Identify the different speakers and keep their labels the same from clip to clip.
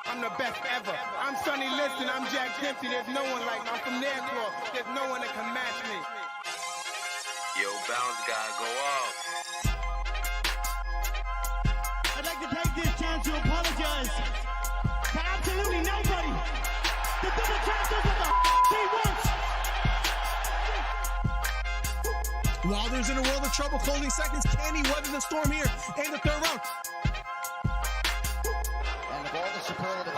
Speaker 1: I'm the best ever. I'm Sonny Liston, I'm Jack Dempsey. There's no one like me. I'm from Nairclaw. There's no one that can match me.
Speaker 2: Yo, bounce guy, go off.
Speaker 3: I'd like to take this chance to apologize for absolutely nobody. The double champ does what the he wants.
Speaker 4: Wilder's in a world of trouble, closing seconds. Can he weather the storm here in the third round?
Speaker 5: And the ball to superlative.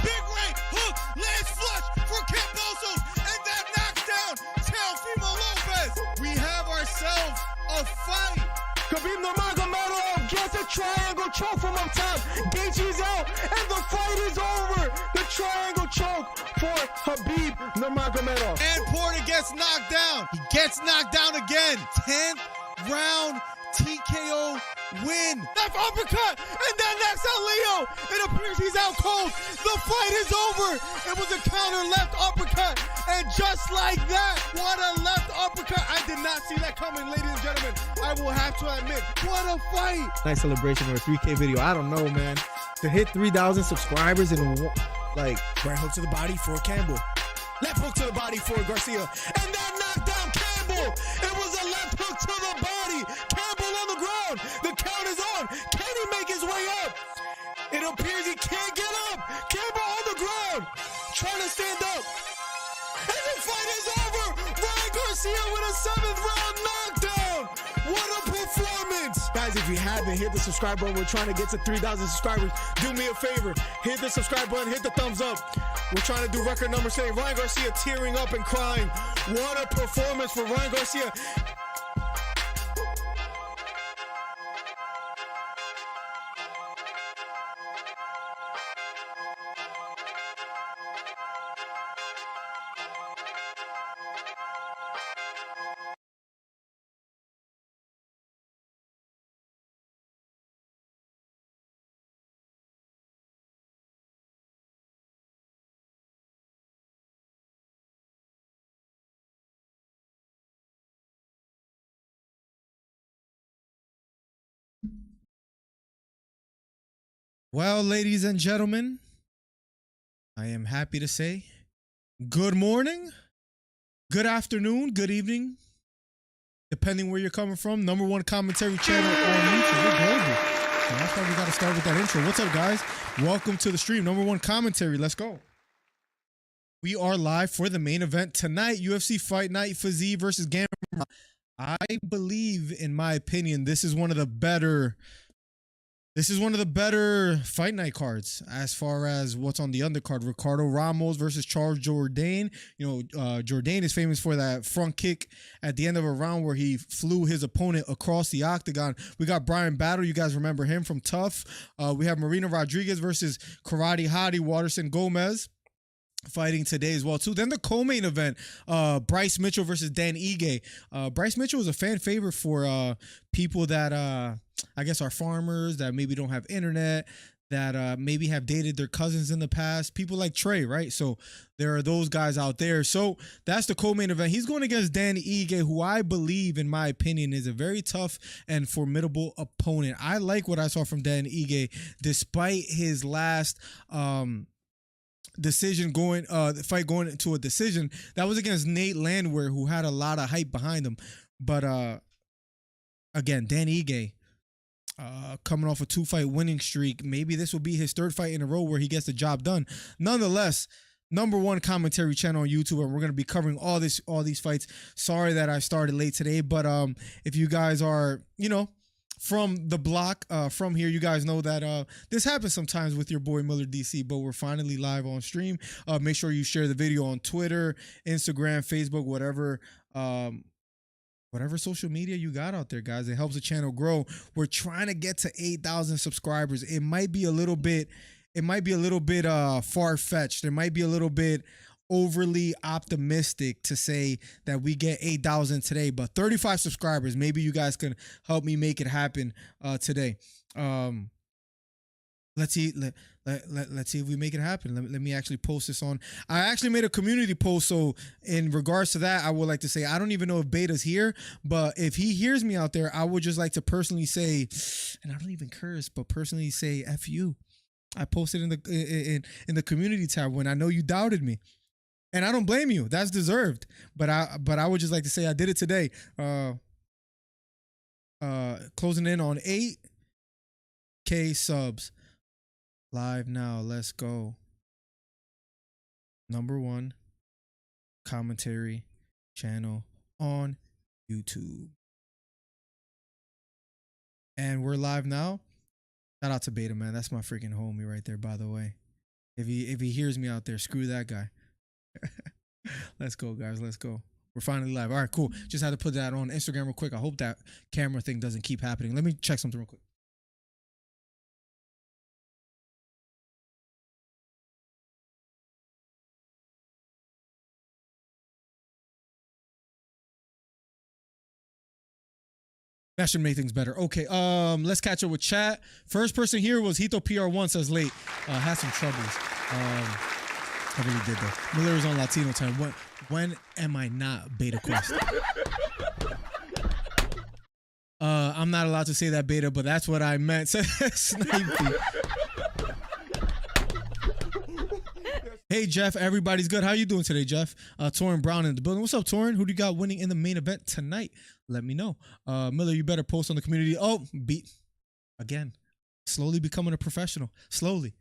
Speaker 4: Big right hook, lands flush for Cambosos, and that knocks down Teofimo Lopez. We have ourselves a fight.
Speaker 6: Khabib Nurmagomedov gets a triangle choke from up top. Gaethje's out, and the fight is over. The triangle choke for Khabib Nurmagomedov.
Speaker 4: And Porter gets knocked down. He gets knocked down again. 10th round TKO win. Left uppercut, and then knocks out Leo. It appears he's out cold. The fight is over. It was a counter left uppercut, and just like that, what a left uppercut. I did not see that coming, ladies and gentlemen. I will have to admit, what a fight.
Speaker 6: Nice celebration for a 3K video. I don't know, man. To hit 3,000 subscribers in like
Speaker 4: Right hook to the body for Campbell. Left hook to the body for Garcia. And that knocked down Campbell. It was a left hook to the body. Campbell on the ground. The count is on. Can he make his way up? It appears he can't get up. Campbell on the ground. Trying to stand up. And the fight is over. Ryan Garcia with a 7th round knockdown. What a performance. Guys, if you haven't, hit the subscribe button. We're trying to get to 3,000 subscribers. Do me a favor. Hit the subscribe button. Hit the thumbs up. We're trying to do record numbers today. Ryan Garcia tearing up and crying. What a performance for Ryan Garcia. Well, ladies and gentlemen, I am happy to say good morning, good afternoon, good evening, depending where you're coming from. #1 commentary channel on YouTube. We're global. So that's why we got to start with that intro. What's up, guys? Welcome to the stream. #1 commentary. Let's go. We are live for the main event tonight. UFC Fight Night Fiziev versus Gamrot. I believe, in my opinion, this is one of the better fight night cards as far as what's on the undercard. Ricardo Ramos versus Charles Jordane. You know, Jordane is famous for that front kick at the end of a round where he flew his opponent across the octagon. We got Brian Battle. You guys remember him from Tough. We have Marina Rodriguez versus Karate Hottie Waterson Gomez fighting today as well too. Then the co-main event, Bryce Mitchell versus Dan Ige. Bryce Mitchell is a fan favorite for people that I guess are farmers that maybe don't have internet, that maybe have dated their cousins in the past, people like Trey, right? So there are those guys out there. So that's the co-main event. He's going against Dan Ige, who I believe, in my opinion, is a very tough and formidable opponent. I like what I saw from Dan Ige, despite his last decision going the fight going into a decision that was against Nate Landwehr, who had a lot of hype behind him. But again, Dan Ige coming off a 2-fight winning streak. Maybe this will be his 3rd fight in a row where he gets the job done. Nonetheless, #1 commentary channel on YouTube, and we're going to be covering all these fights. Sorry that I started late today, but if you guys are, you know, from the block, from here, you guys know that this happens sometimes with your boy Miller DC, but we're finally live on stream. Make sure you share the video on Twitter, Instagram, Facebook, whatever social media you got out there, guys. It helps the channel grow. We're trying to get to 8,000 subscribers. It might be a little bit far-fetched. It might be a little bit overly optimistic to say that we get 8,000 today, but 35 subscribers, maybe you guys can help me make it happen today. let's see. Let's see if we make it happen. Let me actually post this on. I actually made a community post. So in regards to that, I would like to say, I don't even know if Beta's here, but if he hears me out there, I would just like to personally say, and I don't even curse, but personally say, F you. I posted in the community tab when I know you doubted me. And I don't blame you. That's deserved. But I would just like to say I did it today. Closing in on 8K subs. Live now. Let's go. #1 commentary channel on YouTube. And we're live now. Shout out to Beta, man. That's my freaking homie right there, by the way. If he hears me out there, screw that guy. Let's go, guys. Let's go. We're finally live. All right, cool. Just had to put that on Instagram real quick. I hope that camera thing doesn't keep happening. Let me check something real quick. That should make things better. Okay, let's catch up with chat. First person here was Hito PR1, says late. Had some troubles. I really did though. Miller is on Latino time. When am I not Beta Quest? I'm not allowed to say that, Beta, but that's what I meant. Snipey. Hey Jeff, everybody's good. How you doing today, Jeff? Torrin Brown in the building. What's up, Torrin? Who do you got winning in the main event tonight? Let me know. Miller, you better post on the community. Oh, beat again. Slowly becoming a professional. Slowly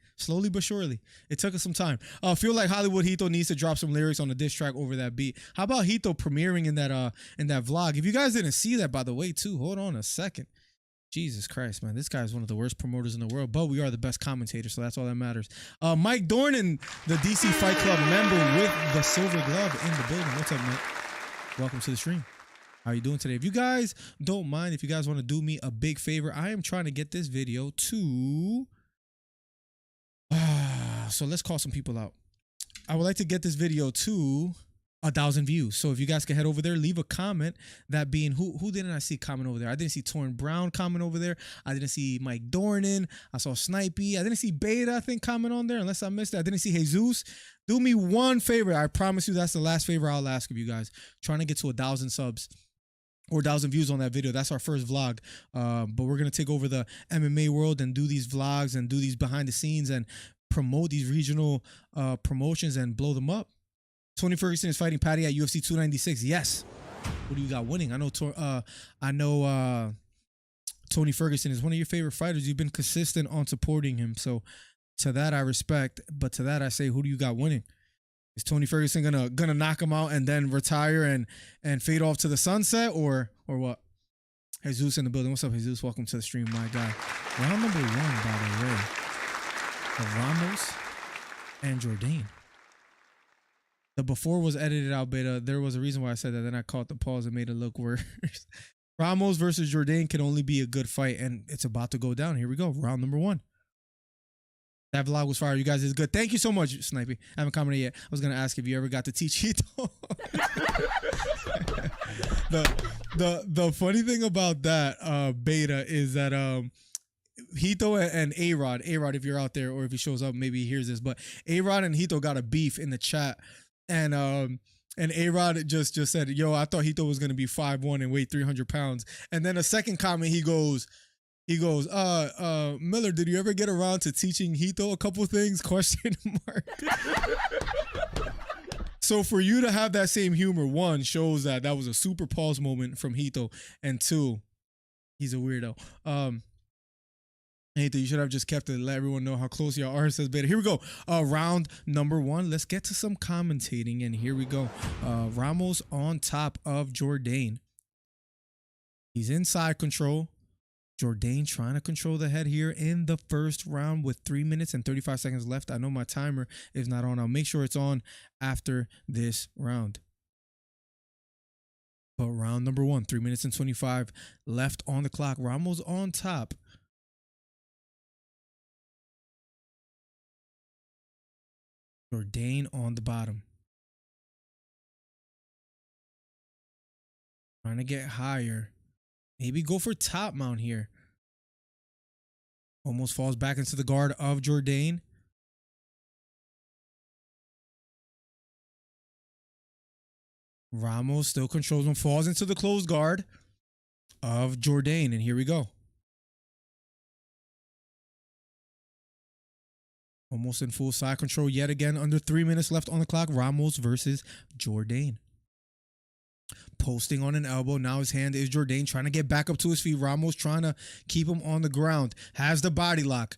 Speaker 4: but surely. It took us some time. Feel like Hollywood Hito needs to drop some lyrics on the diss track over that beat. How about Hito premiering in that vlog? If you guys didn't see that, by the way, too, hold on a second. Jesus Christ, man. This guy is one of the worst promoters in the world, but we are the best commentators, so that's all that matters. Mike Dornan, the DC Fight Club member with the silver glove in the building. What's up, Mike? Welcome to the stream. How are you doing today? If you guys don't mind, if you guys want to do me a big favor, I am trying to get this video to... so let's call some people out. I would like to get this video to 1,000 views. So if you guys can head over there, leave a comment. That being, who didn't I see comment over there? I didn't see Torrin Brown comment over there. I didn't see Mike Dornan. I saw Snipey. I didn't see Beta, I think, comment on there, unless I missed it. I didn't see Jesus. Do me one favor. I promise you that's the last favor I'll ask of you guys. Trying to get to 1,000 subs or 1,000 views on that video. That's our first vlog. But we're going to take over the MMA world and do these vlogs and do these behind the scenes and promote these regional promotions and blow them up. Tony Ferguson is fighting Patty at UFC 296. Yes. Who do you got winning? I know Tony Ferguson is one of your favorite fighters. You've been consistent on supporting him. So to that I respect, but to that I say, who do you got winning? Is Tony Ferguson gonna knock him out and then retire and fade off to the sunset, or what? Jesus in the building. What's up, Jesus? Welcome to the stream, my guy. Round number 1, by the way, of Ramos and Jordane. The before was edited out, Beta. There was a reason why I said that. Then I caught the pause and made it look worse. Ramos versus Jordane can only be a good fight, and it's about to go down. Here we go. Round number 1. That vlog was fire. You guys is good. Thank you so much, Snipey. I haven't commented yet. I was gonna ask if you ever got to teach Hito. the funny thing about that Beta is that Hito and A-Rod, if you're out there or if he shows up, maybe he hears this, but A-Rod and Hito got a beef in the chat, and A-Rod just said, yo, I thought Hito was gonna be 5'1" and weigh 300 pounds. And then a second comment, he goes, Miller, did you ever get around to teaching Hito a couple things? Question mark. So for you to have that same humor, 1, shows that was a super pause moment from Hito, and 2, he's a weirdo. Hito, you should have just kept it to let everyone know how close y'all are, says Beta. Here we go. Round number 1. Let's get to some commentating, and here we go. Ramos on top of Jordane. He's inside control. Jordane trying to control the head here in the first round with 3 minutes and 35 seconds left. I know my timer is not on. I'll make sure it's on after this round. But round number 1, 3 minutes and 25 left on the clock. Ramos on top. Jordane on the bottom. Trying to get higher. Maybe go for top mount here. Almost falls back into the guard of Jordane. Ramos still controls him, falls into the closed guard of Jordane, and here we go. Almost in full side control yet again. Under 3 minutes left on the clock. Ramos versus Jordane. Posting on an elbow. Now his hand is Jordane trying to get back up to his feet. Ramos trying to keep him on the ground. Has the body lock.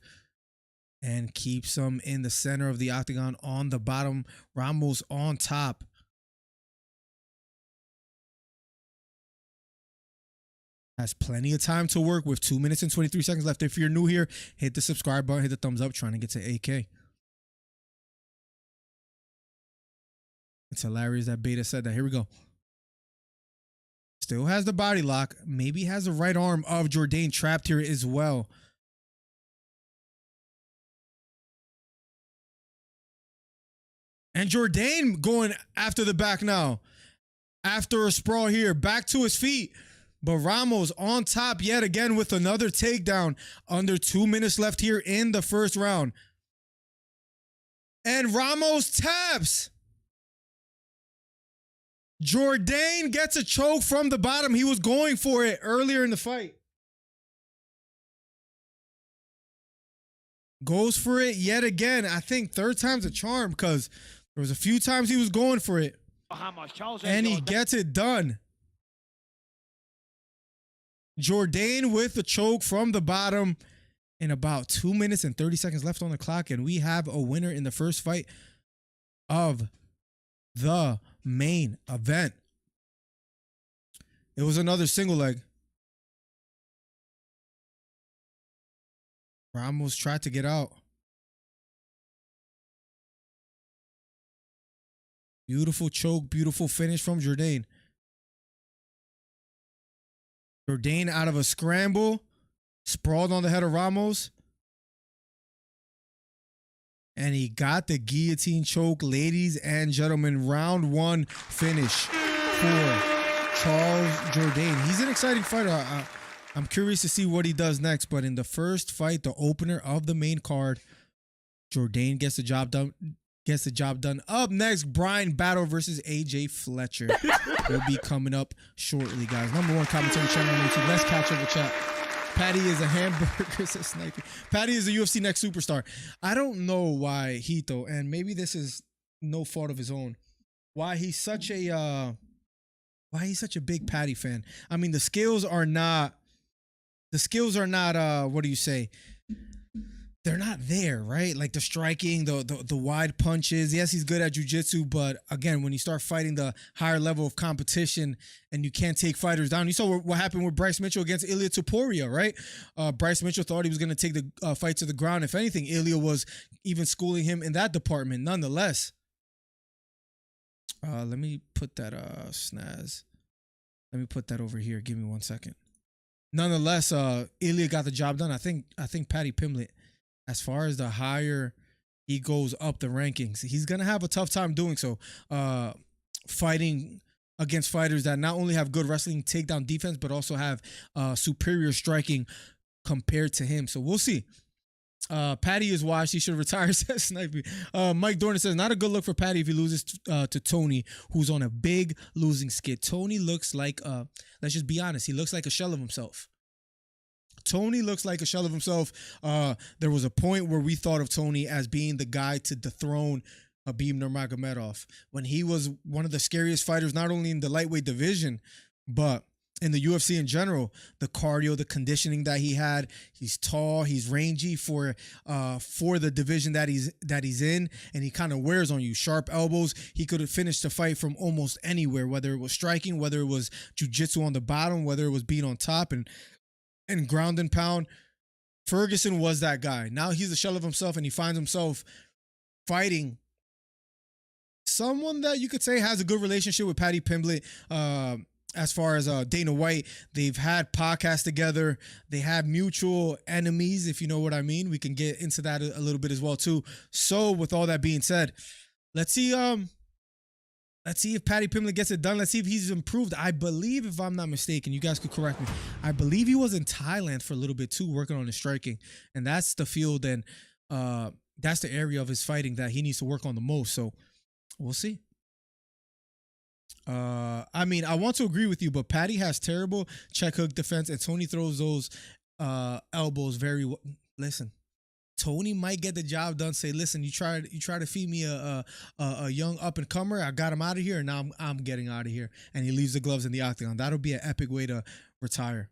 Speaker 4: And keeps him in the center of the octagon on the bottom. Ramos on top. Has plenty of time to work with. 2 minutes and 23 seconds left. If you're new here, hit the subscribe button, hit the thumbs up, trying to get to AK. It's hilarious that Beta said that. Here we go. Still has the body lock. Maybe has the right arm of Jordane trapped here as well. And Jordane going after the back now. After a sprawl here. Back to his feet. But Ramos on top yet again with another takedown. Under 2 minutes left here in the first round. And Ramos taps. Jordane gets a choke from the bottom. He was going for it earlier in the fight. Goes for it yet again. I think third time's a charm because there was a few times he was going for it. And he gets it done. Jordane with the choke from the bottom in about 2 minutes and 30 seconds left on the clock. And we have a winner in the first fight of the main event. It was another single leg. Ramos tried to get out. Beautiful choke, beautiful finish from Jordane. Jordane out of a scramble, sprawled on the head of Ramos. And he got the guillotine choke. Ladies and gentlemen, round one finish for Charles Jordane. He's an exciting fighter. I'm curious to see what he does next. But in the first fight, the opener of the main card, Jordane gets the job done. Up next, Brian Battle versus AJ Fletcher will be coming up shortly, guys. #1 commentary channel on YouTube. Let's catch up with chat. Patty is a hamburger, says Sniper. Patty is a UFC next superstar. I don't know why Hito, and maybe this is no fault of his own, why he's such a big Patty fan. I mean, the skills are not what do you say? They're not there, right? Like the striking, the wide punches. Yes, he's good at jiu-jitsu, but again, when you start fighting the higher level of competition and you can't take fighters down, you saw what happened with Bryce Mitchell against Ilia Topuria, right? Bryce Mitchell thought he was going to take the fight to the ground. If anything, Ilia was even schooling him in that department. Nonetheless, let me put that snaz. Let me put that over here. Give me 1 second. Nonetheless, Ilia got the job done. I think Patty Pimblett, as far as the higher he goes up the rankings, he's going to have a tough time doing so. Fighting against fighters that not only have good wrestling takedown defense, but also have superior striking compared to him. So we'll see. Patty is washed. He should retire, says Sniper. Mike Dornan says, not a good look for Patty if he loses to Tony, who's on a big losing skid. Tony looks like, let's just be honest, he looks like a shell of himself. Tony looks like a shell of himself. There was a point where we thought of Tony as being the guy to dethrone Khabib Nurmagomedov when he was one of the scariest fighters, not only in the lightweight division, but in the UFC in general. The cardio, the conditioning that he had. He's tall, he's rangy for the division that he's in, and he kind of wears on you. Sharp elbows. He could have finished the fight from almost anywhere, whether it was striking, whether it was jiu-jitsu on the bottom, whether it was being on top and ground and pound. Ferguson was that guy. Now he's a shell of himself, and he finds himself fighting someone that you could say has a good relationship with Patty Pimblett. As far as Dana White, they've had podcasts together. They have mutual enemies, if you know what I mean. We can get into that a little bit as well too. So with all that being said, let's see Let's see if Paddy Pimblett gets it done. Let's see if he's improved. I believe, if I'm not mistaken, you guys could correct me, I believe he was in Thailand for a little bit too, working on his striking. And that's the field and that's the area of his fighting that he needs to work on the most. So we'll see. I mean, I want to agree with you, but Paddy has terrible check hook defense, and Tony throws those elbows very well. Listen, Tony might get the job done. Say, listen, you try to feed me a young up and comer. I got him out of here, and now I'm getting out of here. And he leaves the gloves in the octagon. That'll be an epic way to retire.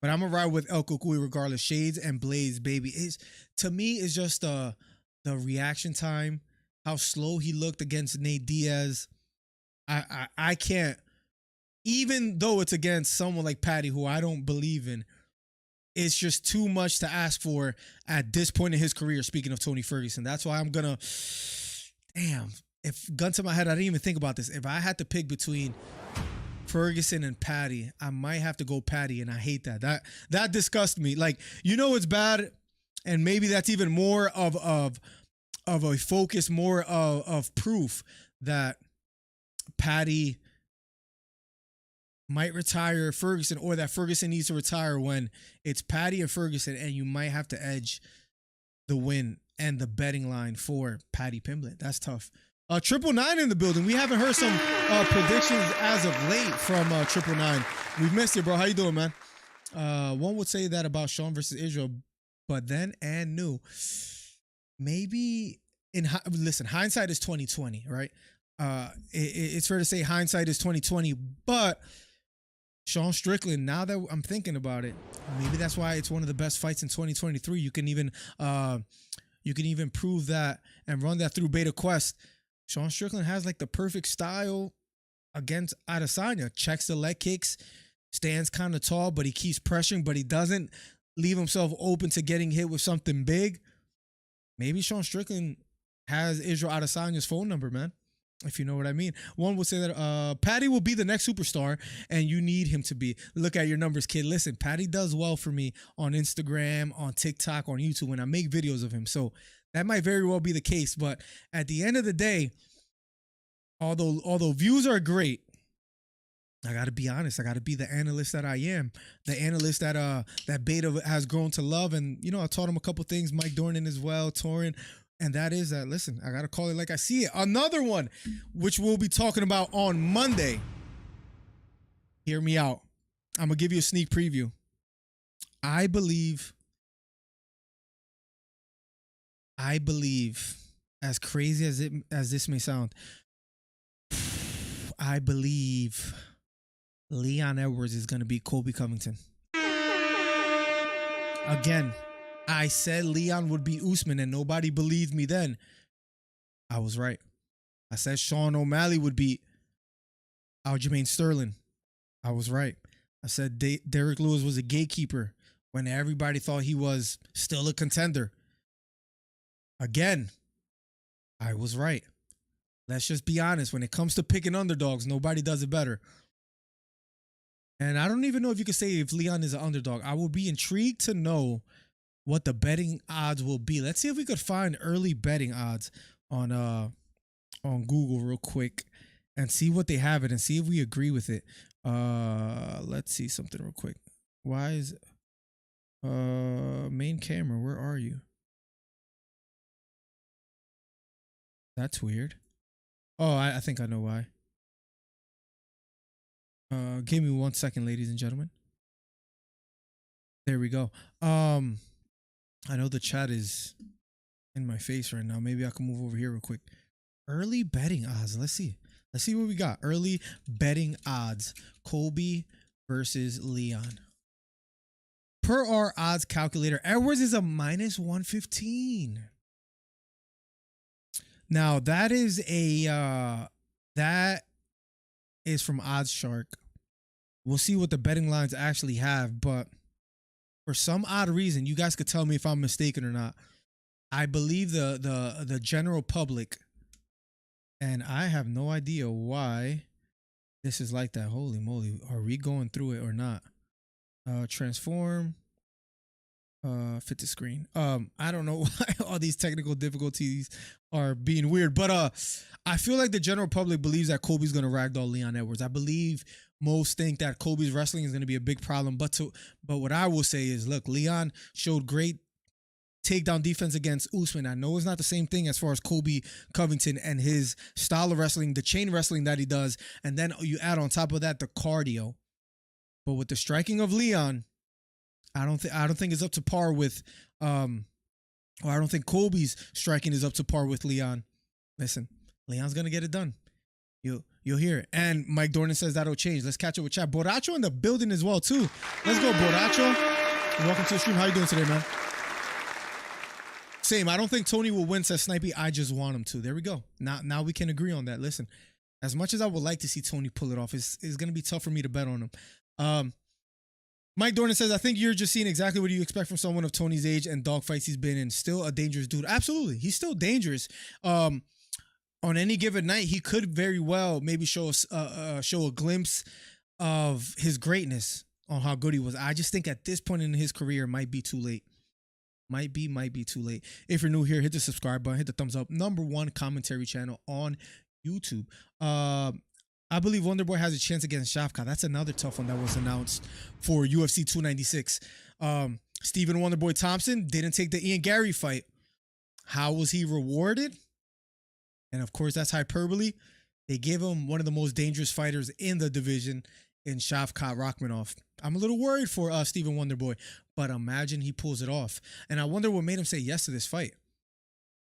Speaker 4: But I'm gonna ride with El Cucuy regardless. Shades and Blaze, baby. To me, it's just the reaction time, how slow he looked against Nate Diaz. I can't, even though it's against someone like Paddy, who I don't believe in, it's just too much to ask for at this point in his career, speaking of Tony Ferguson. That's why I'm going to, if gun to my head, I didn't even think about this. If I had to pick between Ferguson and Paddy, I might have to go Paddy, and I hate that. That disgusts me. Like, it's bad, and maybe that's even more of a focus, more of proof that Paddy might retire Ferguson, or that Ferguson needs to retire, when it's Paddy and Ferguson, and you might have to edge the win and the betting line for Paddy Pimblett. That's tough. 999 in the building. We haven't heard some predictions as of late from 999. We've missed it, bro. How you doing, man? One would say that about Sean versus Israel, but then and new. Maybe listen, hindsight is 2020, right? It's fair to say hindsight is 2020, but Sean Strickland, now that I'm thinking about it, maybe that's why it's one of the best fights in 2023. You can even prove that and run that through Beta Quest. Sean Strickland has like the perfect style against Adesanya. Checks the leg kicks, stands kind of tall, but he keeps pressuring, but he doesn't leave himself open to getting hit with something big. Maybe Sean Strickland has Israel Adesanya's phone number, man, if you know what I mean. One would say that Paddy will be the next superstar, and you need him to be. Look at your numbers, kid. Listen, Paddy does well for me on Instagram, on TikTok, on YouTube when I make videos of him. So that might very well be the case. But at the end of the day, although views are great, I got to be honest. I got to be the analyst that I am, the analyst that Beta has grown to love. And, I taught him a couple things, Mike Dornan as well, Torin. And that is that, listen, I got to call it like I see it. Another one, which we'll be talking about on Monday. Hear me out. I'm going to give you a sneak preview. I believe, as crazy as this may sound, I believe Leon Edwards is going to beat Colby Covington. Again, I said Leon would beat Usman, and nobody believed me then. I was right. I said Sean O'Malley would beat Aljamain Sterling. I was right. I said Derek Lewis was a gatekeeper when everybody thought he was still a contender. Again, I was right. Let's just be honest. When it comes to picking underdogs, nobody does it better. And I don't even know if you could say if Leon is an underdog. I would be intrigued to know what the betting odds will be. Let's see if we could find early betting odds on Google real quick and see what they have it and see if we agree with it. Let's see something real quick. Why is main camera? Where are you? That's weird. Oh, I think I know why. Give me 1 second, ladies and gentlemen. There we go. I know the chat is in my face right now. Maybe I can move over here real quick. Early betting odds. Let's see. Let's see what we got. Early betting odds. Colby versus Leon. Per our odds calculator, Edwards is a minus 115. Now that is from Odds Shark. We'll see what the betting lines actually have, but for some odd reason, you guys could tell me if I'm mistaken or not. I believe the general public, and I have no idea why this is like that. Holy moly, are we going through it or not? Transform. Fit to screen. I don't know why all these technical difficulties are being weird, but I feel like the general public believes that Colby's gonna ragdoll Leon Edwards. I believe most think that Colby's wrestling is gonna be a big problem, but what I will say is, look, Leon showed great takedown defense against Usman. I know it's not the same thing as far as Colby Covington and his style of wrestling, the chain wrestling that he does, and then you add on top of that the cardio. But with the striking of Leon, I don't think it's up to par with or I don't think Colby's striking is up to par with Leon. Listen, Leon's gonna get it done. You'll hear it. And Mike Dornan says that'll change. Let's catch up with chat. Boracho in the building as well too. Let's go, Boracho. Welcome to the stream. How you doing today, man? Same. I don't think Tony will win, says Snipey. I just want him to. There we go. Now we can agree on that. Listen, as much as I would like to see Tony pull it off, it's gonna be tough for me to bet on him. Mike Dornan says, I think you're just seeing exactly what you expect from someone of Tony's age and dogfights he's been in. Still a dangerous dude. Absolutely. He's still dangerous. On any given night, he could very well maybe show a glimpse of his greatness on how good he was. I just think at this point in his career, it might be too late. Might be too late. If you're new here, hit the subscribe button, hit the thumbs up. #1 commentary channel on YouTube. I believe Wonderboy has a chance against Shafkat. That's another tough one that was announced for UFC 296. Stephen Wonderboy Thompson didn't take the Ian Gary fight. How was he rewarded? And of course, that's hyperbole. They gave him one of the most dangerous fighters in the division in Shavkat Rakhmonov. I'm a little worried for Stephen Wonderboy, but imagine he pulls it off. And I wonder what made him say yes to this fight.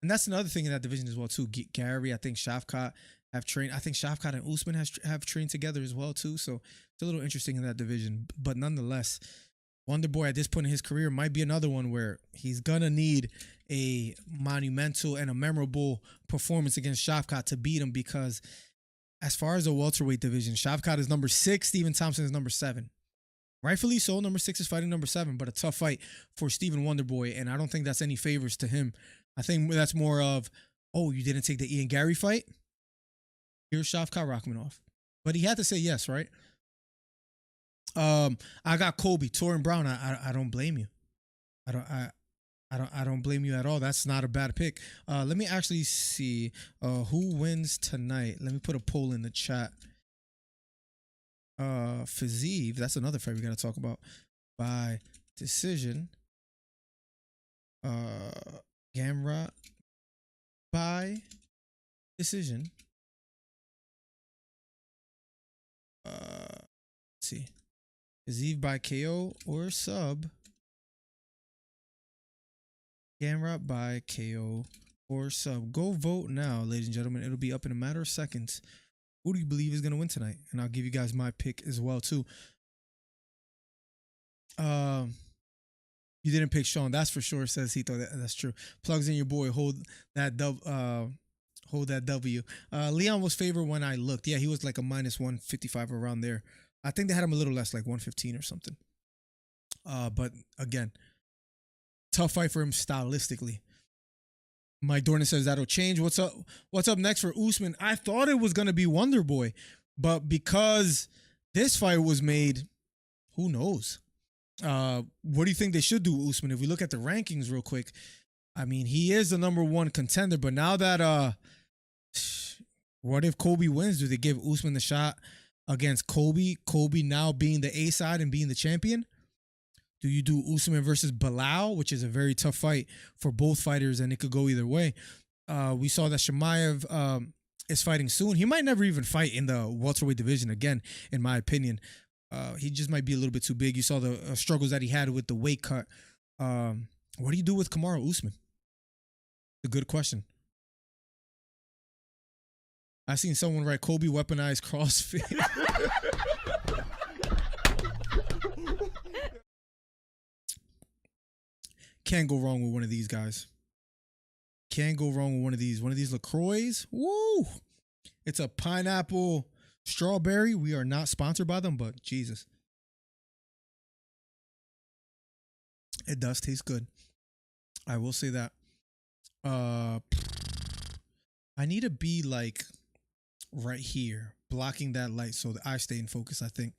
Speaker 4: And that's another thing in that division as well too. Gary, I think Shavkat have trained. I think Shavkat and Usman have trained together as well too. So it's a little interesting in that division. But nonetheless, Wonderboy at this point in his career might be another one where he's gonna need a monumental and a memorable performance against Shavkat to beat him, because as far as the welterweight division, Shavkat is number 6, Stephen Thompson is number 7. Rightfully so, number 6 is fighting number 7, but a tough fight for Stephen Wonderboy, and I don't think that's any favors to him. I think that's more of, oh, you didn't take the Ian Gary fight? Here's Shavkat Rakhmonov. But he had to say yes, right? I got Colby, Torrin Brown. I don't blame you. I don't blame you at all. That's not a bad pick. Let me actually see who wins tonight. Let me put a poll in the chat. Fiziev, that's another fight we gotta talk about. By decision. Gamrot by decision. Let's see. Fiziev by KO or sub. Gamrot by KO or sub. Go vote now, ladies and gentlemen. It'll be up in a matter of seconds. Who do you believe is going to win tonight? And I'll give you guys my pick as well, too. You didn't pick Sean. That's for sure, says Hito. That's true. Plugs in your boy. Hold that W. Leon was favored when I looked. Yeah, he was like a -155 around there. I think they had him a little less, like 115 or something. But again, tough fight for him stylistically. Mike Dornan says that'll change. What's up next for Usman? I thought it was going to be Wonderboy, but because this fight was made, who knows? What do you think they should do, Usman? If we look at the rankings real quick, I mean, he is the #1 contender, but now that what if Colby wins? Do they give Usman the shot against Colby? Colby now being the A side and being the champion? Do you do Usman versus Bilal, which is a very tough fight for both fighters, and it could go either way? We saw that Chimaev is fighting soon. He might never even fight in the welterweight division again, in my opinion. He just might be a little bit too big. You saw the struggles that he had with the weight cut. What do you do with Kamaru Usman? A good question. I seen someone write Kobe weaponized CrossFit. Can't go wrong with one of these guys. Can't go wrong with one of these. One of these LaCroix. Woo! It's a pineapple strawberry. We are not sponsored by them, but Jesus. It does taste good. I will say that. I need to be like right here, blocking that light so that I stay in focus, I think.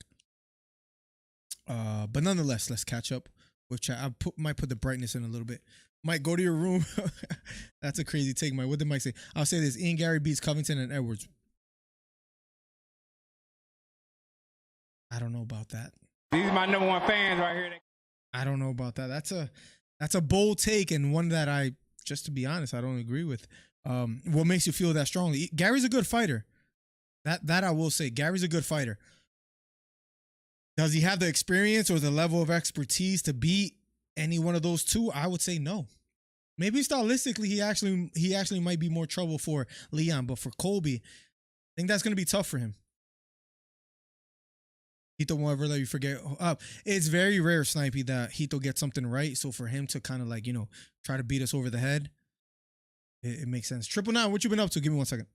Speaker 4: But nonetheless, let's catch up with chat. Might put the brightness in a little bit. Mike, go to your room. That's a crazy take, Mike. What did Mike say? I'll say this: Ian Gary beats Covington and Edwards. I don't know about that.
Speaker 1: These are my number one fans right here.
Speaker 4: I don't know about that. That's a bold take and one that I, just to be honest, I don't agree with. What makes you feel that strongly? Gary's a good fighter. That I will say. Gary's a good fighter. Does he have the experience or the level of expertise to beat any one of those two? I would say no. Maybe stylistically, he actually might be more trouble for Leon, but for Colby, I think that's going to be tough for him. Hito won't ever let you forget. It's very rare, Snipey, that Hito gets something right. So for him to kind of like, try to beat us over the head, it makes sense. 999, what you been up to? Give me 1 second.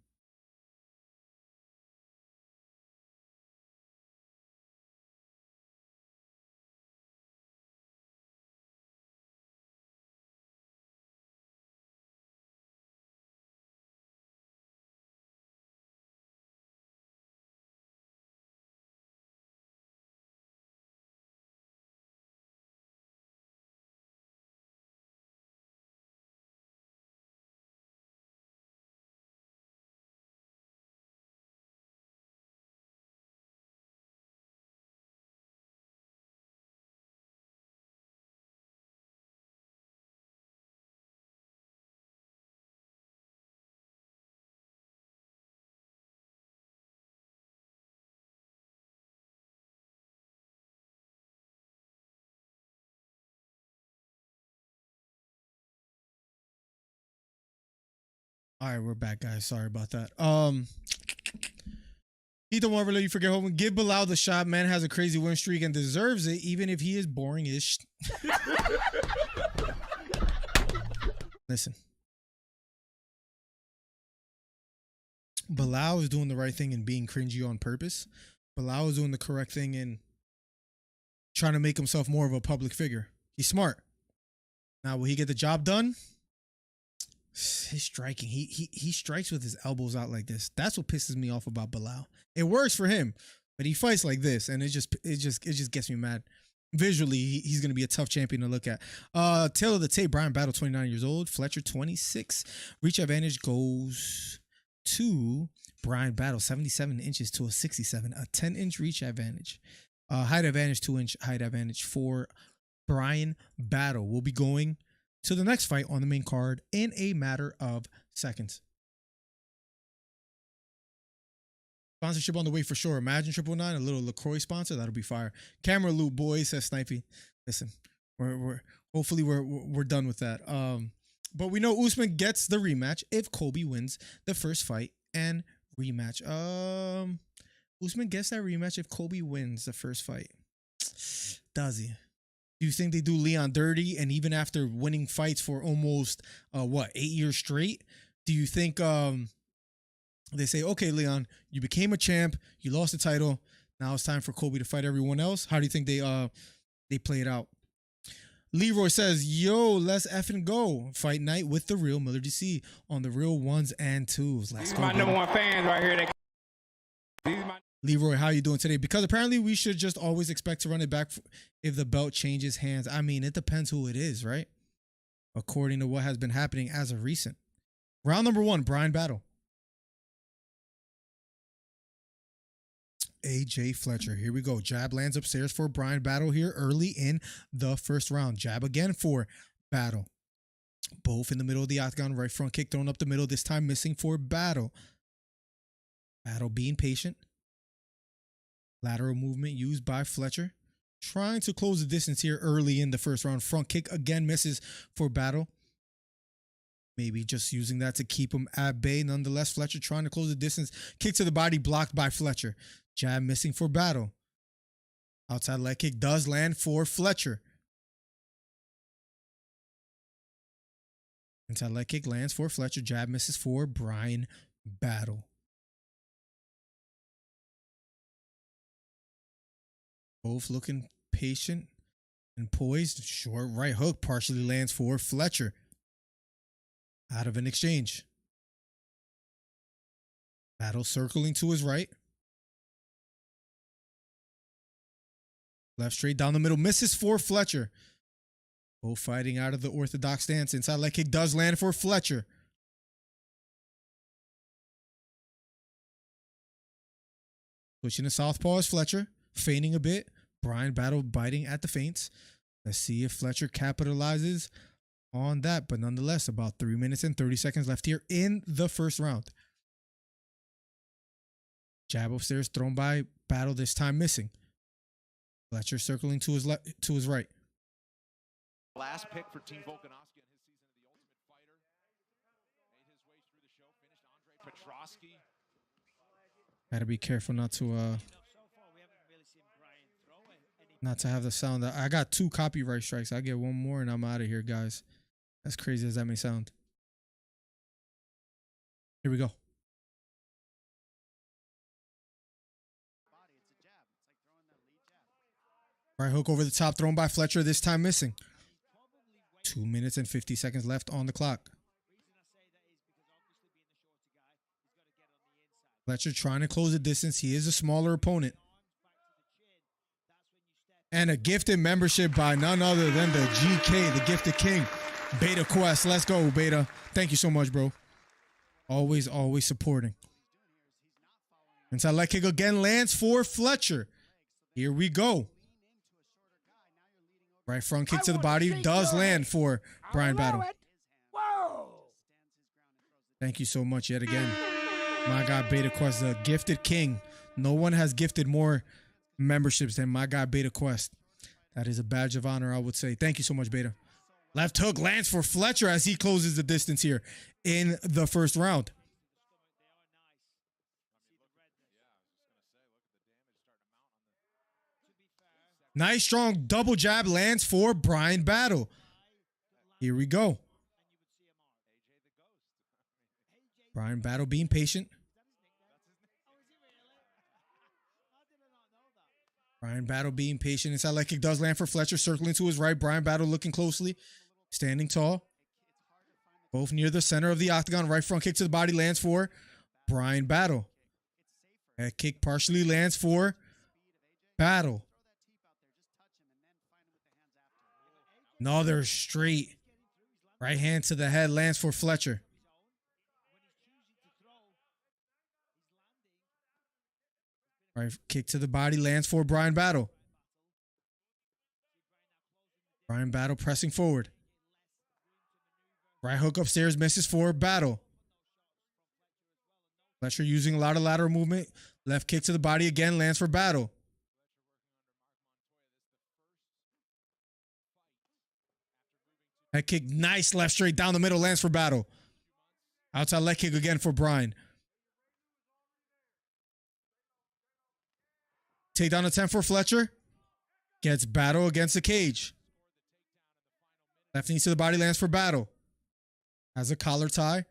Speaker 4: All right, we're back, guys. Sorry about that. He don't want to let you forget home. Give Bilal the shot. Man has a crazy win streak and deserves it, even if he is boring-ish. Listen. Bilal is doing the right thing and being cringy on purpose. Bilal is doing the correct thing and trying to make himself more of a public figure. He's smart. Now, will he get the job done? His striking, he strikes with his elbows out like this. That's what pisses me off about Bilal. It works for him, but he fights like this, and it just gets me mad. Visually, he's gonna be a tough champion to look at. Tail of the tape: Brian Battle, 29 years old. Fletcher, 26. Reach advantage goes to Brian Battle, 77 inches to a 67, a 10-inch reach advantage. Height advantage, 2-inch height advantage for Brian Battle. We'll be going to the next fight on the main card in a matter of seconds. Sponsorship on the way for sure. Imagine 999, a little LaCroix sponsor. That'll be fire. Camera loop, boys, says Snipey. Listen, hopefully we're done with that. But we know Usman gets the rematch if Colby wins the first fight and rematch. Usman gets that rematch if Colby wins the first fight. Does he? Do you think they do Leon dirty? And even after winning fights for almost 8 years straight, do you think they say, okay, Leon, you became a champ, you lost the title, now it's time for Colby to fight everyone else? How do you think they play it out? Leroy says, yo, let's effing go. Fight night with the real Miller DC on the real 1s and 2s. Let's go.
Speaker 1: My number one fans right here.
Speaker 4: Leroy, how you doing today? Because apparently we should just always expect to run it back if the belt changes hands. I mean, it depends who it is, right? According to what has been happening as of recent. Round number 1, Brian Battle. AJ Fletcher. Here we go. Jab lands upstairs for Brian Battle here early in the first round. Jab again for Battle. Both in the middle of the octagon. Right front kick thrown up the middle. This time missing for Battle. Battle being patient. Lateral movement used by Fletcher. Trying to close the distance here early in the first round. Front kick again misses for Battle. Maybe just using that to keep him at bay. Nonetheless, Fletcher trying to close the distance. Kick to the body blocked by Fletcher. Jab missing for Battle. Outside leg kick does land for Fletcher. Inside leg kick lands for Fletcher. Jab misses for Brian Battle. Both looking patient and poised. Short right hook partially lands for Fletcher. Out of an exchange. Battle circling to his right. Left straight down the middle. Misses for Fletcher. Both fighting out of the orthodox stance. Inside leg kick does land for Fletcher. Switching to southpaw is Fletcher. Feigning a bit. Bryan Battle biting at the feints. Let's see if Fletcher capitalizes on that. But nonetheless, about 3 minutes and 30 seconds left here in the first round. Jab upstairs thrown by Battle, this time missing. Fletcher circling to his right.
Speaker 5: Last pick for Team Volkanovski in his season of The Ultimate Fighter. Made his way through the show, finished Andre Petrosky.
Speaker 4: Gotta be careful not to have the sound. I got 2 copyright strikes. I get 1 more and I'm out of here, guys. As crazy as that may sound. Here we go. Right hook over the top, thrown by Fletcher, this time missing. 2 minutes and 50 seconds left on the clock. Fletcher trying to close the distance. He is a smaller opponent. And a gifted membership by none other than the GK, the Gifted King, Beta Quest. Let's go, Beta. Thank you so much, bro. Always, always supporting. Inside leg kick again lands for Fletcher. Here we go. Right front kick to the body does land for Bryan Battle. Thank you so much yet again. My God, Beta Quest, the Gifted King. No one has gifted more memberships than my guy Beta Quest. That is a badge of honor, I would say. Thank you so much, Beta. Left hook lands for Fletcher as he closes the distance here in the first round. Nice strong double jab lands for Bryan Battle. Here we go. Bryan Battle being patient. Bryan Battle being patient. Inside leg kick does land for Fletcher, circling to his right. Bryan Battle looking closely, standing tall. Both near the center of the octagon. Right front kick to the body lands for Bryan Battle. Head kick partially lands for Battle. Another straight right hand to the head lands for Fletcher. Right kick to the body lands for Bryan Battle. Bryan Battle pressing forward. Right hook upstairs misses for Battle. Fletcher using a lot of lateral movement. Left kick to the body again lands for Battle. Head kick, nice left straight down the middle, lands for Battle. Outside leg kick again for Bryan. Takedown attempt for Fletcher. Gets Battle against the cage. Left knee to the body lands for Battle. Has a collar tie.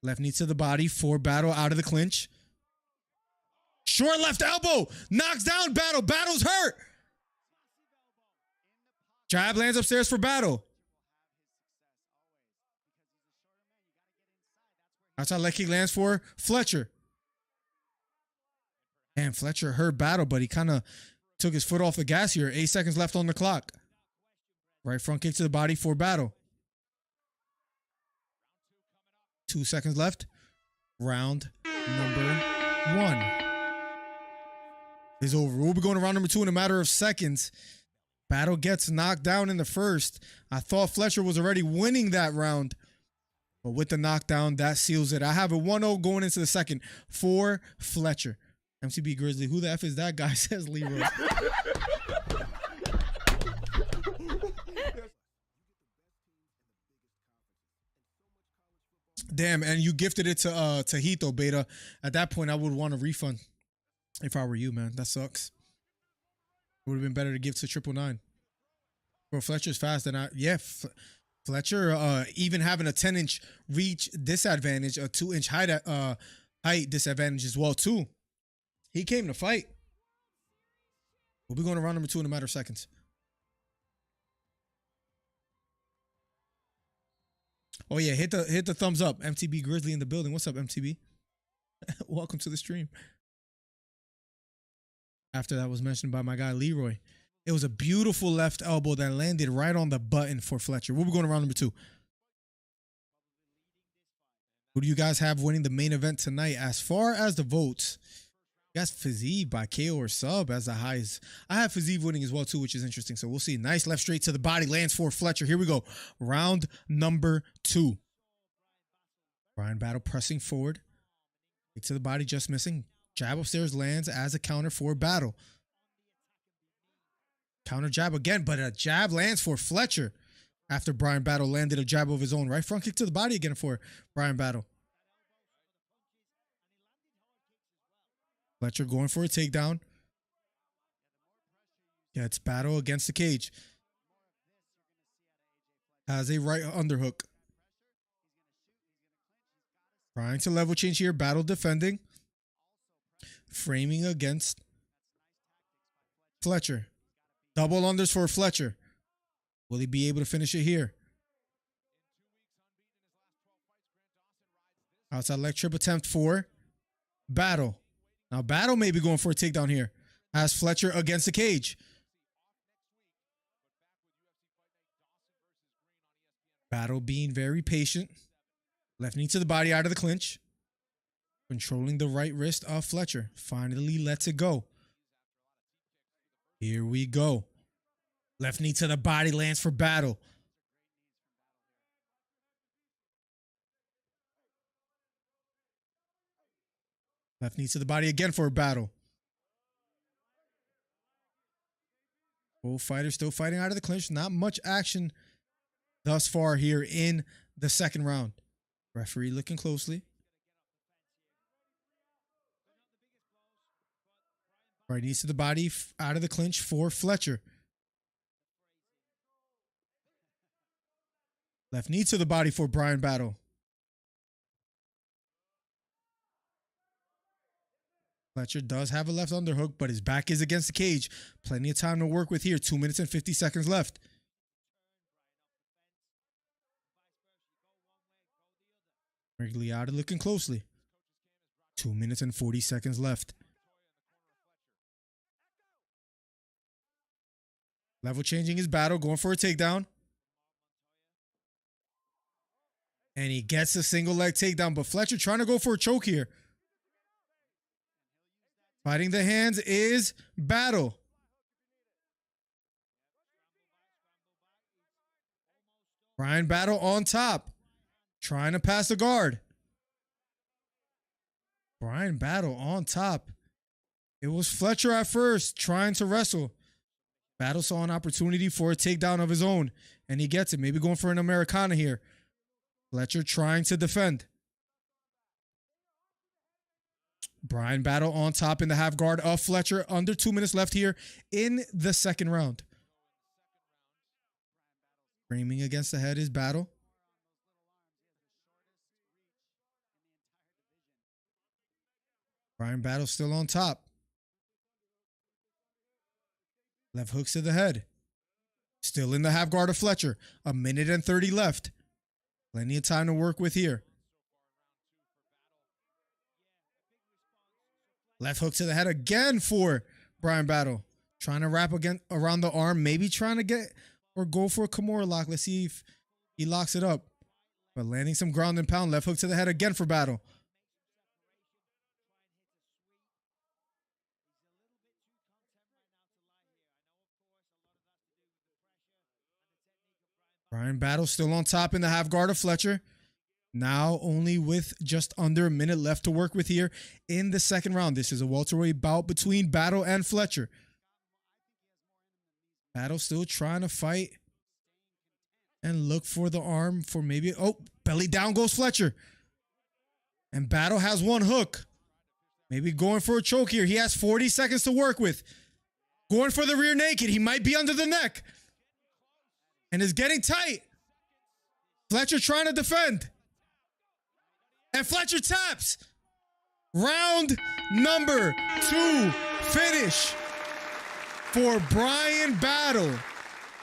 Speaker 4: Left knee to the body for Battle out of the clinch. Short left elbow. Knocks down Battle. Battle's hurt. Jab lands upstairs for Battle. Outside leg kick lands for Fletcher. And Fletcher hurt Battle, but he kind of took his foot off the gas here. 8 seconds left on the clock. Right front kick to the body for Battle. 2 seconds left. Round number 1 is over. We'll be going to round number 2 in a matter of seconds. Battle gets knocked down in the first. I thought Fletcher was already winning that round. But with the knockdown, that seals it. I have a 1-0 going into the second for Fletcher. MCB Grizzly, who the F is that guy, says Leroy. Damn, and you gifted it to Hito, Beta. At that point, I would want a refund if I were you, man. That sucks. It would have been better to give to 999. Bro, Fletcher's fast, and Fletcher, even having a 10-inch reach disadvantage, a 2-inch height disadvantage as well, too. He came to fight. We'll be going to round number 2 in a matter of seconds. Oh, yeah, hit the thumbs up. MTB Grizzly in the building. What's up, MTB? Welcome to the stream. After that was mentioned by my guy, Leroy. It was a beautiful left elbow that landed right on the button for Fletcher. We'll be going to round number 2. Who do you guys have winning the main event tonight? As far as the votes, you guys Fiziev by KO or sub as the highest. I have Fiziev winning as well too, which is interesting. So we'll see. Nice left straight to the body lands for Fletcher. Here we go. Round number 2. Bryan Battle pressing forward. Kick to the body, just missing. Jab upstairs lands as a counter for Battle. Counter jab again, but a jab lands for Fletcher. After Bryan Battle landed a jab of his own. Right front kick to the body again for Bryan Battle. Fletcher going for a takedown. Gets Battle against the cage. Has a right underhook. Trying to level change here. Battle defending. Framing against Fletcher. Double unders for Fletcher. Will he be able to finish it here? Outside leg trip attempt for Battle. Now Battle may be going for a takedown here. Has Fletcher against the cage. Battle being very patient. Left knee to the body out of the clinch. Controlling the right wrist of Fletcher. Finally lets it go. Here we go. Left knee to the body lands for Battle. Left knee to the body again for a Battle. Both fighters still fighting out of the clinch. Not much action thus far here in the second round. Referee looking closely. Right knees to the body out of the clinch for Fletcher. Left knee to the body for Bryan Battle. Fletcher does have a left underhook, but his back is against the cage. Plenty of time to work with here. 2 minutes and 50 seconds left. Regliata looking closely. 2 minutes and 40 seconds left. Level changing his Battle, going for a takedown. And he gets a single leg takedown, but Fletcher trying to go for a choke here. Fighting the hands is Battle. Bryan Battle on top. Trying to pass the guard. Bryan Battle on top. It was Fletcher at first trying to wrestle. Battle saw an opportunity for a takedown of his own, and he gets it. Maybe going for an Americana here. Fletcher trying to defend. Bryan Battle on top in the half guard of Fletcher. Under 2 minutes left here in the second round. Framing against the head is Battle. Bryan Battle still on top. Left hooks to the head. Still in the half guard of Fletcher. 1 minute and 30 left. Plenty of time to work with here. Left hook to the head again for Bryan Battle. Trying to wrap again around the arm. Maybe trying to get or go for a Kimura lock. Let's see if he locks it up. But landing some ground and pound. Left hook to the head again for Battle. Bryan Battle still on top in the half guard of Fletcher. Now only with just under a minute left to work with here in the second round. This is a welterweight bout between Battle and Fletcher. Battle still trying to fight and look for the arm for maybe... Oh, belly down goes Fletcher. And Battle has one hook. Maybe going for a choke here. He has 40 seconds to work with. Going for the rear naked. He might be under the neck. And is getting tight. Fletcher trying to defend. And Fletcher taps. Round number 2 finish for Bryan Battle.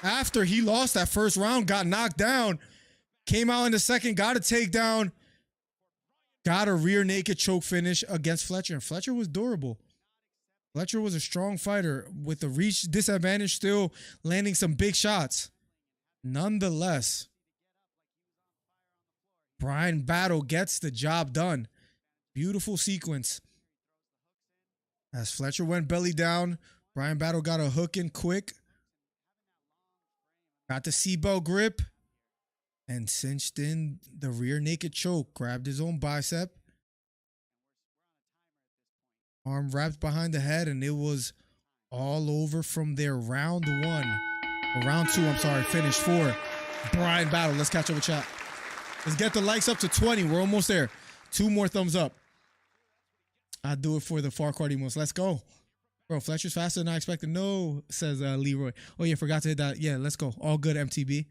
Speaker 4: After he lost that first round, got knocked down, came out in the second, got a takedown, got a rear naked choke finish against Fletcher. And Fletcher was durable. Fletcher was a strong fighter with the reach disadvantage, still landing some big shots. Nonetheless, Bryan Battle gets the job done. Beautiful sequence. As Fletcher went belly down, Bryan Battle got a hook in quick. Got the seatbelt grip and cinched in the rear naked choke. Grabbed his own bicep. Arm wrapped behind the head, and it was all over from there. Round 1. Or round 2, I'm sorry. Finish for Bryan Battle. Let's catch up with chat. Let's get the likes up to 20. We're almost there. 2 more thumbs up. I'll do it for the far card emos. Let's go. Bro, Fletcher's faster than I expected. No, says Leroy. Oh, yeah, forgot to hit that. Yeah, let's go. All good, MTB.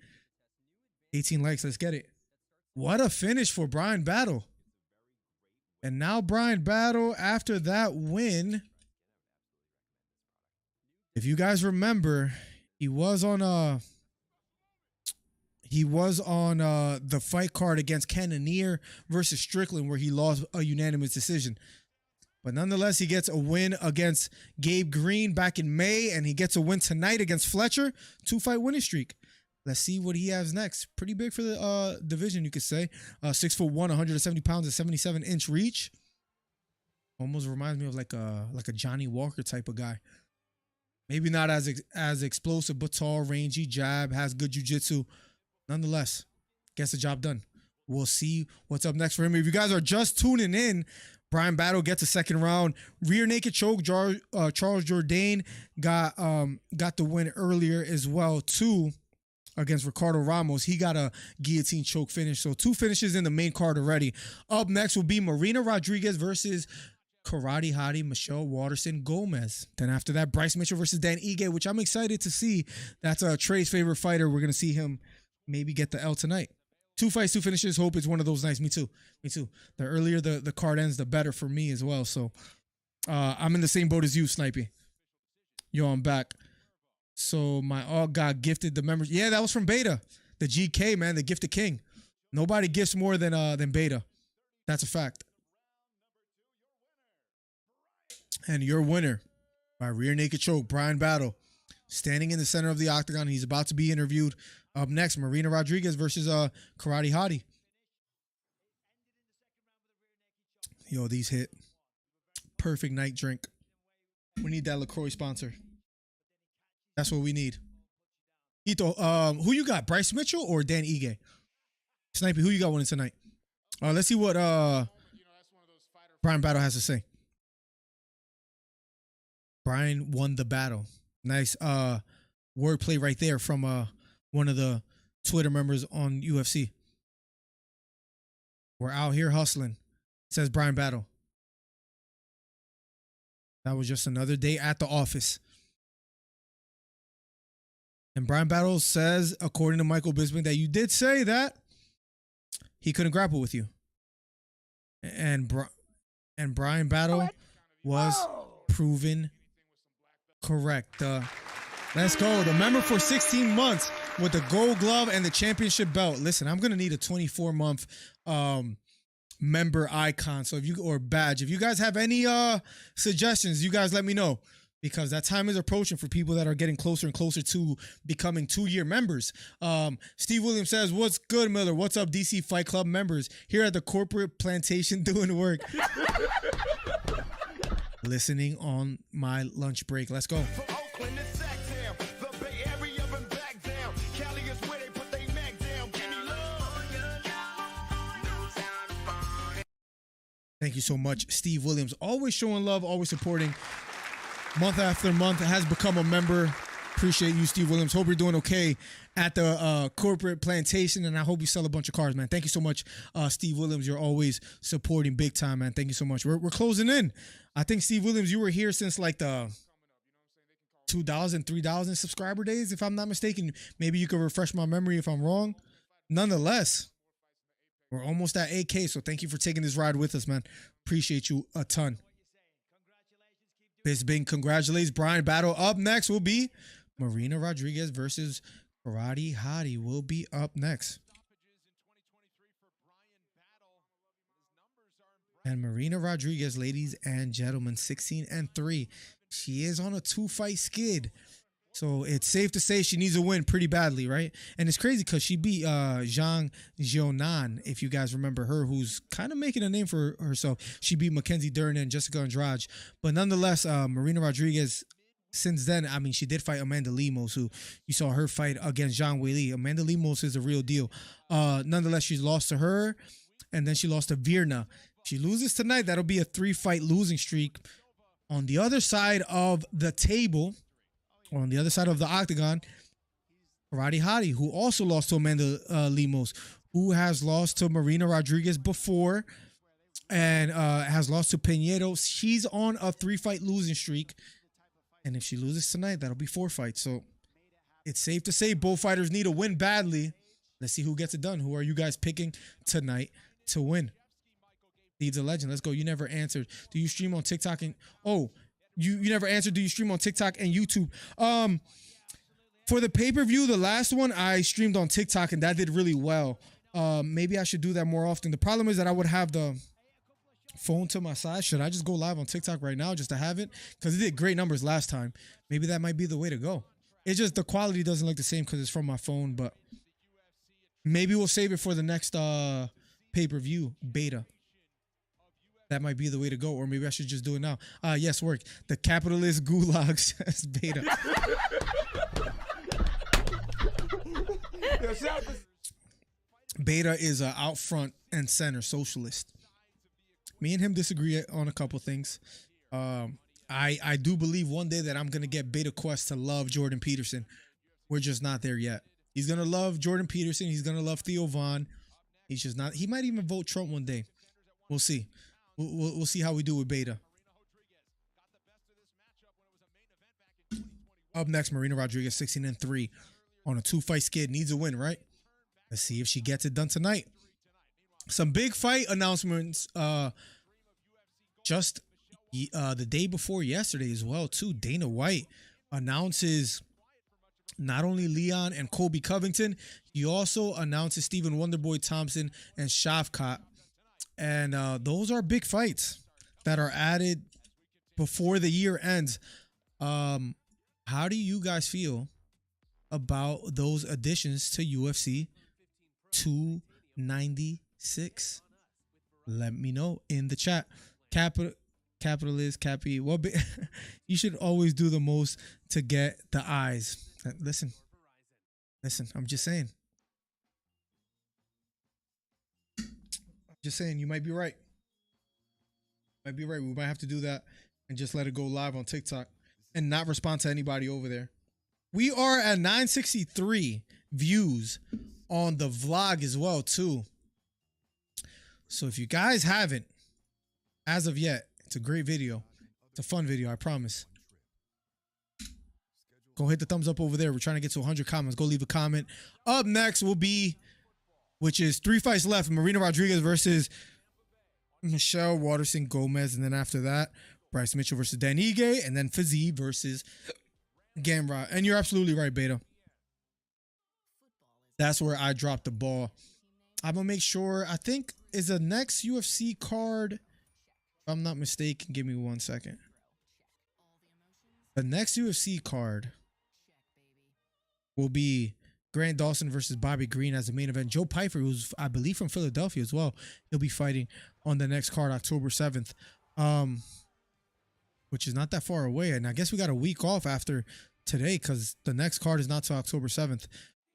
Speaker 4: 18 likes. Let's get it. What a finish for Bryan Battle. And now Bryan Battle, after that win, if you guys remember, he was on the fight card against Cannonier versus Strickland, where he lost a unanimous decision. But nonetheless, he gets a win against Gabe Green back in May, and he gets a win tonight against Fletcher. 2-fight winning streak. Let's see what he has next. Pretty big for the division, you could say. 6'1", 170 pounds, a 77-inch reach. Almost reminds me of like a Johnny Walker type of guy. Maybe not as explosive, but tall, rangy, jab, has good jiu-jitsu. Nonetheless, gets the job done. We'll see what's up next for him. If you guys are just tuning in, Bryan Battle gets a second round rear naked choke. Charles Jordane got the win earlier as well too against Ricardo Ramos. He got a guillotine choke finish. So 2 finishes in the main card already. Up next will be Marina Rodriguez versus Karate Hottie Michelle Waterson Gomez. Then after that, Bryce Mitchell versus Dan Ige, which I'm excited to see. That's Trey's favorite fighter. We're going to see him maybe get the L tonight. 2 fights, 2 finishes. Hope it's one of those nights. Me too. The earlier the card ends, the better for me as well. So I'm in the same boat as you, Snipey. Yo, I'm back. So my all got gifted the members. Yeah, that was from Beta. The GK, man, the gifted king. Nobody gifts more than Beta. That's a fact. And your winner by rear naked choke, Bryan Battle, standing in the center of the octagon. He's about to be interviewed. Up next, Marina Rodriguez versus Karate Hottie. Yo, these hit. Perfect night drink. We need that LaCroix sponsor. That's what we need. Ito, who you got? Bryce Mitchell or Dan Ige? Snipey, who you got winning tonight? Let's see what Bryan Battle has to say. Bryan won the battle. Nice wordplay right there from one of the Twitter members on UFC. We're out here hustling, says Bryan Battle. That was just another day at the office. And Bryan Battle says, according to Michael Bisping, that you did say that he couldn't grapple with you. And Bryan Battle was proven correct. Let's go. The member for 16 months with the gold glove and the championship belt. Listen, I'm going to need a 24-month member icon. So or badge. If you guys have any suggestions, you guys let me know. Because that time is approaching for people that are getting closer and closer to becoming 2-year members. Steve Williams says, what's good, Miller? What's up, DC Fight Club members? Here at the corporate plantation doing work. Listening on my lunch break. Let's go. Thank you so much, Steve Williams. Always showing love, always supporting. Month after month, has become a member. Appreciate you, Steve Williams. Hope you're doing okay at the corporate plantation, and I hope you sell a bunch of cars, man. Thank you so much, Steve Williams. You're always supporting big time, man. Thank you so much. We're closing in. I think, Steve Williams, you were here since like the 2,000, 3,000 subscriber days, if I'm not mistaken. Maybe you could refresh my memory if I'm wrong. Nonetheless, we're almost at 8K, so thank you for taking this ride with us, man. Appreciate you a ton. Bisping congratulates Bryan Battle. Up next will be Marina Rodriguez versus Karate Hottie. Will be up next. And Marina Rodriguez, ladies and gentlemen, 16-3. she is on a 2-fight skid. So it's safe to say she needs a win pretty badly, right? And it's crazy because she beat Zhang Jianan, if you guys remember her, who's kind of making a name for herself. She beat Mackenzie Dern and Jessica Andrade. But nonetheless, Marina Rodriguez, since then, I mean, she did fight Amanda Lemos, who you saw her fight against Zhang Weili. Amanda Lemos is a real deal. Nonetheless, she's lost to her, and then she lost to Virna. If she loses tonight, that'll be a 3-fight losing streak. On the other side of the table, or on the other side of the octagon, Karate Hottie, who also lost to Amanda Lemos, who has lost to Marina Rodriguez before and has lost to Pinheiro. She's on a 3-fight losing streak. And if she loses tonight, that'll be 4 fights. So it's safe to say both fighters need a win badly. Let's see who gets it done. Who are you guys picking tonight to win? Steve's a legend. Let's go. You never answered. Do you stream on TikTok and you never answered. Do you stream on TikTok and YouTube? For the pay-per-view, the last one I streamed on TikTok and that did really well. Maybe I should do that more often. The problem is that I would have the phone to my side. Should I just go live on TikTok right now just to have it? Because it did great numbers last time. Maybe that might be the way to go. It's just the quality doesn't look the same because it's from my phone, but maybe we'll save it for the next pay-per-view beta. That might be the way to go, or maybe I should just do it now. Yes, work. The capitalist gulag says beta. Beta is out front and center socialist. Me and him disagree on a couple things. I do believe one day that I'm going to get Beta Quest to love Jordan Peterson. We're just not there yet. He's going to love Jordan Peterson. He's going to love Theo Vaughn. He's just not. He might even vote Trump one day. We'll see. We'll see how we do with Beta. Up next, Marina Rodriguez, 16-3 on a 2-fight skid. Needs a win, right? Let's see if she gets it done tonight. Some big fight announcements just the day before yesterday as well, too. Dana White announces not only Leon and Colby Covington, he also announces Stephen Wonderboy Thompson and Shavkat. And those are big fights that are added before the year ends. How do you guys feel about those additions to UFC 296? Let me know in the chat. Capitalist, Cappy. Well, you should always do the most to get the eyes. Listen, I'm just saying. Just saying, you might be right. We might have to do that and just let it go live on TikTok and not respond to anybody over there. We are at 963 views on the vlog as well, too. So if you guys haven't, as of yet, it's a great video. It's a fun video, I promise. Go hit the thumbs up over there. We're trying to get to 100 comments. Go leave a comment. Up next will be, which is 3 fights left, Marina Rodriguez versus Michelle Waterson Gomez. And then after that, Bryce Mitchell versus Dan Ige. And then Fiziev versus Gamrot. And you're absolutely right, Beta. That's where I dropped the ball. I'm going to make sure, I think, is the next UFC card, if I'm not mistaken, give me 1 second. The next UFC card will be Grant Dawson versus Bobby Green as the main event. Joe Pyfer, who's, I believe, from Philadelphia as well, he'll be fighting on the next card, October 7th, which is not that far away. And I guess we got a week off after today because the next card is not till October 7th.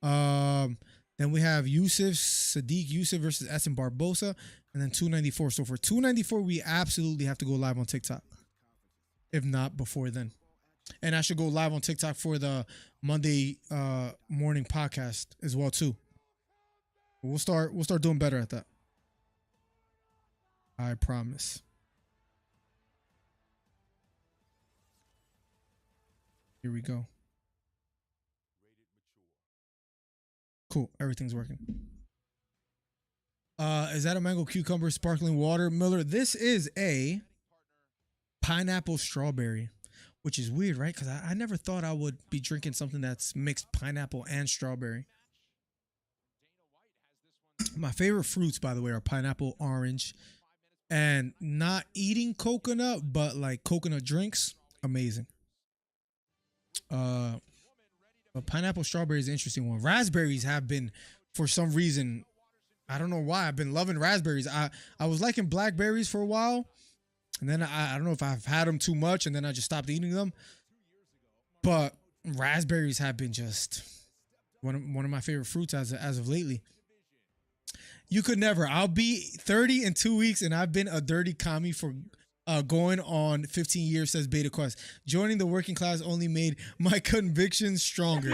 Speaker 4: Then we have Sadiq Yusuf versus Essen Barbosa, and then 294. So for 294, we absolutely have to go live on TikTok, if not before then. And I should go live on TikTok for the Monday morning podcast as well too. We'll start doing better at that. I promise. Here we go. Cool. Everything's working. Is that a mango cucumber sparkling water, Miller? This is a pineapple strawberry, which is weird, right? Because I never thought I would be drinking something that's mixed pineapple and strawberry. My favorite fruits, by the way, are pineapple, orange, and not eating coconut, but like coconut drinks. amazing. But pineapple strawberry is an interesting one. Raspberries have been, for some reason, I don't know why, I've been loving raspberries. I was liking blackberries for a while, and then I don't know if I've had them too much, and then I just stopped eating them. But raspberries have been just one of my favorite fruits as of lately. You could never. I'll be 30 in 2 weeks, and I've been a dirty commie for going on 15 years, says Beta Quest. Joining the working class only made my convictions stronger.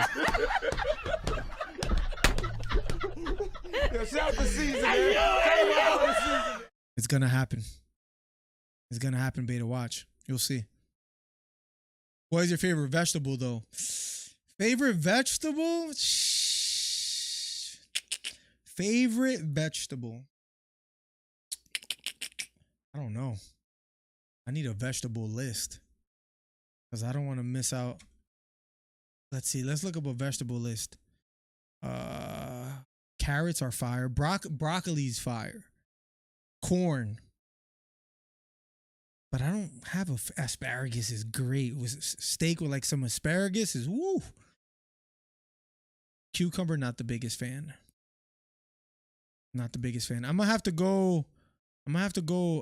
Speaker 6: Shout the season, man.
Speaker 4: It's gonna happen. It's gonna happen, Beta. Watch. You'll see. What is your favorite vegetable, though? Favorite vegetable? Favorite vegetable? I don't know. I need a vegetable list because I don't want to miss out. Let's see. Let's look up a vegetable list. Carrots are fire. Broccoli's fire. Corn. But I don't have asparagus is great. With steak with like some asparagus is woo. Cucumber, not the biggest fan. Not the biggest fan. I'm gonna have to go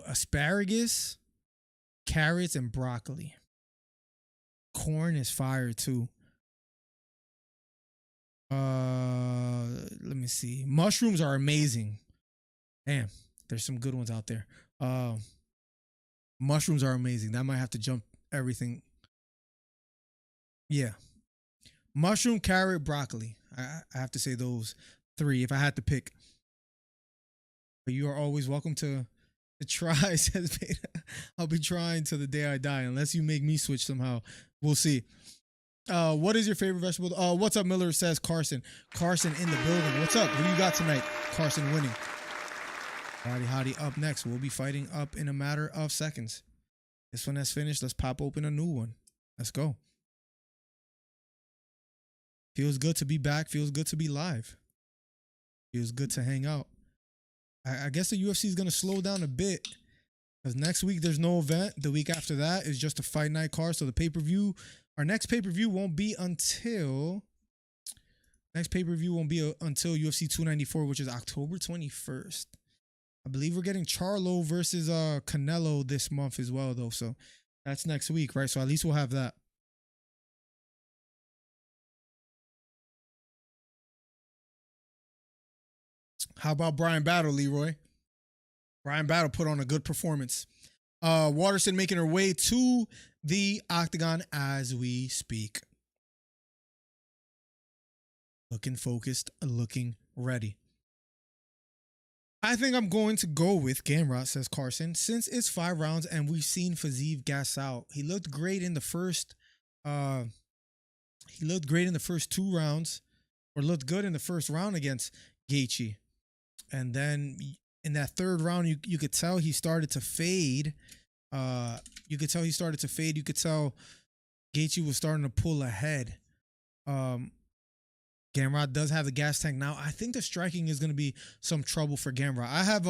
Speaker 4: asparagus, carrots, and broccoli. Corn is fire too. Let me see. Mushrooms are amazing. Damn, there's some good ones out there. Mushrooms are amazing. That might have to jump everything. Yeah. Mushroom, carrot, broccoli. I have to say those three if I had to pick. But you are always welcome to try, says Beta. I'll be trying till the day I die, unless you make me switch somehow. We'll see. What is your favorite vegetable? What's up, Miller, says Carson. Carson in the building. What's up? Who you got tonight? Carson winning. Hottie up next. We'll be fighting up in a matter of seconds. This one has finished. Let's pop open a new one. Let's go. Feels good to be back. Feels good to be live. Feels good to hang out. I guess the UFC is going to slow down a bit because next week there's no event. The week after that is just a fight night card. So the pay-per-view, our next pay-per-view won't be until UFC 294, which is October 21st. I believe we're getting Charlo versus Canelo this month as well, though. So that's next week, right? So at least we'll have that. How about Brian Battle, Leroy? Brian Battle put on a good performance. Waterson making her way to the octagon as we speak. Looking focused, looking ready. I think I'm going to go with Gamrot, says Carson, since it's 5 rounds and we've seen Fiziev gas out. He looked great in the first. He looked great in the first 2 rounds, or looked good in the first round against Gaethje, and then in that 3rd round, you could tell he started to fade. You could tell Gaethje was starting to pull ahead. Gamrot does have the gas tank now. I think the striking is going to be some trouble for Gamrot. I have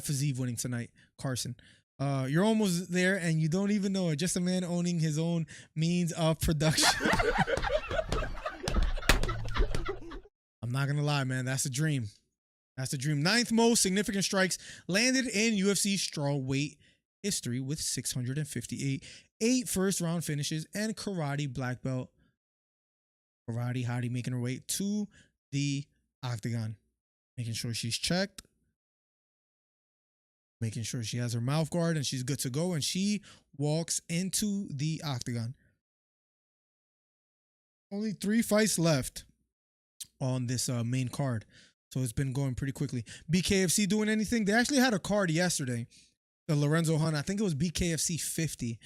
Speaker 4: Fiziev winning tonight, Carson. You're almost there, and you don't even know it. Just a man owning his own means of production. I'm not going to lie, man. That's a dream. That's the dream. 9th most significant strikes landed in UFC strawweight history with 658. 8 first-round finishes and karate black belt. Karate Hottie making her way to the octagon. Making sure she's checked. Making sure she has her mouth guard and she's good to go. And she walks into the octagon. Only 3 fights left on this main card. So it's been going pretty quickly. BKFC doing anything? They actually had a card yesterday. The Lorenzo Hunt. I think it was BKFC 50.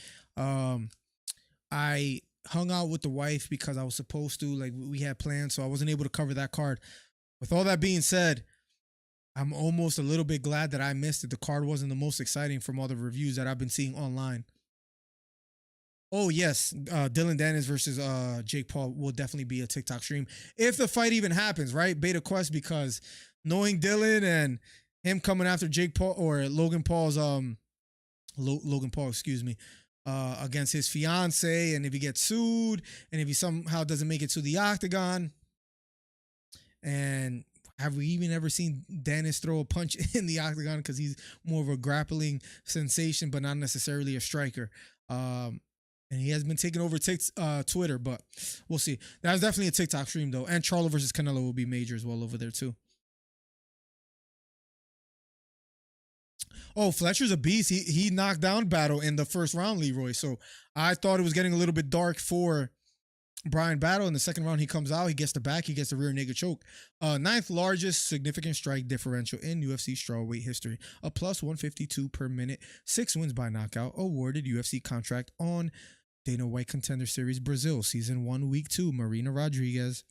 Speaker 4: I hung out with the wife because I was supposed to. Like, we had plans, so I wasn't able to cover that card. With all that being said, I'm almost a little bit glad that I missed it. The card wasn't the most exciting from all the reviews that I've been seeing online. Oh, yes. Dylan Dennis versus Jake Paul will definitely be a TikTok stream. If the fight even happens, right? Beta Quest, because knowing Dylan and him coming after Jake Paul or Logan Paul, excuse me. against his fiance, and if he gets sued, and if he somehow doesn't make it to the octagon. And have we even ever seen Dennis throw a punch in the octagon? Because he's more of a grappling sensation, but not necessarily a striker. And he has been taking over Twitter, but we'll see. That was definitely a TikTok stream, though. And Charlo versus Canelo will be major as well over there, too. Oh, Fletcher's a beast. He knocked down Battle in the first round, Leroy. So I thought it was getting a little bit dark for Brian Battle. In the second round, he comes out. He gets the back. He gets the rear naked choke. Ninth largest significant strike differential in UFC strawweight history. A plus 152 per minute. 6 wins by knockout. Awarded UFC contract on Dana White Contender Series Brazil. Season 1, Week 2. Marina Rodriguez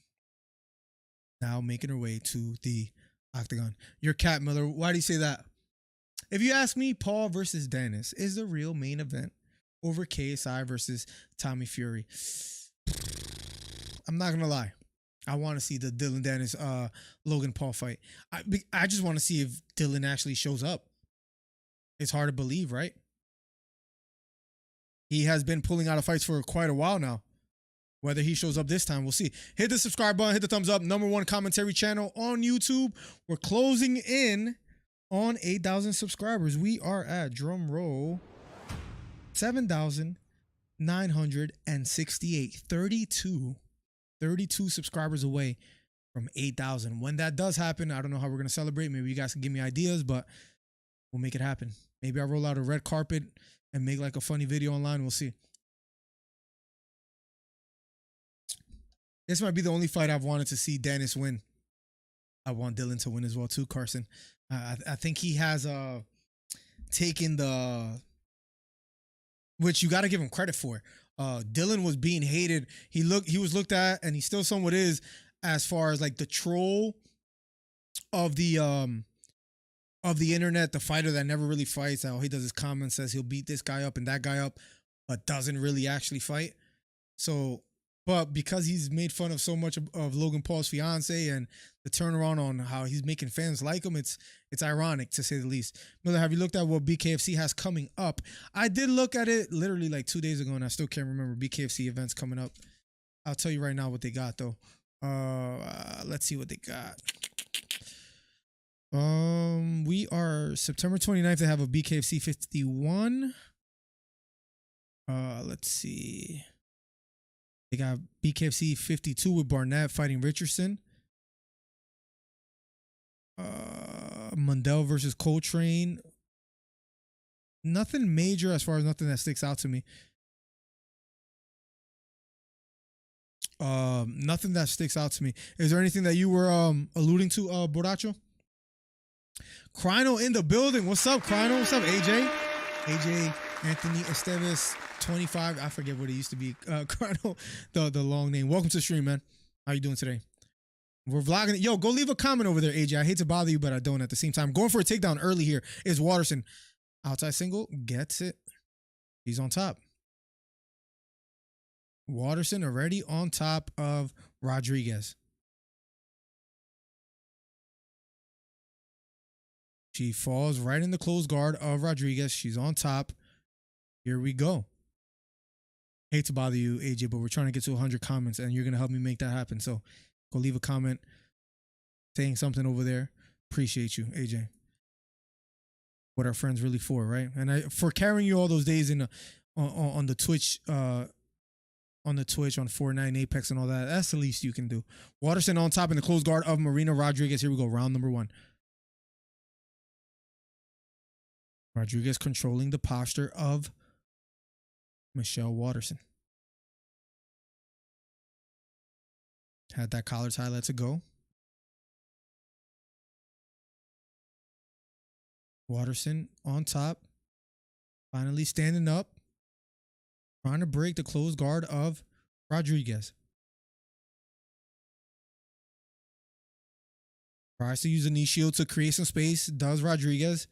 Speaker 4: now making her way to the octagon. Your cat, Miller. Why do you say that? If you ask me, Paul versus Dennis is the real main event over KSI versus Tommy Fury. I'm not going to lie. I want to see the Dylan Dennis Logan Paul fight. I just want to see if Dylan actually shows up. It's hard to believe, right? He has been pulling out of fights for quite a while now. Whether he shows up this time, we'll see. Hit the subscribe button. Hit the thumbs up. #1 commentary channel on YouTube. We're closing in on 8,000 subscribers. We are at, drum roll, 7,968. 32 subscribers away from 8,000. When that does happen, I don't know how we're going to celebrate. Maybe you guys can give me ideas, but we'll make it happen. Maybe I'll roll out a red carpet and make like a funny video online. We'll see. This might be the only fight I've wanted to see Dennis win. I want Dylan to win as well too, Carson. I think he has taken the, which you got to give him credit for. Dylan was being hated. He was looked at, and he still somewhat is, as far as like the troll of the internet, the fighter that never really fights. How he does his comments, says he'll beat this guy up and that guy up, but doesn't really actually fight. So, but because he's made fun of so much of Logan Paul's fiance and the turnaround on how he's making fans like him, it's ironic to say the least. Miller, have you looked at what BKFC has coming up? I did look at it literally like 2 days ago, and I still can't remember BKFC events coming up. I'll tell you right now what they got though. Let's see what they got. We are September 29th. They have a BKFC 51. Let's see. They got BKFC 52 with Barnett fighting Richardson. Mundell versus Coltrane. Nothing major as far as nothing that sticks out to me. Nothing that sticks out to me. Is there anything that you were alluding to, Borracho? Crino in the building. What's up, Crino? What's up, AJ? AJ Anthony Esteves 25. I forget what it used to be. Crino, the long name. Welcome to the stream, man. How you doing today? We're vlogging it. Yo, go leave a comment over there, AJ. I hate to bother you, but I don't at the same time. Going for a takedown early here is Waterson. Outside single. Gets it. He's on top. Waterson already on top of Rodriguez. She falls right in the close guard of Rodriguez. She's on top. Here we go. Hate to bother you, AJ, but we're trying to get to 100 comments, and you're going to help me make that happen. So go leave a comment saying something over there. Appreciate you, AJ. What our friends really for, right? And for carrying you all those days in on the Twitch, on Fortnite and Apex and all that. That's the least you can do. Waterson on top in the close guard of Marina Rodriguez. Here we go. Round number 1. Rodriguez controlling the posture of Michelle Waterson. Had that collar tie. Let's go. Waterson on top. Finally standing up. Trying to break the close guard of Rodriguez. Tries to use a knee shield to create some space. Does Rodriguez.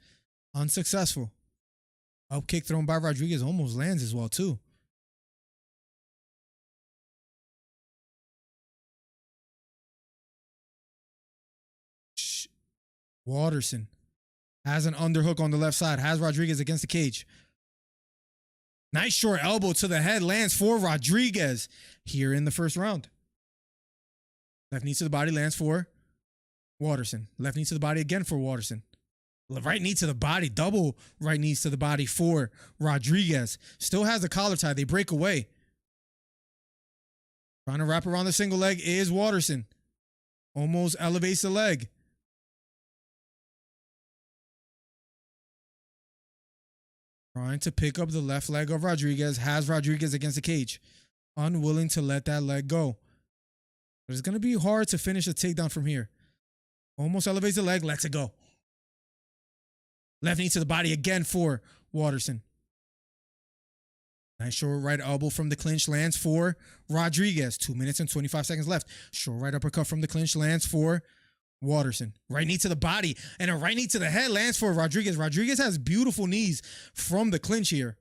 Speaker 4: Unsuccessful. Up kick thrown by Rodriguez almost lands as well, too. Waterson has an underhook on the left side. Has Rodriguez against the cage. Nice short elbow to the head lands for Rodriguez here in the first round. Left knee to the body lands for Waterson. Left knee to the body again for Waterson. Right knee to the body, double right knees to the body for Rodriguez. Still has the collar tie. They break away. Trying to wrap around the single leg is Waterson. Almost elevates the leg. Trying to pick up the left leg of Rodriguez. Has Rodriguez against the cage. Unwilling to let that leg go. But it's going to be hard to finish a takedown from here. Almost elevates the leg. Lets it go. Left knee to the body again for Waterson. Nice short right elbow from the clinch lands for Rodriguez. 2 minutes and 25 seconds left. Short right uppercut from the clinch lands for Waterson. Right knee to the body and a right knee to the head lands for Rodriguez. Rodriguez has beautiful knees from the clinch here.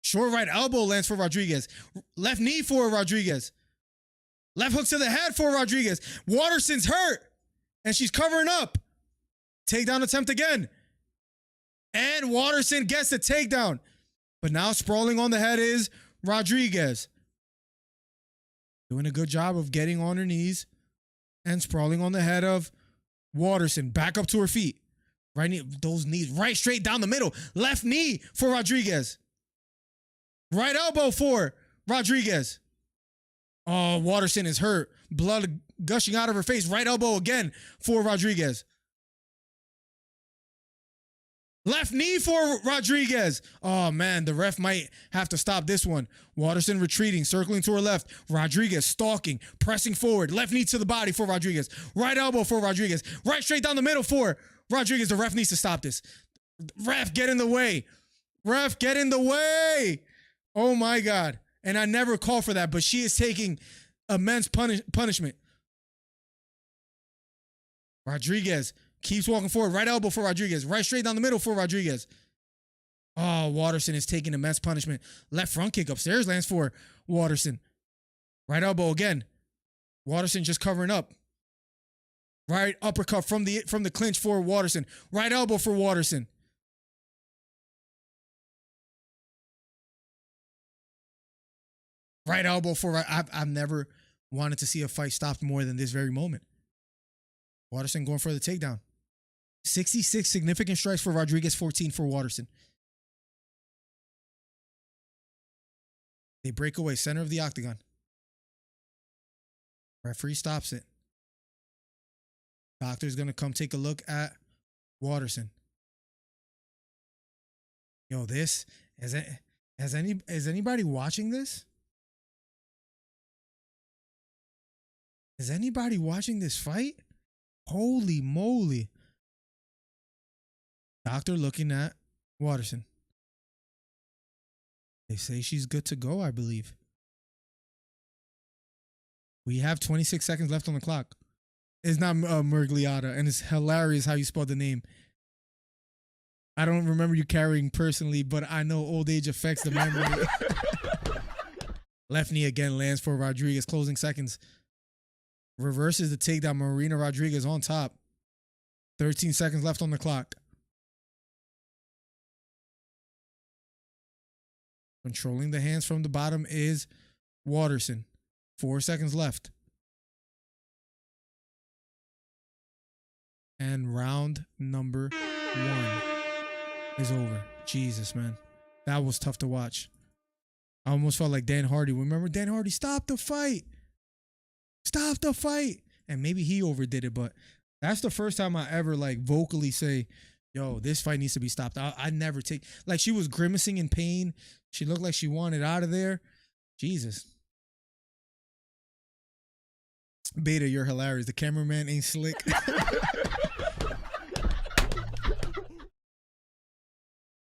Speaker 4: Short right elbow lands for Rodriguez. Left knee for Rodriguez. Left hook to the head for Rodriguez. Waterson's hurt and she's covering up. Takedown attempt again. And Waterson gets the takedown. But now sprawling on the head is Rodriguez. Doing a good job of getting on her knees and sprawling on the head of Waterson. Back up to her feet. Right knee, those knees right straight down the middle. Left knee for Rodriguez. Right elbow for Rodriguez. Oh, Waterson is hurt. Blood gushing out of her face. Right elbow again for Rodriguez. Left knee for Rodriguez. Oh, man, the ref might have to stop this one. Waterson retreating, circling to her left. Rodriguez stalking, pressing forward. Left knee to the body for Rodriguez. Right elbow for Rodriguez. Right straight down the middle for Rodriguez. The ref needs to stop this. Ref, get in the way. Ref, get in the way. Oh, my God. And I never call for that, but she is taking immense punishment. Rodriguez keeps walking forward. Right elbow for Rodriguez. Right straight down the middle for Rodriguez. Oh, Waterson is taking immense punishment. Left front kick upstairs lands for Waterson. Right elbow again. Waterson just covering up. Right uppercut from the clinch for Waterson. Right elbow for Waterson. Right elbow for... I've never wanted to see a fight stopped more than this very moment. Waterson going for the takedown. 66 significant strikes for Rodriguez, 14 for Waterson. They break away, center of the octagon. Referee stops it. Doctor's going to come take a look at Waterson. Yo, this, is anybody watching this? Is anybody watching this fight? Holy moly. Doctor looking at Waterson. They say she's good to go, I believe. We have 26 seconds left on the clock. It's not Murgliata, and it's hilarious how you spelled the name. I don't remember you carrying personally, but I know old age affects the memory. Left knee again lands for Rodriguez. Closing seconds. Reverses the takedown. Marina Rodriguez on top. 13 seconds left on the clock. Controlling the hands from the bottom is Waterson. 4 seconds left. And round number 1 is over. Jesus, man. That was tough to watch. I almost felt like Dan Hardy. Remember Dan Hardy? Stop the fight. Stop the fight. And maybe he overdid it, but that's the first time I ever like vocally say, yo, this fight needs to be stopped. I never take, like, she was grimacing in pain. She looked like she wanted out of there. Jesus. Beta, you're hilarious. The cameraman ain't slick.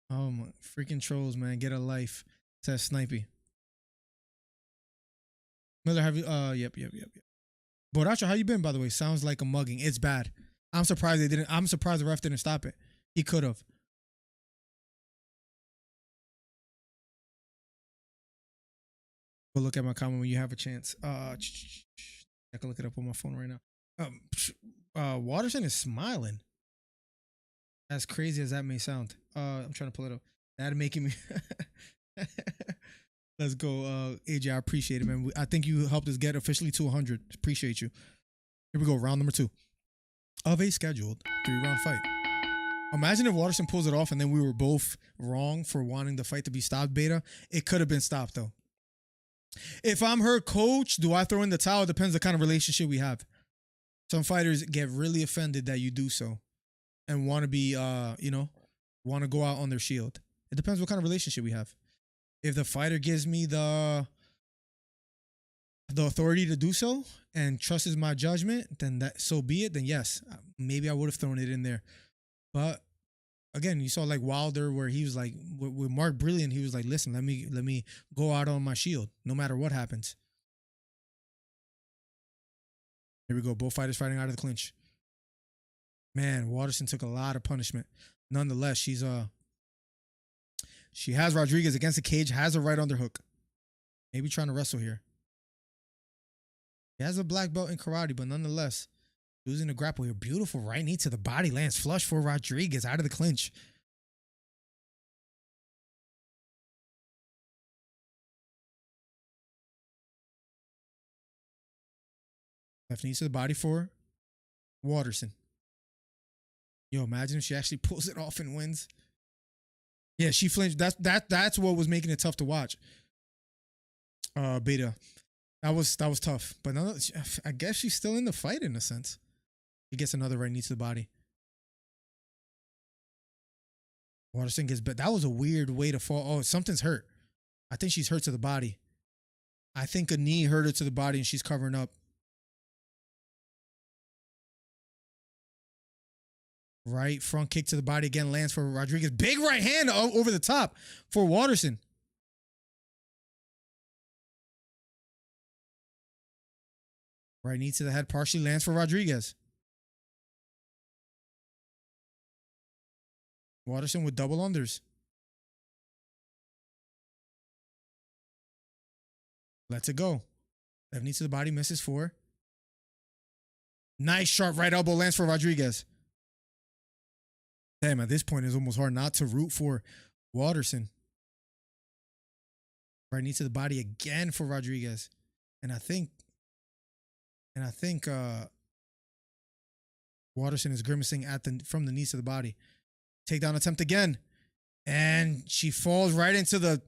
Speaker 4: Oh my freaking trolls, man. Get a life. Says Snipey. Miller, have you yep. Boracho, how you been, by the way? Sounds like a mugging. It's bad. I'm surprised I'm surprised the ref didn't stop it. He could have. Go look at my comment when you have a chance. I can look it up on my phone right now. Waterson is smiling. As crazy as that may sound. I'm trying to pull it up. That making me Let's go, AJ. I appreciate it, man. I think you helped us get officially to 100. Appreciate you. Here we go. Round number 2 of a scheduled 3-round fight. Imagine if Waterson pulls it off and then we were both wrong for wanting the fight to be stopped, Beta. It could have been stopped, though. If I'm her coach, do I throw in the towel? It depends the kind of relationship we have. Some fighters get really offended that you do so and want to be, want to go out on their shield. It depends what kind of relationship we have. If the fighter gives me the authority to do so and trusts my judgment, then that so be it. Then yes, maybe I would have thrown it in there. But again, you saw like Wilder where he was like with Mark Brilliant, he was like, listen, let me go out on my shield no matter what happens. Here we go. Both fighters fighting out of the clinch. Man, Waterson took a lot of punishment. Nonetheless, she has Rodriguez against the cage, has a right underhook. Maybe trying to wrestle here. He has a black belt in karate, but nonetheless, losing the grapple here. Beautiful right knee to the body. Lands flush for Rodriguez out of the clinch. Left knee to the body for Waterson. Yo, imagine if she actually pulls it off and wins. Yeah, she flinched. That's what was making it tough to watch. Beta. That was tough. But no, I guess she's still in the fight in a sense. He gets another right knee to the body. Waterson gets bet. That was a weird way to fall. Oh, something's hurt. I think she's hurt to the body. I think a knee hurt her to the body and she's covering up. Right front kick to the body again lands for Rodriguez. Big right hand over the top for Waterson. Right knee to the head partially lands for Rodriguez. Waterson with double unders. Lets it go. Left knee to the body, misses for. Nice sharp right elbow lands for Rodriguez. Damn, at this point, it's almost hard not to root for Waterson. Right knee to the body again for Rodriguez. And I think Waterson is grimacing from the knees to the body. Takedown attempt again. And she falls right into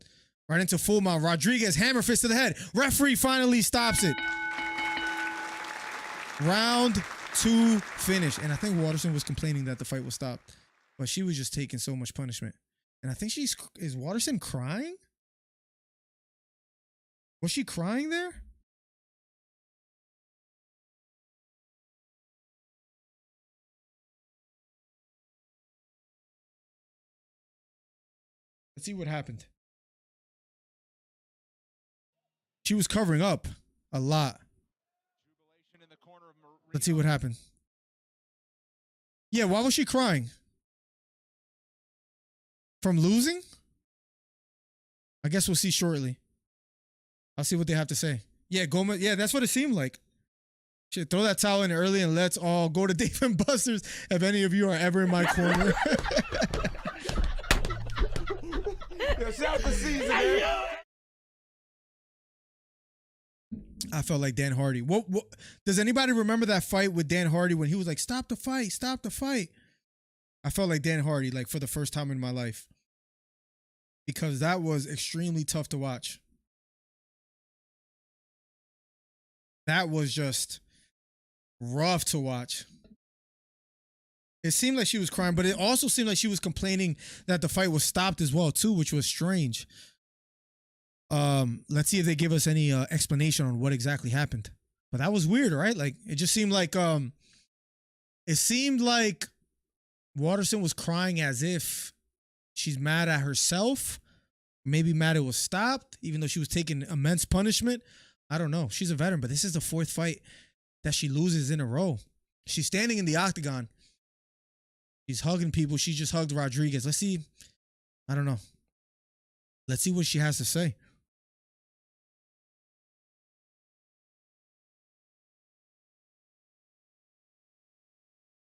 Speaker 4: full mount. Rodriguez, hammer fist to the head. Referee finally stops it. Round 2 finish. And I think Waterson was complaining that the fight was stopped. But she was just taking so much punishment. And I think is Waterson crying? Was she crying there? Let's see what happened. She was covering up a lot. Let's see what happened. Yeah, why was she crying? From losing? I guess we'll see shortly. I'll see what they have to say. Yeah, Gomez. Yeah, that's what it seemed like. Shit, throw that towel in early and let's all go to Dave and Buster's if any of you are ever in my corner.
Speaker 6: Shout the season, man.
Speaker 4: I felt like Dan Hardy. What does anybody remember that fight with Dan Hardy when he was like, stop the fight, stop the fight? I felt like Dan Hardy, like for the first time in my life. Because that was extremely tough to watch. That was just rough to watch. It seemed like she was crying, but it also seemed like she was complaining that the fight was stopped as well, too, which was strange. Let's see if they give us any explanation on what exactly happened. But that was weird, right? Like, it just seemed like Waterson was crying as if she's mad at herself, maybe mad it was stopped, even though she was taking immense punishment. I don't know. She's a veteran, but this is the 4th fight that she loses in a row. She's standing in the octagon. She's hugging people. She just hugged Rodriguez. Let's see. I don't know. Let's see what she has to say.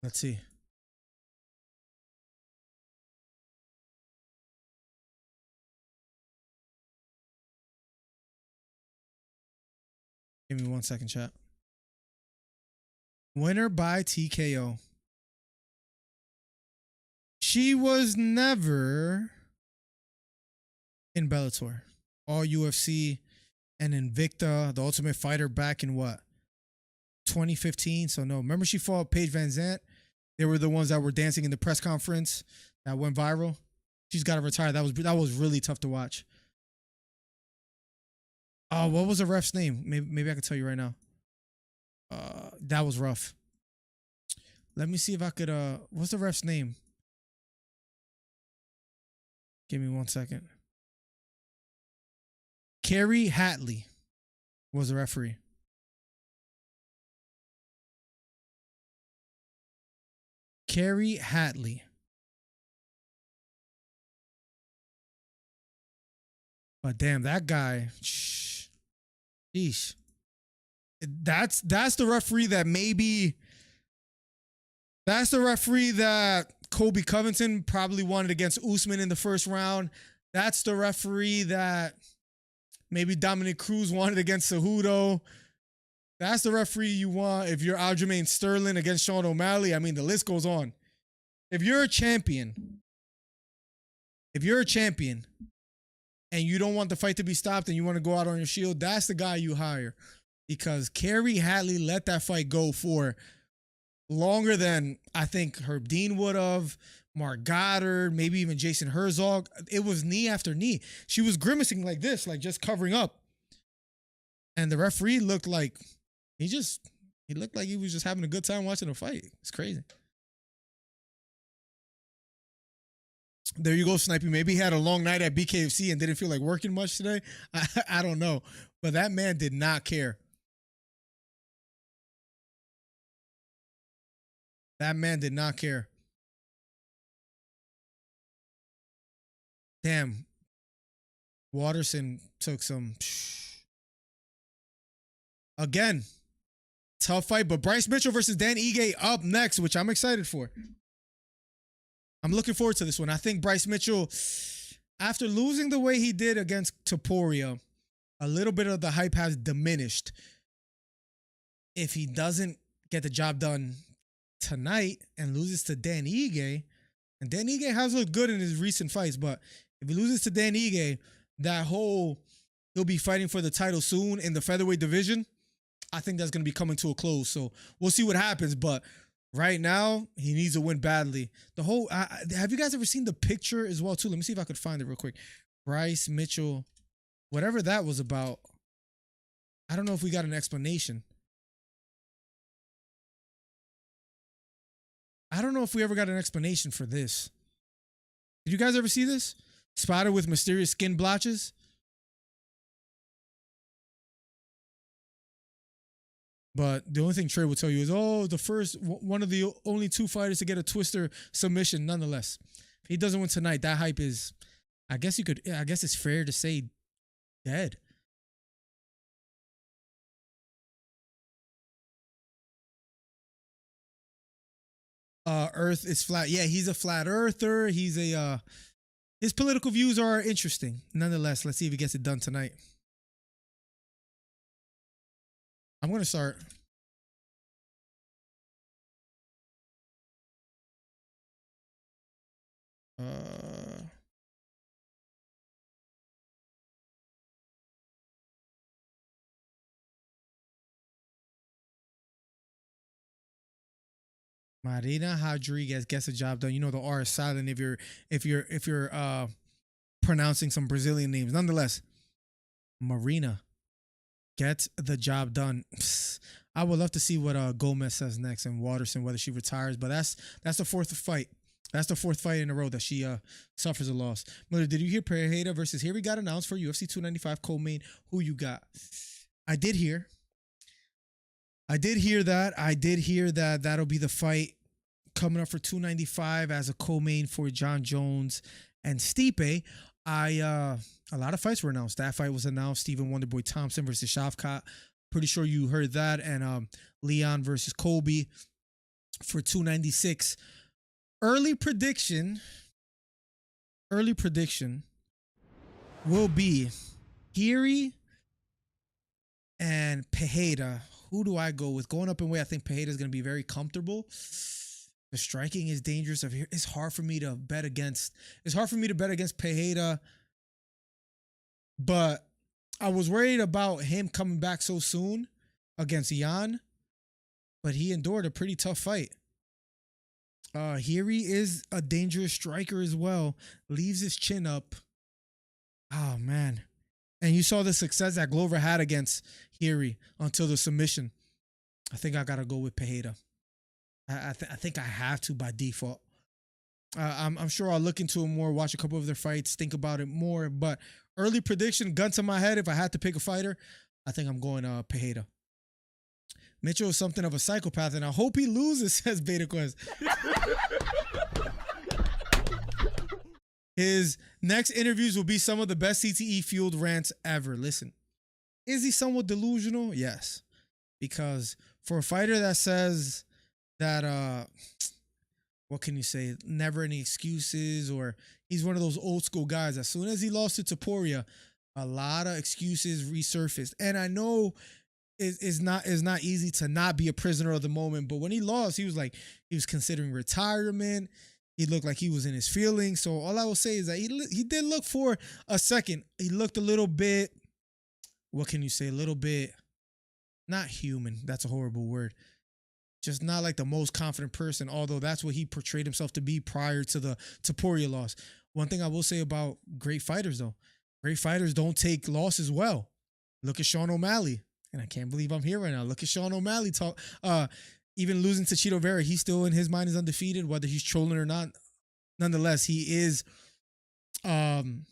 Speaker 4: Let's see. Give me 1 second, chat. Winner by TKO. She was never in Bellator. All UFC and Invicta, the Ultimate Fighter back in what? 2015. So no, remember she fought Paige Van Zandt? They were the ones that were dancing in the press conference that went viral. She's got to retire. That was really tough to watch. Oh, what was the ref's name? Maybe I can tell you right now. That was rough. Let me see if I could what's the ref's name? Give me 1 second. Carrie Hatley was the referee. Carrie Hatley. But damn, that guy. Sheesh. That's the referee that maybe. That's the referee that Kobe Covington probably wanted against Usman in the first round. That's the referee that maybe Dominic Cruz wanted against Cejudo. That's the referee you want if you're Aljamain Sterling against Sean O'Malley. I mean, the list goes on. If you're a champion and you don't want the fight to be stopped and you want to go out on your shield, that's the guy you hire. Because Carrie Hatley let that fight go for longer than I think Herb Dean would have, Mark Goddard, maybe even Jason Herzog. It was knee after knee. She was grimacing like this, like just covering up. And the referee looked like he looked like he was just having a good time watching the fight. It's crazy. There you go, Snipey. Maybe he had a long night at BKFC and didn't feel like working much today. I don't know. But that man did not care. That man did not care. Damn. Waterson took some. Again, tough fight. But Bryce Mitchell versus Dan Ige up next, which I'm excited for. I'm looking forward to this one. I think Bryce Mitchell, after losing the way he did against Topuria, a little bit of the hype has diminished. If he doesn't get the job done tonight and loses to Dan Ige, and Dan Ige has looked good in his recent fights, but if he loses to Dan Ige, he'll be fighting for the title soon in the featherweight division. I think that's going to be coming to a close. So we'll see what happens. But right now, he needs to win badly. Have you guys ever seen the picture as well, too? Let me see if I could find it real quick. Bryce Mitchell, whatever that was about. I don't know if we got an explanation. I don't know if we ever got an explanation for this. Did you guys ever see this? Spotted with mysterious skin blotches. But the only thing Trey will tell you is, one of the only two fighters to get a twister submission. Nonetheless, if he doesn't win tonight, that hype is, I guess it's fair to say, dead. Earth is flat. Yeah, he's a flat earther. His political views are interesting. Nonetheless, let's see if he gets it done tonight. I'm going to start. Marina Rodriguez gets the job done. You know the R is silent if you're pronouncing some Brazilian names. Nonetheless, Marina gets the job done. I would love to see what Gomez says next and Waterson, whether she retires. But that's the fourth fight. That's the fourth fight in a row that she suffers a loss. Mother, did you hear Pereira versus Here we got announced for UFC 295 co-main? Who you got? I did hear that. I did hear that that'll be the fight coming up for 295 as a co-main for John Jones and Stipe. A lot of fights were announced. That fight was announced. Stephen Wonderboy Thompson versus Shavkat. Pretty sure you heard that. And Leon versus Colby for 296. Early prediction will be Giri and Pereira. Who do I go with? Going up in weight, I think Pereira is going to be very comfortable. The striking is dangerous. It's hard for me to bet against. It's hard for me to bet against Pereira, but I was worried about him coming back so soon against Jan, but he endured a pretty tough fight. Hiri is a dangerous striker as well. Leaves his chin up. Oh, man. And you saw the success that Glover had against Hiri until the submission. I think I got to go with Pereira. I think I have to by default. I'm sure I'll look into it more, watch a couple of their fights, think about it more. But early prediction, gun to my head, if I had to pick a fighter, I think I'm going Pereira. Mitchell is something of a psychopath, and I hope he loses, says Beta Quest. His next interviews will be some of the best CTE-fueled rants ever. Listen, is he somewhat delusional? Yes. Because for a fighter that says that, what can you say, never any excuses, or he's one of those old school guys, as soon as he lost to Topuria, a lot of excuses resurfaced. And I know it's not easy to not be a prisoner of the moment, but when he lost, he was considering retirement. He looked like he was in his feelings. So all I will say is that he did look for a second. He looked a little bit, what can you say, a little bit, not human. That's a horrible word. Just not like the most confident person, although that's what he portrayed himself to be prior to the Topuria loss. One thing I will say about great fighters, though, great fighters don't take losses well. Look at Sean O'Malley. And I can't believe I'm here right now. Look at Sean O'Malley talk. Even losing to Chito Vera, he's still in his mind is undefeated, whether he's trolling or not. Nonetheless, he is adamant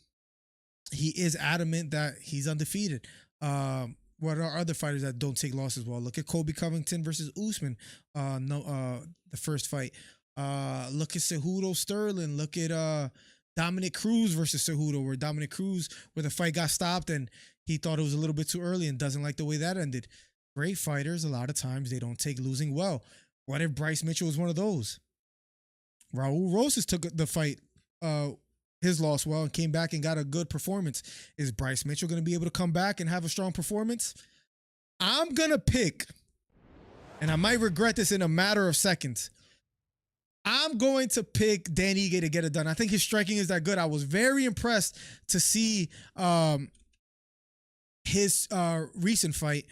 Speaker 4: that he's undefeated. What are other fighters that don't take losses well? Look at Colby Covington versus Usman. The first fight. Look at Cejudo Sterling. Look at Dominic Cruz versus Cejudo, where the fight got stopped and he thought it was a little bit too early and doesn't like the way that ended. Great fighters, a lot of times they don't take losing well. What if Bryce Mitchell was one of those? Raul Rosas took the fight, his loss well, and came back and got a good performance. Is Bryce Mitchell going to be able to come back and have a strong performance? I'm going to pick, and I might regret this in a matter of seconds, I'm going to pick Dan Ige to get it done. I think his striking is that good. I was very impressed to see his recent fight,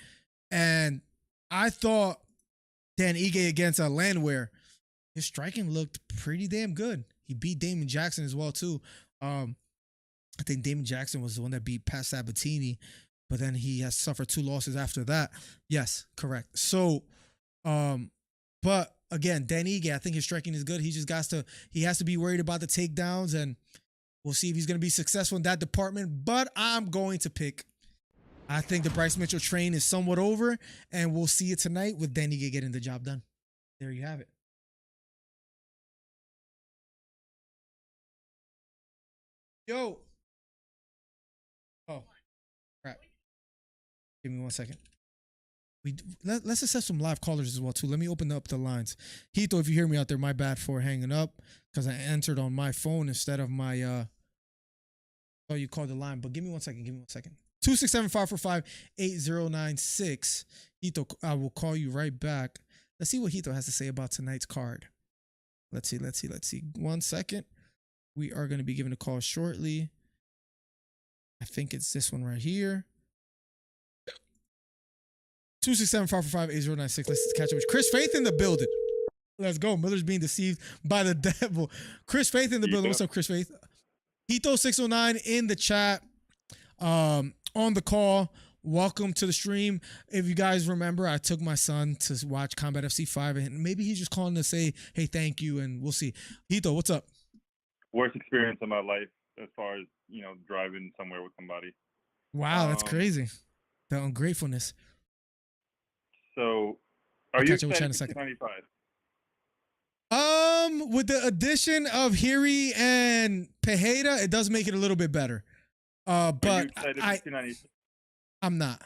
Speaker 4: and I thought Dan Ige against Landwehr, his striking looked pretty damn good. He beat Damon Jackson as well, too. I think Damon Jackson was the one that beat Pat Sabatini, but then he has suffered 2 losses after that. Yes, correct. So, but again, Dan Ige, I think his striking is good. He has to be worried about the takedowns, and we'll see if he's going to be successful in that department. But I'm going to pick, I think the Bryce Mitchell train is somewhat over, and we'll see it tonight with Dan Ige getting the job done. There you have it. Yo. Oh, crap. Give me 1 second. Let's assess some live callers as well, too. Let me open up the lines. Hito, if you hear me out there, my bad for hanging up because I entered on my phone instead of my, oh, you called the line. But give me 1 second. 267-545-8096. Hito, I will call you right back. Let's see what Hito has to say about tonight's card. Let's see. 1 second. We are going to be giving a call shortly. I think it's this one right here. 267-545-8096. Let's catch up with Chris Faith in the building. Let's go. Miller's being deceived by the devil. Chris Faith in the building. What's up, Chris Faith? Hito609 in the chat. On the call. Welcome to the stream. If you guys remember, I took my son to watch Combat FC 5, and maybe he's just calling to say, hey, thank you, and we'll see. Hito, what's up?
Speaker 7: Worst experience of my life as far as, driving somewhere with somebody.
Speaker 4: Wow, that's crazy. The ungratefulness.
Speaker 7: So, are you excited
Speaker 4: for
Speaker 7: 295?
Speaker 4: With the addition of Hiri and Pereira, it does make it a little bit better. But
Speaker 7: are you excited for 296?
Speaker 4: I'm not.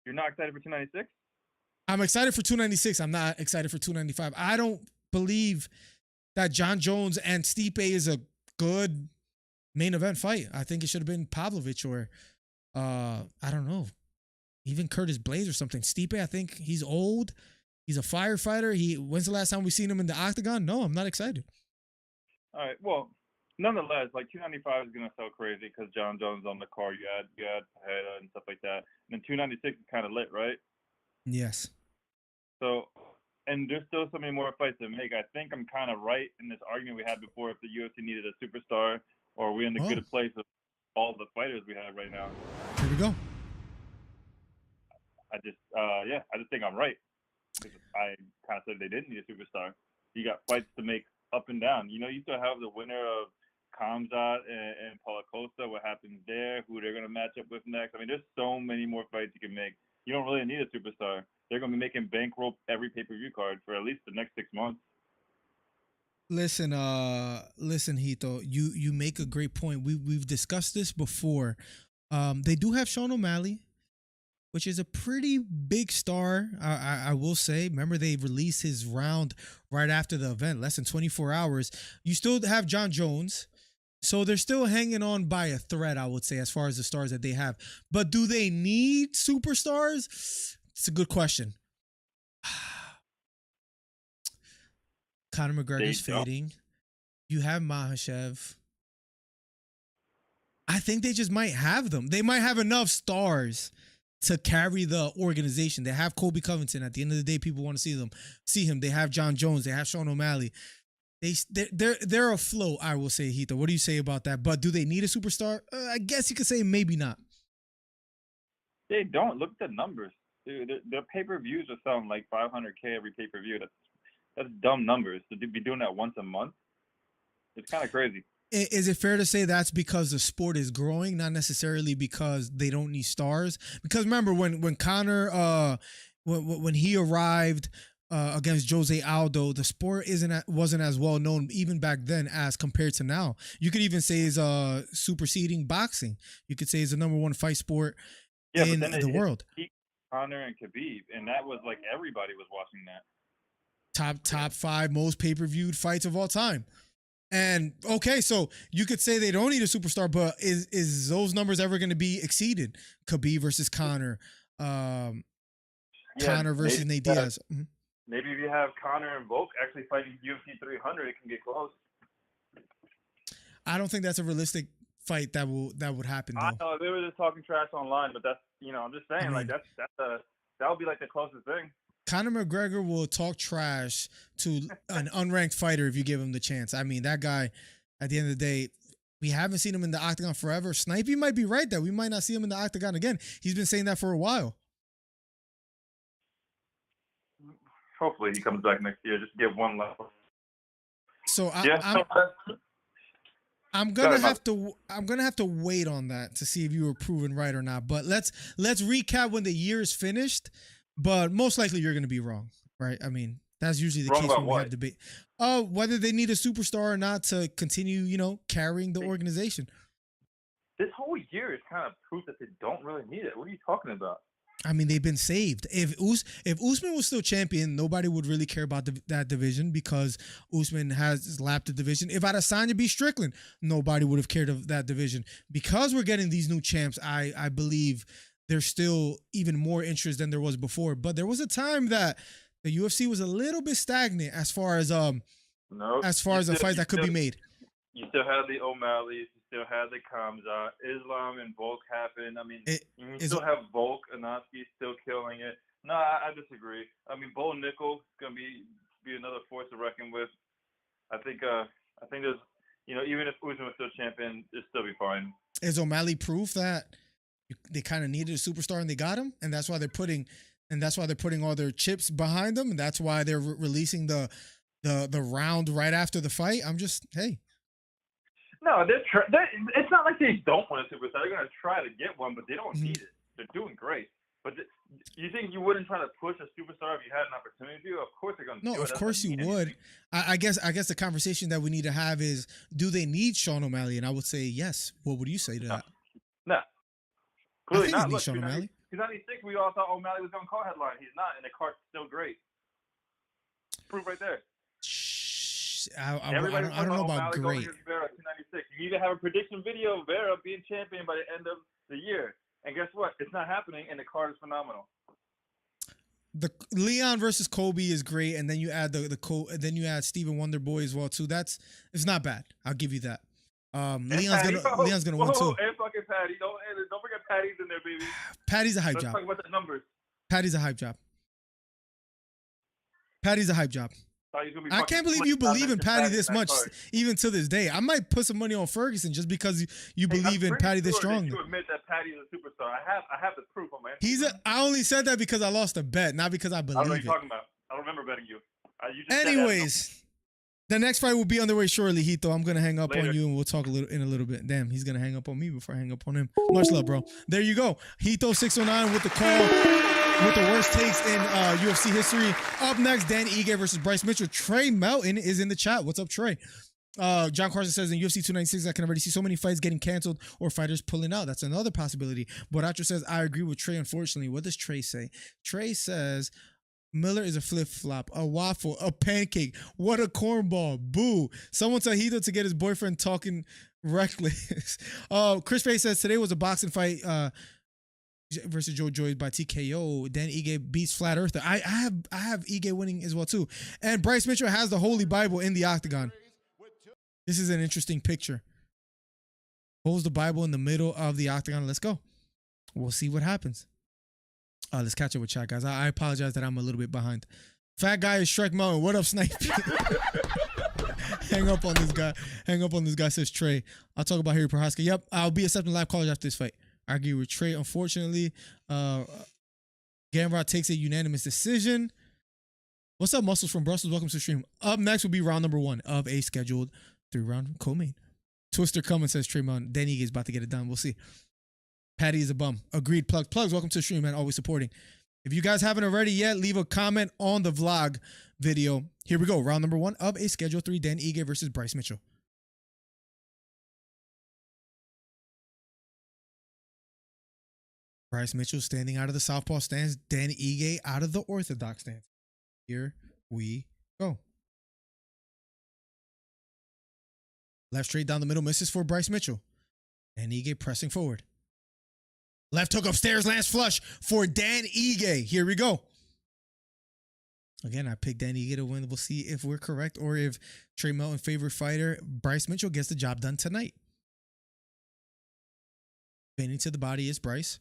Speaker 7: You're not excited for 296?
Speaker 4: I'm excited for 296. I'm not excited for 295. I don't believe that John Jones and Stipe is a good main event fight. I think it should have been Pavlovich or I don't know. even Curtis Blaze or something. Stipe, I think he's old. He's a firefighter. When's the last time we seen him in the octagon? No, I'm not excited.
Speaker 7: All right. Well, nonetheless, like 295 is gonna sell crazy because John Jones on the card. You had Pereira and stuff like that. And then 296 is kind of lit, right?
Speaker 4: Yes.
Speaker 7: So, and there's still so many more fights to make. I think I'm kind of right in this argument we had before. If the UFC needed a superstar, or are we in the good place of all the fighters we have right now?
Speaker 4: Here we go.
Speaker 7: I just think I'm right. I kind of said they didn't need a superstar. You got fights to make up and down. You know, you still have the winner of Gamrot and Paulo Costa. What happens there? Who they're going to match up with next? I mean, there's so many more fights you can make. You don't really need a superstar. They're going to be making bankroll every pay-per-view card for at least the next 6 months.
Speaker 4: Listen, Hito, you make a great point. We've discussed this before. They do have Sean O'Malley, which is a pretty big star. I will say. Remember, they released his round right after the event, less than 24 hours. You still have John Jones. So they're still hanging on by a thread, I would say, as far as the stars that they have. But do they need superstars? It's a good question. Conor McGregor's fading. You have Makhachev. I think they just might have them. They might have enough stars to carry the organization. They have Colby Covington. At the end of the day, people want to see him. They have John Jones. They have Sean O'Malley. They're afloat, I will say, Hito. What do you say about that? But do they need a superstar? I guess you could say maybe not.
Speaker 7: They don't. Look at the numbers. Dude, their pay-per-views are selling like 500K every pay-per-view. That's dumb numbers. To be doing that once a month, it's kind of crazy.
Speaker 4: Is it fair to say that's because the sport is growing, not necessarily because they don't need stars? Because remember when Conor, when he arrived against Jose Aldo, the sport wasn't as well known even back then as compared to now. You could even say is superseding boxing. You could say it's the number one fight sport in the world.
Speaker 7: Conor and Khabib, and that was like everybody was watching that.
Speaker 4: Top 5 most pay-per-viewed fights of all time. And okay, so you could say they don't need a superstar, but is those numbers ever going to be exceeded? Khabib versus Conor, Conor versus Nate Diaz.
Speaker 7: Maybe if you have Conor and Volk actually fighting UFC 300, it can get close.
Speaker 4: I don't think that's a realistic fight that would happen. Though.
Speaker 7: I know they were just talking trash online, but that's I'm just saying that would be like the closest thing.
Speaker 4: Conor McGregor will talk trash to an unranked fighter if you give him the chance. I mean, that guy, at the end of the day, we haven't seen him in the octagon forever. Snipey might be right that we might not see him in the octagon again. He's been saying that for a while.
Speaker 7: Hopefully he comes back next year. Just get one level.
Speaker 4: So I'm gonna have to wait on that to see if you were proven right or not. But let's recap when the year is finished. But most likely you're gonna be wrong, right? I mean, that's usually the case when we have debate. Whether they need a superstar or not to continue, carrying the organization.
Speaker 7: This whole year is kind of proof that they don't really need it. What are you talking about?
Speaker 4: I mean, they've been saved. If Usman was still champion, nobody would really care about that division because Usman has lapped the division. If Adesanya beat Strickland, nobody would have cared of that division. Because we're getting these new champs, I believe there's still even more interest than there was before. But there was a time that the UFC was a little bit stagnant as far as the fights that could be made.
Speaker 7: You still had the O'Malley's, you still had the Gamrot, Islam and Volk happened. I mean, you still have Volk, Anoski still killing it. No, I disagree. I mean, Bo Nickel is gonna be another force to reckon with. I think there's even if Usman was still champion, it'd still be fine.
Speaker 4: Is O'Malley proof that they kind of needed a superstar and they got him, and that's why they're putting all their chips behind them, and that's why they're releasing the round right after the fight? I'm just
Speaker 7: No, it's not like they don't want a superstar. They're going to try to get one, but they don't need it. They're doing great. But you think you wouldn't try to push a superstar if you had an opportunity to? Of course they're going to do it.
Speaker 4: No, of course you would. I guess the conversation that we need to have is, do they need Sean O'Malley? And I would say yes. What would you say to that?
Speaker 7: No. Clearly not.
Speaker 4: Look, Sean O'Malley.
Speaker 7: 296, we all thought O'Malley was going to call headline. He's not, and the card's still great. Proof right there.
Speaker 4: I don't know about great.
Speaker 7: Vera 296. You need to have a prediction video of Vera being champion by the end of the year. And guess what? It's not happening, and the card is phenomenal.
Speaker 4: The Leon versus Kobe is great, and then you add then you add Stephen Wonderboy as well too. It's not bad. I'll give you that. Leon's gonna win too.
Speaker 7: And fucking Patty. Don't forget Patty's in there, baby.
Speaker 4: Patty's a hype
Speaker 7: Let's
Speaker 4: job.
Speaker 7: talk about the numbers.
Speaker 4: Patty's a hype job. Patty's a hype job. I can't believe you believe in Patty this much, even to this day. I might put some money on Ferguson just because you believe in Patty this strong.
Speaker 7: You admit that Patty is a superstar. I have the proof on my Instagram.
Speaker 4: I only said that because I lost a bet, not because I believe
Speaker 7: I don't know what
Speaker 4: it.
Speaker 7: you're talking about. I don't remember betting you. You just
Speaker 4: Anyways, the next fight will be on the way shortly, Hito. I'm gonna hang up
Speaker 7: Later.
Speaker 4: on you and we'll talk in a little bit. Damn, he's gonna hang up on me before I hang up on him. Much love, bro. There you go. Hito 609 with the call. With the worst takes in UFC history. Up next, Dan Ige versus Bryce Mitchell. Trey Melton is in the chat. What's up, Trey? John Carson says in UFC 296, I can already see so many fights getting canceled or fighters pulling out. That's another possibility. Boracho says, I agree with Trey, unfortunately. What does Trey say? Trey says, Miller is a flip-flop, a waffle, a pancake. What a cornball. Boo. Someone tell Hito to get his boyfriend talking reckless. Chris Faye says, today was a boxing fight. Versus Joe Joyce by TKO. Dan Ige beats Flat Earther. I have Ige winning as well too. And Bryce Mitchell has the Holy Bible in the octagon. This is an interesting picture. Holds the Bible in the middle of the octagon. Let's go. We'll see what happens. Let's catch up with chat, guys. I apologize that I'm a little bit behind. Fat guy is Shrek Mountain. What up, Snipe? Hang up on this guy. Hang up on this guy, says Trey. I'll talk about Harry Prohaska. Yep, I'll be accepting live callers after this fight. Argue with Trey. Unfortunately, Gamrot takes a unanimous decision. What's up, Muscles from Brussels? Welcome to the stream. Up next will be round number 1 of a scheduled 3-round co-main. Twister Cummins says Trey Mountain. Dan Ige is about to get it done. We'll see. Patty is a bum. Agreed. Plugs. Welcome to the stream, man. Always supporting. If you guys haven't already yet, leave a comment on the vlog video. Here we go. Round number 1 of a scheduled 3. Dan Ige versus Bryce Mitchell. Bryce Mitchell standing out of the southpaw stance. Dan Ige out of the orthodox stance. Here we go. Left straight down the middle misses for Bryce Mitchell. Dan Ige pressing forward. Left hook upstairs, lands flush for Dan Ige. Here we go. Again, I picked Dan Ige to win. We'll see if we're correct or if Trey Melton, favorite fighter, Bryce Mitchell gets the job done tonight. Bending to the body is Bryce.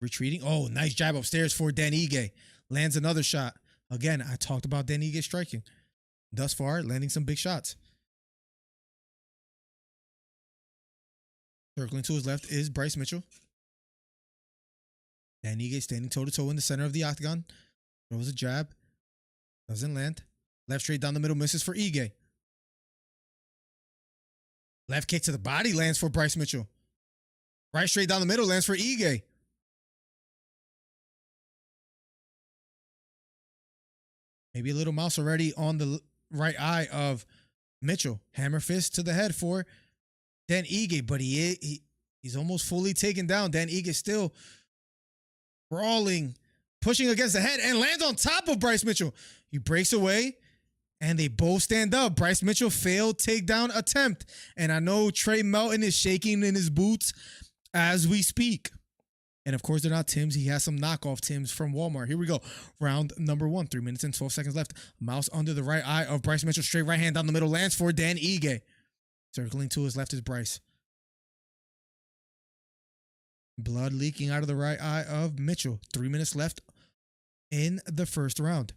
Speaker 4: Retreating. Oh, nice jab upstairs for Dan Ige. Lands another shot. Again, I talked about Dan Ige striking. Thus far, landing some big shots. Circling to his left is Bryce Mitchell. Dan Ige standing toe-to-toe in the center of the octagon. Throws a jab. Doesn't land. Left straight down the middle misses for Ige. Left kick to the body lands for Bryce Mitchell. Right straight down the middle lands for Ige. Maybe a little mouse already on the right eye of Mitchell. Hammer fist to the head for Dan Ige, but he's almost fully taken down. Dan Ige still brawling, pushing against the head, and lands on top of Bryce Mitchell. He breaks away, and they both stand up. Bryce Mitchell failed takedown attempt, and I know Trey Melton is shaking in his boots as we speak. And of course, they're not Tim's. He has some knockoff Tim's from Walmart. Here we go. Round number 1. 3 minutes and 12 seconds left. Mouse under the right eye of Bryce Mitchell. Straight right hand down the middle. Lands for Dan Ige. Circling to his left is Bryce. Blood leaking out of the right eye of Mitchell. 3 minutes left in the first round.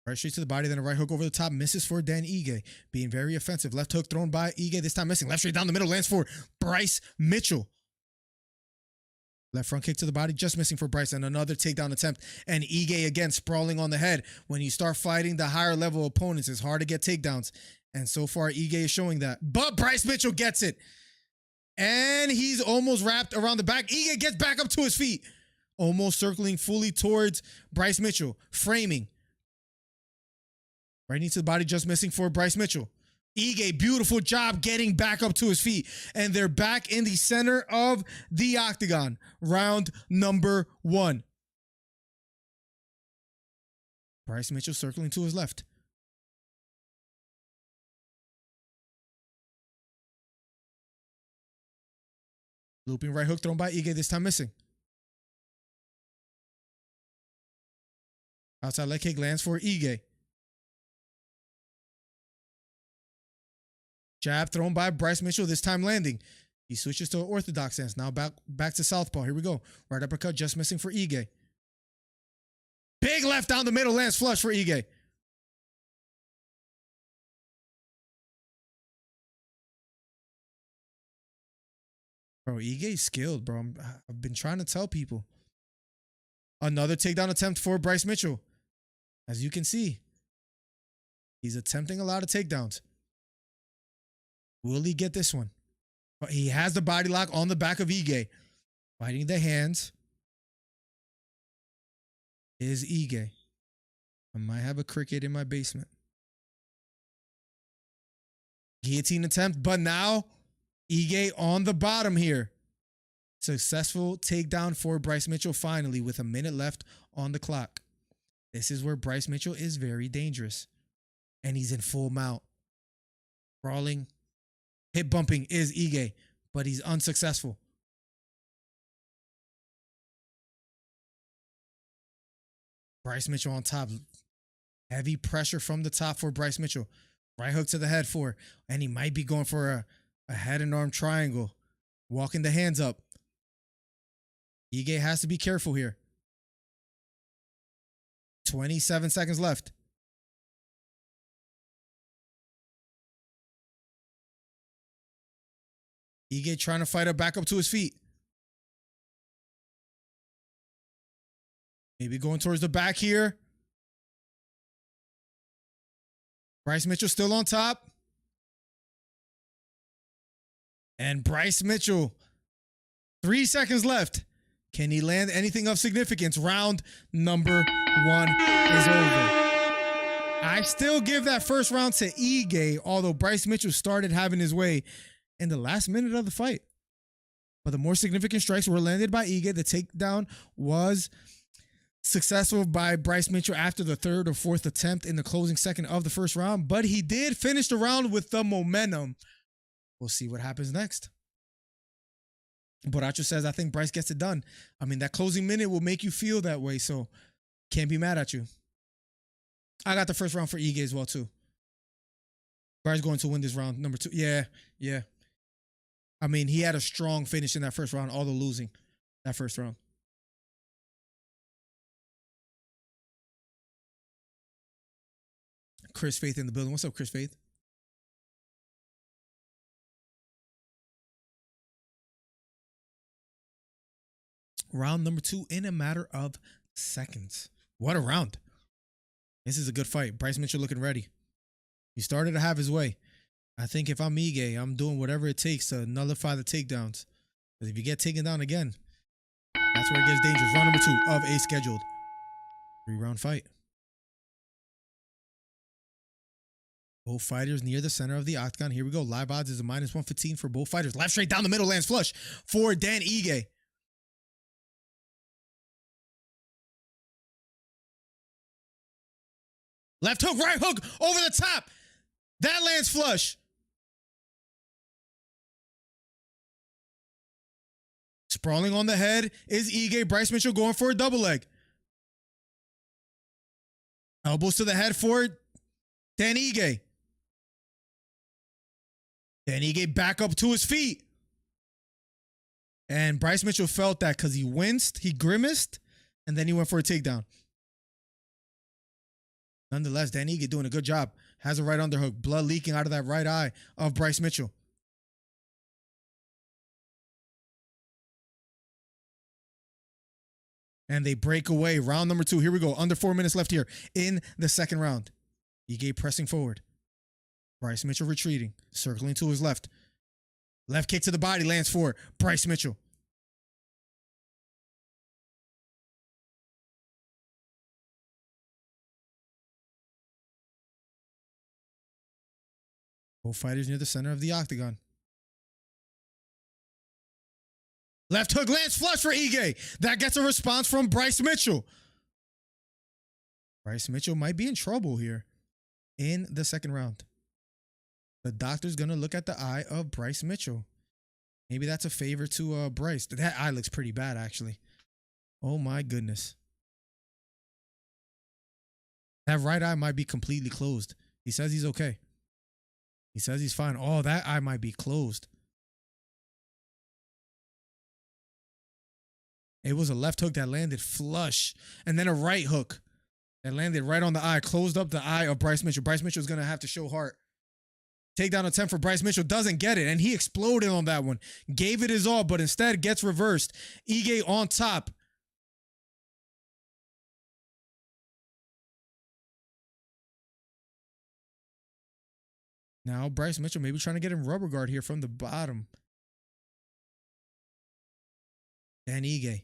Speaker 4: Right straight to the body, then a right hook over the top. Misses for Dan Ige. Being very offensive. Left hook thrown by Ige. This time missing. Left straight down the middle. Lands for Bryce Mitchell. Left front kick to the body, just missing for Bryce, and another takedown attempt. And Ige again sprawling on the head. When you start fighting the higher level opponents, it's hard to get takedowns. And so far, Ige is showing that. But Bryce Mitchell gets it. And he's almost wrapped around the back. Ige gets back up to his feet. Almost circling fully towards Bryce Mitchell. Framing. Right knee to the body, just missing for Bryce Mitchell. Ige, beautiful job getting back up to his feet. And they're back in the center of the octagon. Round number 1. Bryce Mitchell circling to his left. Looping right hook thrown by Ige, this time missing. Outside leg kick lands for Ige. Jab thrown by Bryce Mitchell, this time landing. He switches to an orthodox stance. Now back to southpaw. Here we go. Right uppercut just missing for Ige. Big left down the middle, lands flush for Ige. Bro, Ige's skilled, bro. I've been trying to tell people. Another takedown attempt for Bryce Mitchell. As you can see, he's attempting a lot of takedowns. Will he get this one? But he has the body lock on the back of Ige. Fighting the hands is Ige. I might have a cricket in my basement. Guillotine attempt, but now Ige on the bottom here. Successful takedown for Bryce Mitchell finally with a minute left on the clock. This is where Bryce Mitchell is very dangerous. And he's in full mount. Crawling. Hip bumping is Ige, but he's unsuccessful. Bryce Mitchell on top. Heavy pressure from the top for Bryce Mitchell. Right hook to the head and he might be going for a head and arm triangle. Walking the hands up. Ige has to be careful here. 27 seconds left. Ige trying to fight her back up to his feet. Maybe going towards the back here. Bryce Mitchell still on top. And Bryce Mitchell, 3 seconds left. Can he land anything of significance? Round number 1 is over. I still give that first round to Ige, although Bryce Mitchell started having his way in the last minute of the fight. But the more significant strikes were landed by Ige. The takedown was successful by Bryce Mitchell after the third or fourth attempt in the closing second of the first round. But he did finish the round with the momentum. We'll see what happens next. Boracho says, I think Bryce gets it done. I mean, that closing minute will make you feel that way, so can't be mad at you. I got the first round for Ige as well, too. Bryce going to win this round, number 2. Yeah. I mean, he had a strong finish in that first round, although losing that first round. Chris Faith in the building. What's up, Chris Faith? Round number 2 in a matter of seconds. What a round. This is a good fight. Bryce Mitchell looking ready. He started to have his way. I think if I'm Ige, I'm doing whatever it takes to nullify the takedowns. Because if you get taken down again, that's where it gets dangerous. Round number 2 of a scheduled 3-round fight. Both fighters near the center of the octagon. Here we go. Live odds is a -115 for both fighters. Left straight down the middle, lands flush for Dan Ige. Left hook, right hook, over the top. That lands flush. Sprawling on the head is Ige. Bryce Mitchell going for a double leg. Elbows to the head for Dan Ige. Dan Ige back up to his feet. And Bryce Mitchell felt that because he winced, he grimaced, and then he went for a takedown. Nonetheless, Dan Ige doing a good job. Has a right underhook. Blood leaking out of that right eye of Bryce Mitchell. And they break away. Round number 2. Here we go. Under 4 minutes left here in the second round. Ige pressing forward. Bryce Mitchell retreating. Circling to his left. Left kick to the body lands for Bryce Mitchell. Both fighters near the center of the octagon. Left hook lands flush for Ige. That gets a response from Bryce Mitchell. Bryce Mitchell might be in trouble here in the second round. The doctor's going to look at the eye of Bryce Mitchell. Maybe that's a favor to Bryce. That eye looks pretty bad, actually. Oh my goodness. That right eye might be completely closed. He says he's okay. He says he's fine. Oh, that eye might be closed. It was a left hook that landed flush, and then a right hook that landed right on the eye, closed up the eye of Bryce Mitchell. Bryce Mitchell's going to have to show heart. Takedown attempt for Bryce Mitchell, doesn't get it, and he exploded on that one. Gave it his all, but instead gets reversed. Ige on top. Now Bryce Mitchell maybe trying to get him rubber guard here from the bottom. Dan Ige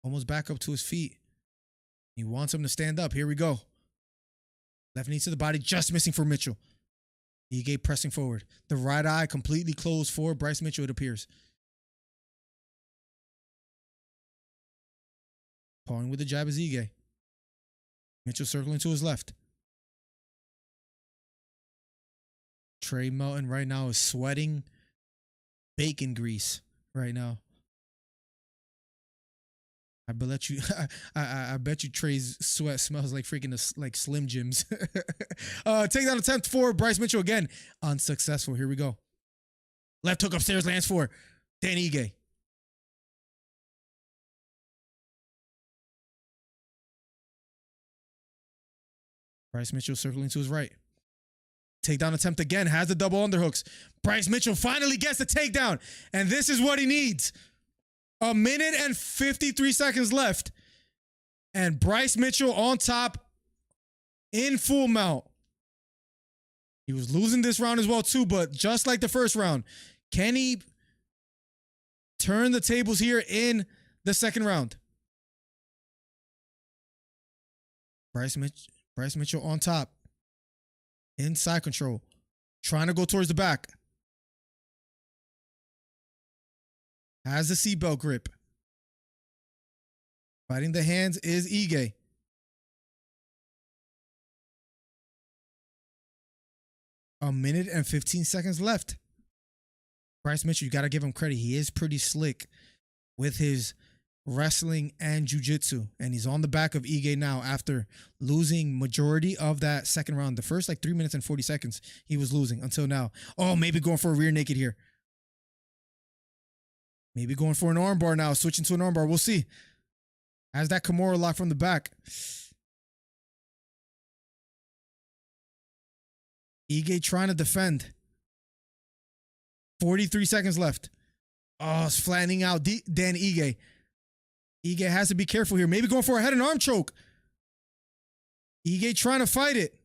Speaker 4: almost back up to his feet. He wants him to stand up. Here we go. Left knee to the body, just missing for Mitchell. Ige pressing forward. The right eye completely closed for Bryce Mitchell, it appears. Pawing with the jab is Ige. Mitchell circling to his left. Trey Melton right now is sweating bacon grease right now. I bet you, I bet you Trey's sweat smells like freaking like Slim Jims. Takedown attempt for Bryce Mitchell again, unsuccessful. Here we go. Left hook upstairs lands for Dan Ige. Bryce Mitchell circling to his right. Takedown attempt again, has the double underhooks. Bryce Mitchell finally gets the takedown, and this is what he needs. 1 minute and 53 seconds left, and Bryce Mitchell on top in full mount. He was losing this round as well too, but just like the first round, can he turn the tables here in the second round? Bryce Mitchell on top. Inside control. Trying to go towards the back. Has the seatbelt grip. Fighting the hands is Ige. A minute and 15 seconds left. Bryce Mitchell, you got to give him credit. He is pretty slick with his wrestling and jiu-jitsu, and he's on the back of Ige now after losing majority of that second round. The first like 3 minutes and 40 seconds he was losing until now. Oh, maybe going for a rear naked here. Maybe going for an armbar now, switching to an armbar. We'll see. Has that Kimura lock from the back. Ige trying to defend. 43 seconds left. Oh, it's flattening out Dan Ige. Ige has to be careful here. Maybe going for a head and arm choke. Ige trying to fight it.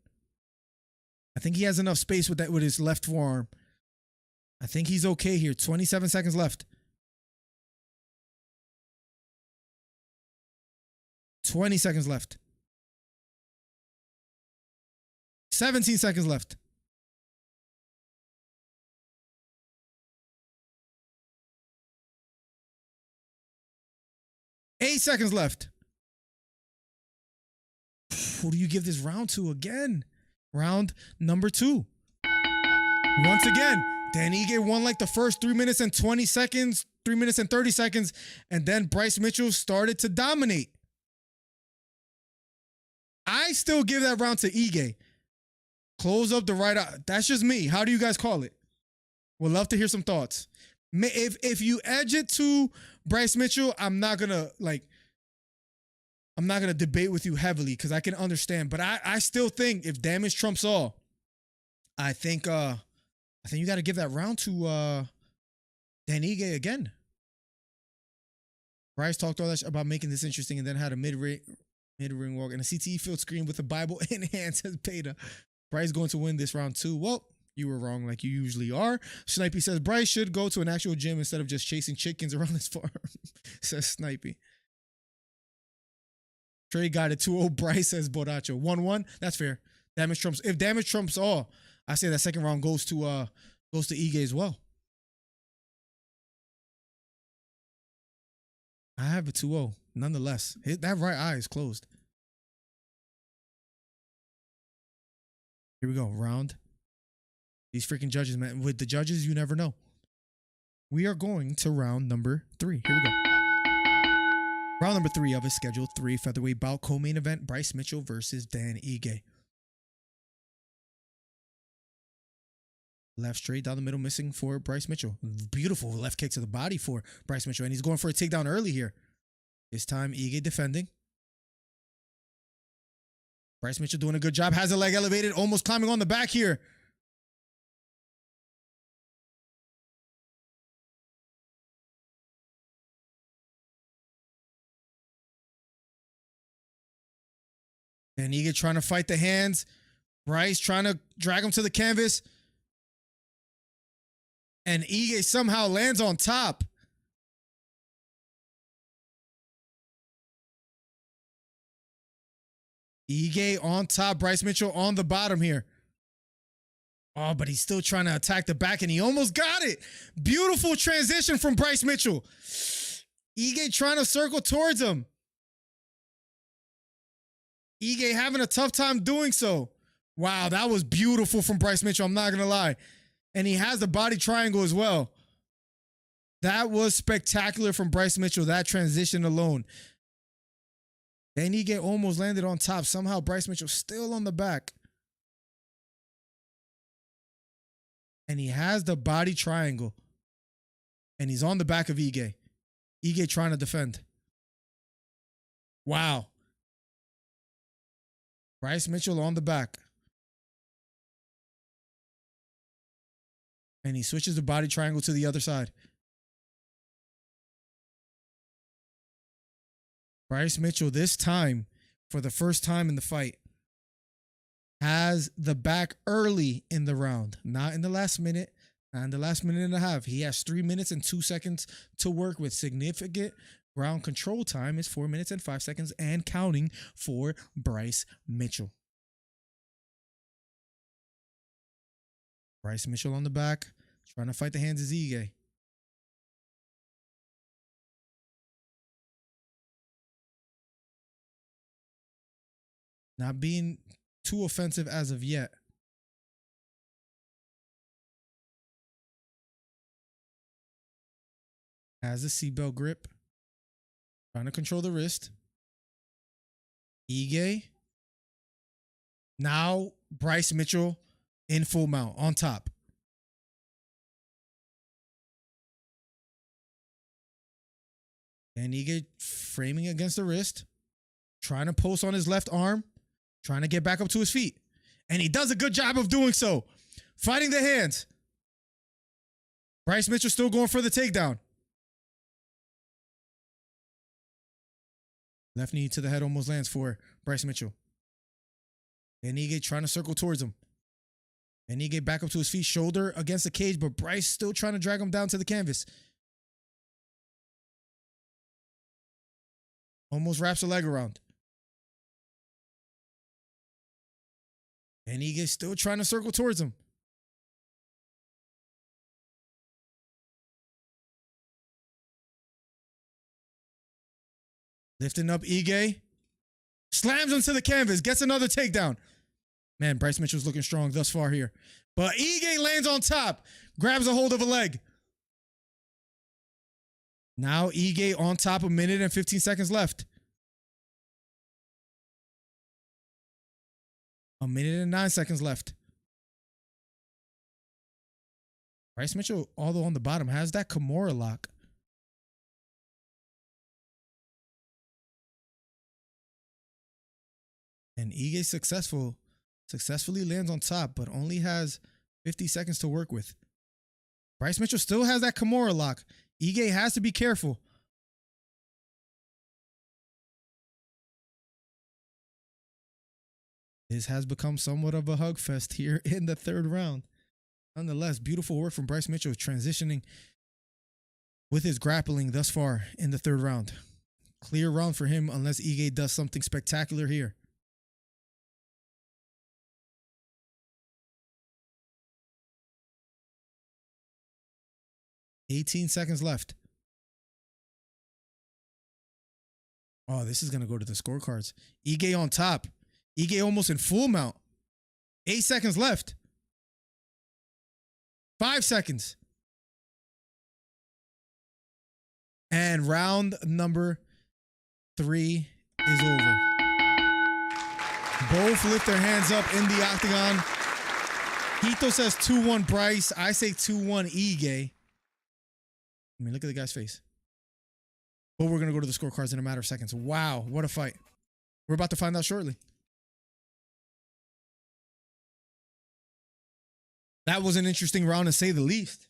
Speaker 4: I think he has enough space with that with his left forearm. I think he's okay here. 27 seconds left. 20 seconds left. 17 seconds left. Eight seconds left. Who do you give this round to again? Round number 2. Once again, Dan Ige won like the first 3 minutes and 20 seconds, 3 minutes and 30 seconds, and then Bryce Mitchell started to dominate. I still give that round to Ige. Close up the right eye. That's just me. How do you guys call it? Would love to hear some thoughts. If you edge it to Bryce Mitchell, I'm not gonna debate with you heavily because I can understand. But I still think if damage trumps all, I think you got to give that round to Dan Ige again. Bryce talked all that about making this interesting and then had a mid-ring walk and a CTE field screen with a Bible in hand, says Beta. Bryce going to win this round too. Well, you were wrong like you usually are. Snipey says Bryce should go to an actual gym instead of just chasing chickens around his farm, says Snipey. Trey got it 2-0. Bryce says Boracho. 1-1. That's fair. Damage trumps. If damage trumps all, I say that second round goes to Ige as well. I have a 2-0. Nonetheless, that right eye is closed. Here we go. Round. These freaking judges, man. With the judges, you never know. We are going to round number 3. Here we go. Round number 3 of his scheduled 3 featherweight bout co-main event: Bryce Mitchell versus Dan Ige. Left straight down the middle, missing for Bryce Mitchell. Beautiful left kick to the body for Bryce Mitchell, and he's going for a takedown early here. This time, Ige defending. Bryce Mitchell doing a good job. Has a leg elevated, almost climbing on the back here. And Ige trying to fight the hands. Bryce trying to drag him to the canvas. And Ige somehow lands on top. Ige on top. Bryce Mitchell on the bottom here. Oh, but he's still trying to attack the back, and he almost got it. Beautiful transition from Bryce Mitchell. Ige trying to circle towards him. Ige having a tough time doing so. Wow, that was beautiful from Bryce Mitchell. I'm not going to lie. And he has the body triangle as well. That was spectacular from Bryce Mitchell, that transition alone. Then Ige almost landed on top. Somehow Bryce Mitchell still on the back. And he has the body triangle. And he's on the back of Ige. Ige trying to defend. Wow. Bryce Mitchell on the back. And he switches the body triangle to the other side. Bryce Mitchell, this time, for the first time in the fight, has the back early in the round. Not in the last minute, not in the last minute and a half. He has 3 minutes and 2 seconds to work with. Significant ground control time is 4 minutes and 5 seconds and counting for Bryce Mitchell. Bryce Mitchell on the back, trying to fight the hands of Ige. Not being too offensive as of yet. Has a seatbelt grip. Trying to control the wrist. Ige. Now Bryce Mitchell in full mount on top. And Ige framing against the wrist. Trying to post on his left arm. Trying to get back up to his feet. And he does a good job of doing so. Fighting the hands. Bryce Mitchell still going for the takedown. Left knee to the head almost lands for Bryce Mitchell. And Ige trying to circle towards him. And Ige back up to his feet, shoulder against the cage, but Bryce still trying to drag him down to the canvas. Almost wraps a leg around. And Ige still trying to circle towards him. Lifting up Ige. Slams him to the canvas. Gets another takedown. Man, Bryce Mitchell's looking strong thus far here. But Ige lands on top. Grabs a hold of a leg. Now Ige on top, 1 minute and 15 seconds left. 1 minute and 9 seconds left. Bryce Mitchell, although on the bottom, has that Kimura lock. And Ige successfully lands on top, but only has 50 seconds to work with. Bryce Mitchell still has that Kimura lock. Ige has to be careful. This has become somewhat of a hug fest here in the third round. Nonetheless, beautiful work from Bryce Mitchell transitioning with his grappling thus far in the third round. Clear round for him unless Ige does something spectacular here. $18 seconds left. Oh, this is going to go to the scorecards. Ige on top. Ige almost in full mount. 8 seconds left. 5 seconds. And round number 3 is over. Both lift their hands up in the octagon. Hito says 2-1 Bryce. I say 2-1 Ige. I mean, look at the guy's face. But we're going to go to the scorecards in a matter of seconds. Wow, what a fight. We're about to find out shortly. That was an interesting round to say the least.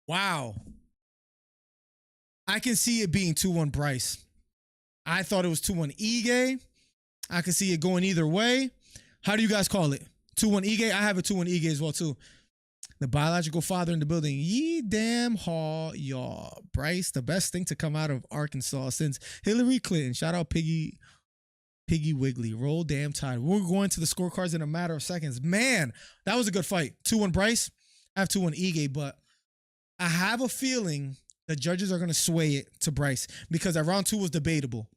Speaker 4: Wow. I can see it being 2-1 Bryce. I thought it was 2-1 Ige. I can see it going either way. How do you guys call it? 2-1 Ige? I have a 2-1 Ige as well, too. The biological father in the building. Ye damn haw, y'all. Bryce, the best thing to come out of Arkansas since Hillary Clinton. Shout out Piggy Wiggly. Roll damn tide. We're going to the scorecards in a matter of seconds. Man, that was a good fight. 2-1 Bryce. I have 2-1 Ige, but I have a feeling the judges are going to sway it to Bryce because that round 2 was debatable.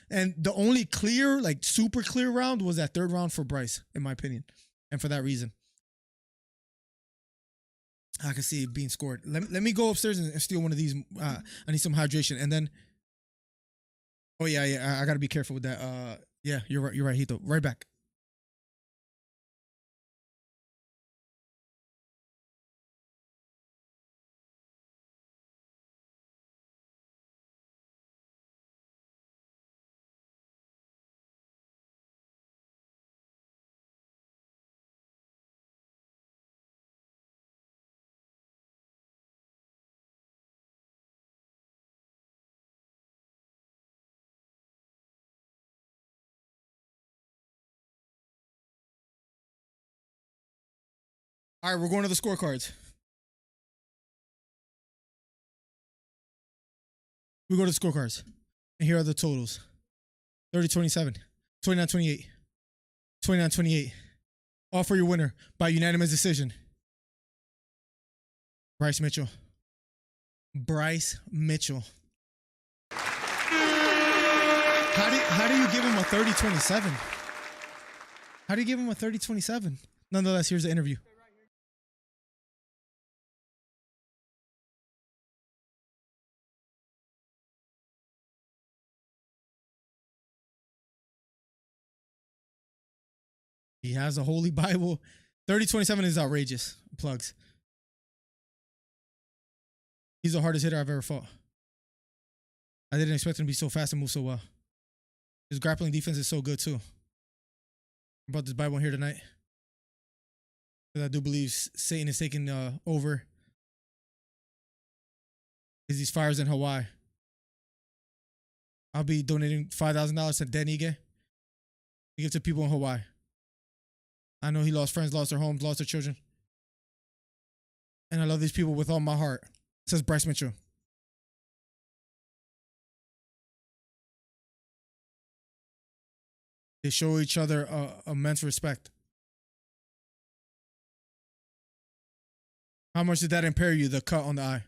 Speaker 4: And the only clear, like super clear round was that third round for Bryce, in my opinion. And for that reason, I can see it being scored. Let me go upstairs and steal one of these. I need some hydration. And then, oh yeah, I got to be careful with that. Yeah, you're right, Hito. Right back. All right, we're going to the scorecards. We go to the scorecards. And here are the totals. 30-27, 29-28, 29-28. All for your winner by unanimous decision. Bryce Mitchell. Bryce Mitchell. How do you give him a 30-27? How do you give him a 30-27? Nonetheless, here's the interview. He has a holy Bible. 30-27 is outrageous. Plugs. He's the hardest hitter I've ever fought. I didn't expect him to be so fast and move so well. His grappling defense is so good too. I brought this Bible here tonight because I do believe Satan is taking over. Is these fires in Hawaii? I'll be donating $5,000 to Dan Ige to give to people in Hawaii. I know he lost friends, lost their homes, lost their children. And I love these people with all my heart. Says Bryce Mitchell. They show each other immense respect. How much did that impair you, the cut on the eye?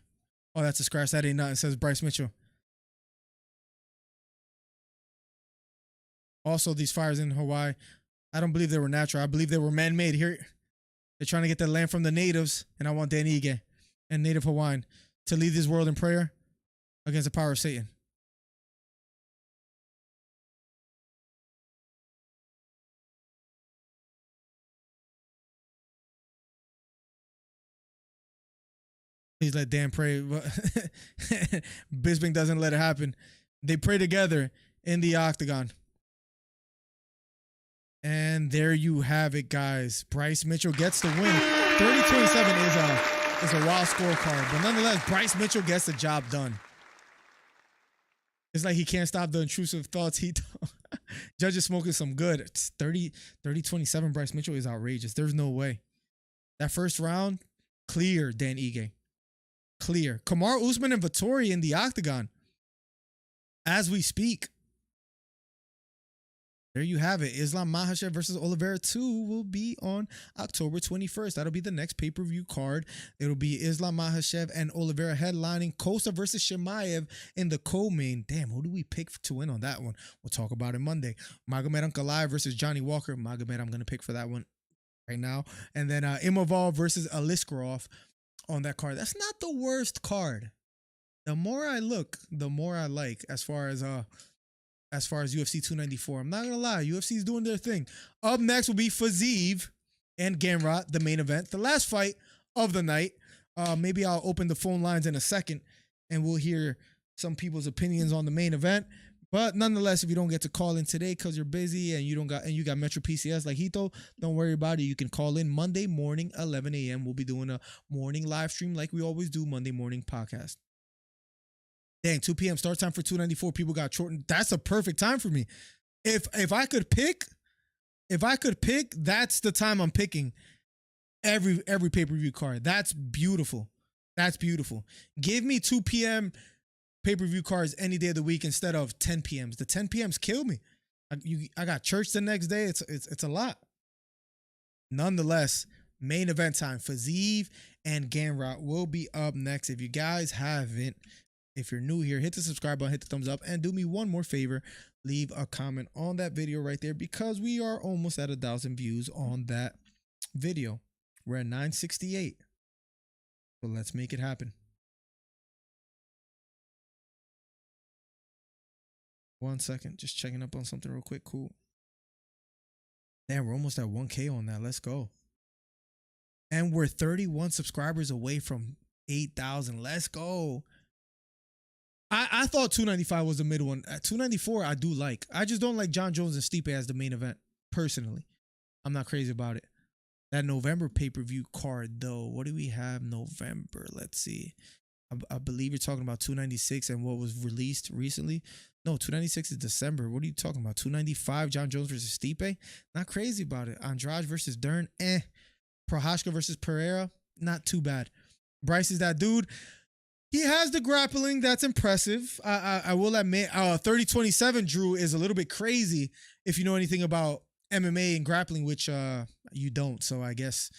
Speaker 4: Oh, that's a scratch. That ain't nothing, says Bryce Mitchell. Also, these fires in Hawaii, I don't believe they were natural. I believe they were man-made. Here, they're trying to get that land from the natives, and I want Dan Ige and Native Hawaiian to lead this world in prayer against the power of Satan. Please let Dan pray. Bisping doesn't let it happen. They pray together in the octagon. And there you have it, guys. Bryce Mitchell gets the win. 30-27 is a wild scorecard. But nonetheless, Bryce Mitchell gets the job done. It's like he can't stop the intrusive thoughts. Judge is smoking some good. It's 30-27. Bryce Mitchell is outrageous. There's no way. That first round, clear Dan Ige. Clear. Kamaru Usman and Vettori in the octagon. As we speak. There you have it. Islam Makhachev versus Oliveira 2 will be on October 21st. That'll be the next pay-per-view card. It'll be Islam Makhachev and Oliveira headlining Costa versus Chimaev in the co-main. Damn, who do we pick to win on that one? We'll talk about it Monday. Magomed Ankalaev versus Johnny Walker. Magomed, I'm going to pick for that one right now. And then Imavov versus Aliskerov on that card. That's not the worst card. The more I look, the more I like as far as UFC 294. I'm not gonna lie, UFC's doing their thing. Up next will be Fiziev and Gamrot, the main event, the last fight of the night. Maybe I'll open the phone lines in a second and we'll hear some people's opinions on the main event. But nonetheless, if you don't get to call in today because you're busy and you got Metro PCS like Hito, don't worry about it. You can call in Monday morning, 11 a.m. We'll be doing a morning live stream like we always do, Monday morning podcast. Dang, 2 p.m. start time for 294. People got shortened. That's a perfect time for me. If I could pick, that's the time I'm picking every pay-per-view card. That's beautiful. That's beautiful. Give me 2 p.m. pay-per-view cards any day of the week instead of 10 p.m.s. The 10 p.m.s kill me. I got church the next day. It's a lot. Nonetheless, main event time. Fiziev and Gamrot will be up next. If you guys haven't, if you're new here, hit the subscribe button, hit the thumbs up, and do me one more favor. Leave a comment on that video right there because we are almost at 1,000 views on that video. We're at 968. So let's make it happen. 1 second. Just checking up on something real quick. Cool. Damn, we're almost at 1K on that. Let's go. And we're 31 subscribers away from 8,000. Let's go. I thought 295 was the mid one. At 294, I do like. I just don't like Jon Jones and Stipe as the main event, personally. I'm not crazy about it. That November pay-per-view card, though. What do we have November? Let's see. I believe you're talking about 296 and what was released recently. No, 296 is December. What are you talking about? 295, Jon Jones versus Stipe? Not crazy about it. Andrade versus Dern? Prohashka versus Pereira? Not too bad. Bryce is that dude. He has the grappling. That's impressive. I will admit, 30-27 Drew is a little bit crazy if you know anything about MMA and grappling, which you don't. So I guess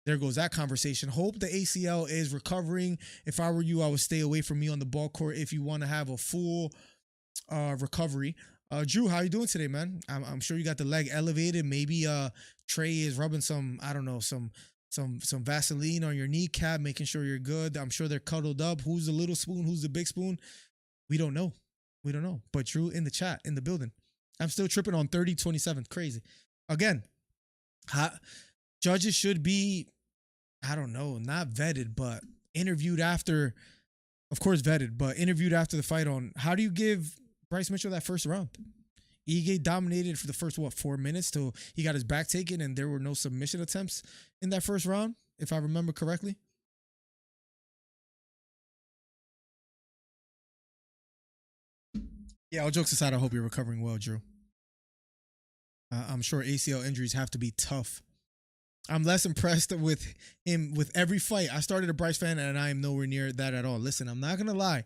Speaker 4: there goes that conversation. Hope the ACL is recovering. If I were you, I would stay away from me on the ball court if you want to have a full recovery. Drew, how you doing today, man? I'm sure you got the leg elevated. Maybe Trey is rubbing some, I don't know, some Vaseline on your kneecap, making sure you're good. I'm sure they're cuddled up. Who's the little spoon? Who's the big spoon? We don't know. We don't know. But Drew in the chat, in the building. I'm still tripping on 30-27. Crazy. Again, judges should be, I don't know, not vetted, but interviewed after, of course vetted, but interviewed after the fight on how do you give Bryce Mitchell that first round? Ige dominated for the first, 4 minutes till he got his back taken and there were no submission attempts in that first round, if I remember correctly. Yeah, all jokes aside, I hope you're recovering well, Drew. I'm sure ACL injuries have to be tough. I'm less impressed with him with every fight. I started a Bryce fan and I am nowhere near that at all. Listen, I'm not going to lie.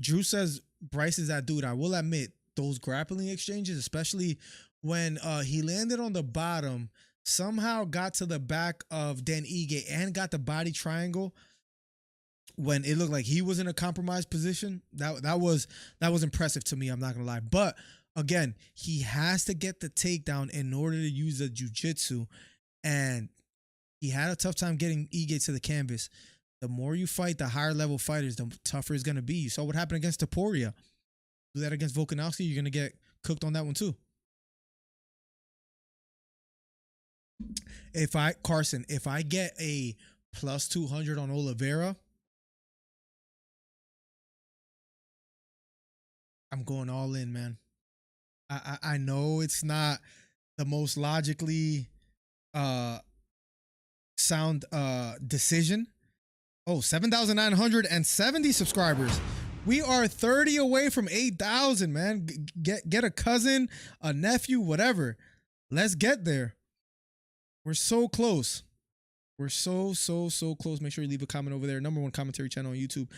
Speaker 4: Drew says Bryce is that dude. I will admit those grappling exchanges, especially when he landed on the bottom, somehow got to the back of Dan Ige and got the body triangle when it looked like he was in a compromised position. That was impressive to me. I'm not gonna lie, but again, he has to get the takedown in order to use the jiu-jitsu, and he had a tough time getting Ige to the canvas. The more you fight, the higher level fighters, the tougher it's going to be. You saw what happened against Topuria. Do that against Volkanovski, you're going to get cooked on that one too. If I get a plus 200 on Oliveira, I'm going all in, man. I know it's not the most logically sound decision. Oh, 7,970 subscribers. We are 30 away from 8,000, man. Get a cousin, a nephew, whatever. Let's get there. We're so close. We're so close. Make sure you leave a comment over there. #1 commentary channel on YouTube.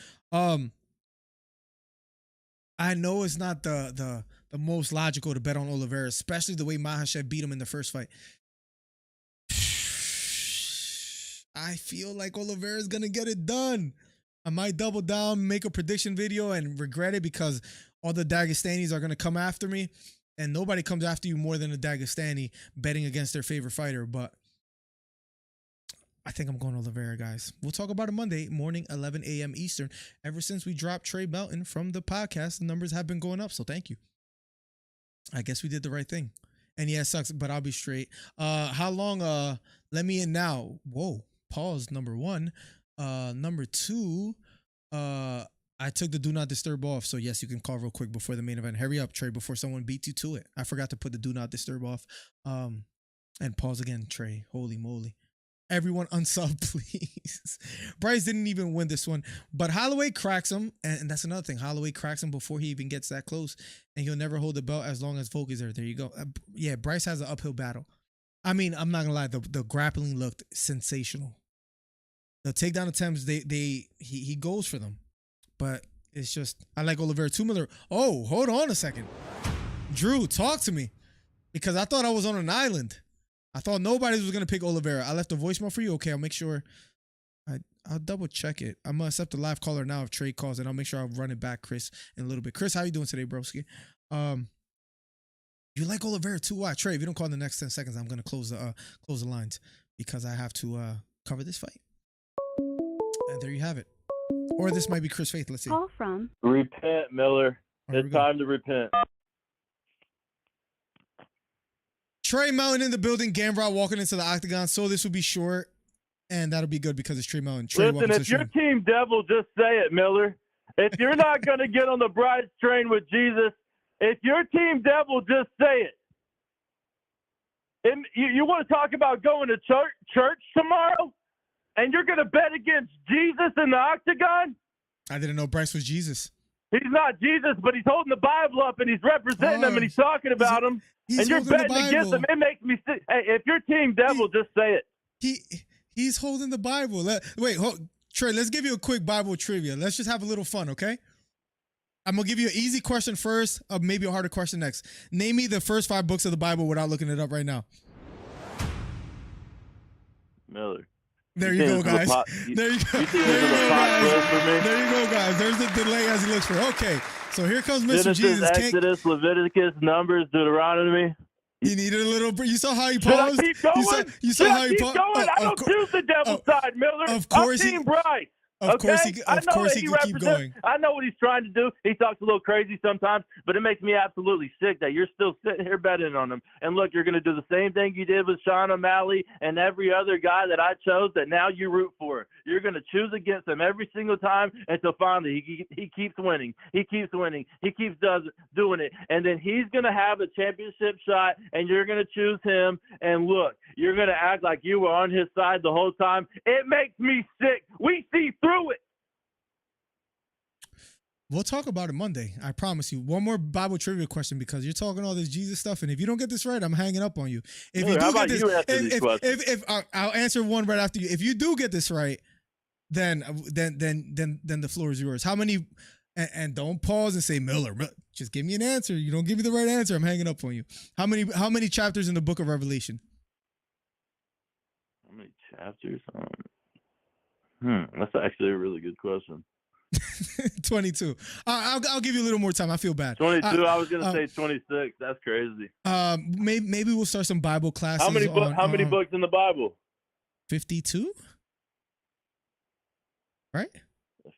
Speaker 4: I know it's not the most logical to bet on Oliveira, especially the way Makhachev beat him in the first fight. I feel like Oliveira is going to get it done. I might double down, make a prediction video and regret it because all the Dagestanis are going to come after me, and nobody comes after you more than a Dagestani betting against their favorite fighter. But I think I'm going Oliveira, guys. We'll talk about it Monday morning, 11 a.m. Eastern. Ever since we dropped Trey Melton from the podcast, the numbers have been going up, so thank you. I guess we did the right thing. And yeah, it sucks, but I'll be straight. How long? Let me in now. Whoa, pause, number one. Number two, I took the do not disturb off, so yes, you can call real quick before the main event. Hurry up, Trey, before someone beats you to it. I forgot to put the do not disturb off. And pause again, Trey. Holy moly. Everyone unsub, please. Bryce didn't even win this one, but Holloway cracks him, and that's another thing. Holloway cracks him before he even gets that close, and he'll never hold the belt as long as Volk is there. There you go. Yeah, Bryce has an uphill battle. I mean, I'm not gonna lie, the grappling looked sensational. The takedown attempts, he goes for them, but it's just I like Oliveira. Miller. Oh, hold on a second, Drew, talk to me, because I thought I was on an island. I thought nobody was going to pick Oliveira. I left a voicemail for you. Okay, I'll make sure. I'll double check it. I'm going to accept the live caller now if Trey calls, and I'll make sure I'll run it back, Chris, in a little bit. Chris, how you doing today, broski? You like Oliveira too? Why? Trey, if you don't call in the next 10 seconds, I'm going to close the lines because I have to cover this fight. And there you have it. Or this might be Chris Faith. Let's see.
Speaker 8: Call from.
Speaker 6: Repent, Miller. It's time to repent.
Speaker 4: Trey Melton in the building. Gamrot walking into the octagon. So this will be short, and that'll be good because it's Trey Melton. Trey,
Speaker 6: listen, if you're Team Devil, just say it, Miller. If you're not going to get on the bride's train with Jesus, if you're Team Devil, just say it. And you want to talk about going to church tomorrow, and you're going to bet against Jesus in the octagon?
Speaker 4: I didn't know Bryce was Jesus.
Speaker 6: He's not Jesus, but he's holding the Bible up, and he's representing him, and he's talking about him. And you're betting against him. It makes me sick. Hey, if you're Team Devil, just say it.
Speaker 4: He's holding the Bible. Trey, let's give you a quick Bible trivia. Let's just have a little fun, okay? I'm going to give you an easy question first, maybe a harder question next. Name me the first 5 books of the Bible without looking it up right now.
Speaker 6: Miller.
Speaker 4: There you go, guys. There you go. There you go, guys. There's the delay as he looks for. Okay, so here comes Mr.
Speaker 6: Genesis,
Speaker 4: Jesus.
Speaker 6: Exodus, Leviticus, Numbers, Deuteronomy.
Speaker 4: You needed a little. You saw how he paused.
Speaker 6: Should I keep going?
Speaker 4: You saw how he paused.
Speaker 6: I don't choose the devil's side, Miller.
Speaker 4: Of course,
Speaker 6: I'm Team Bryce.
Speaker 4: Of course he can keep going.
Speaker 6: I know what he's trying to do. He talks a little crazy sometimes, but it makes me absolutely sick that you're still sitting here betting on him. And look, you're going to do the same thing you did with Sean O'Malley and every other guy that I chose that now you root for. You're going to choose against him every single time until finally he keeps winning. He keeps winning. He keeps doing it. And then he's going to have a championship shot, and you're going to choose him. And look, you're going to act like you were on his side the whole time. It makes me sick. We see through it.
Speaker 4: We'll talk about it Monday. I promise you. One more Bible trivia question because you're talking all this Jesus stuff, and if you don't get this right, I'm hanging up on you. If you do get this, I'll answer one right after you. If you do get this right, then the floor is yours. How many? And don't pause and say Miller. Just give me an answer. You don't give me the right answer, I'm hanging up on you. How many chapters in the book of Revelation?
Speaker 6: How many chapters? That's actually a really good question.
Speaker 4: 22. I'll give you a little more time. I feel bad.
Speaker 6: 22. I was gonna say 26. That's crazy.
Speaker 4: Maybe we'll start some Bible classes.
Speaker 6: How many books in the Bible?
Speaker 4: 52. Right?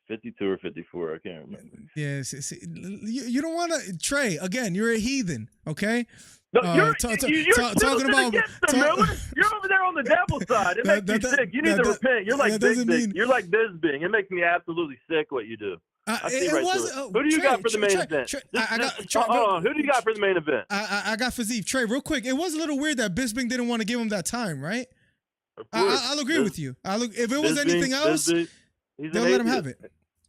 Speaker 6: 52 or 54. I can't remember.
Speaker 4: Yes. You don't want to. Trey, again, you're a heathen. Okay.
Speaker 6: No, you're talking about Miller. You're over there on the devil's side. It makes me sick. You need to repent. You're like Big. You're like Bisbing. It makes me absolutely sick what you do. Who do you got for the main event? Who do you got for the main event?
Speaker 4: I got Fiziev. Trey, real quick. It was a little weird that Bisbing didn't want to give him that time, right? I'll agree with you. If it was anything else, they'll let him have it.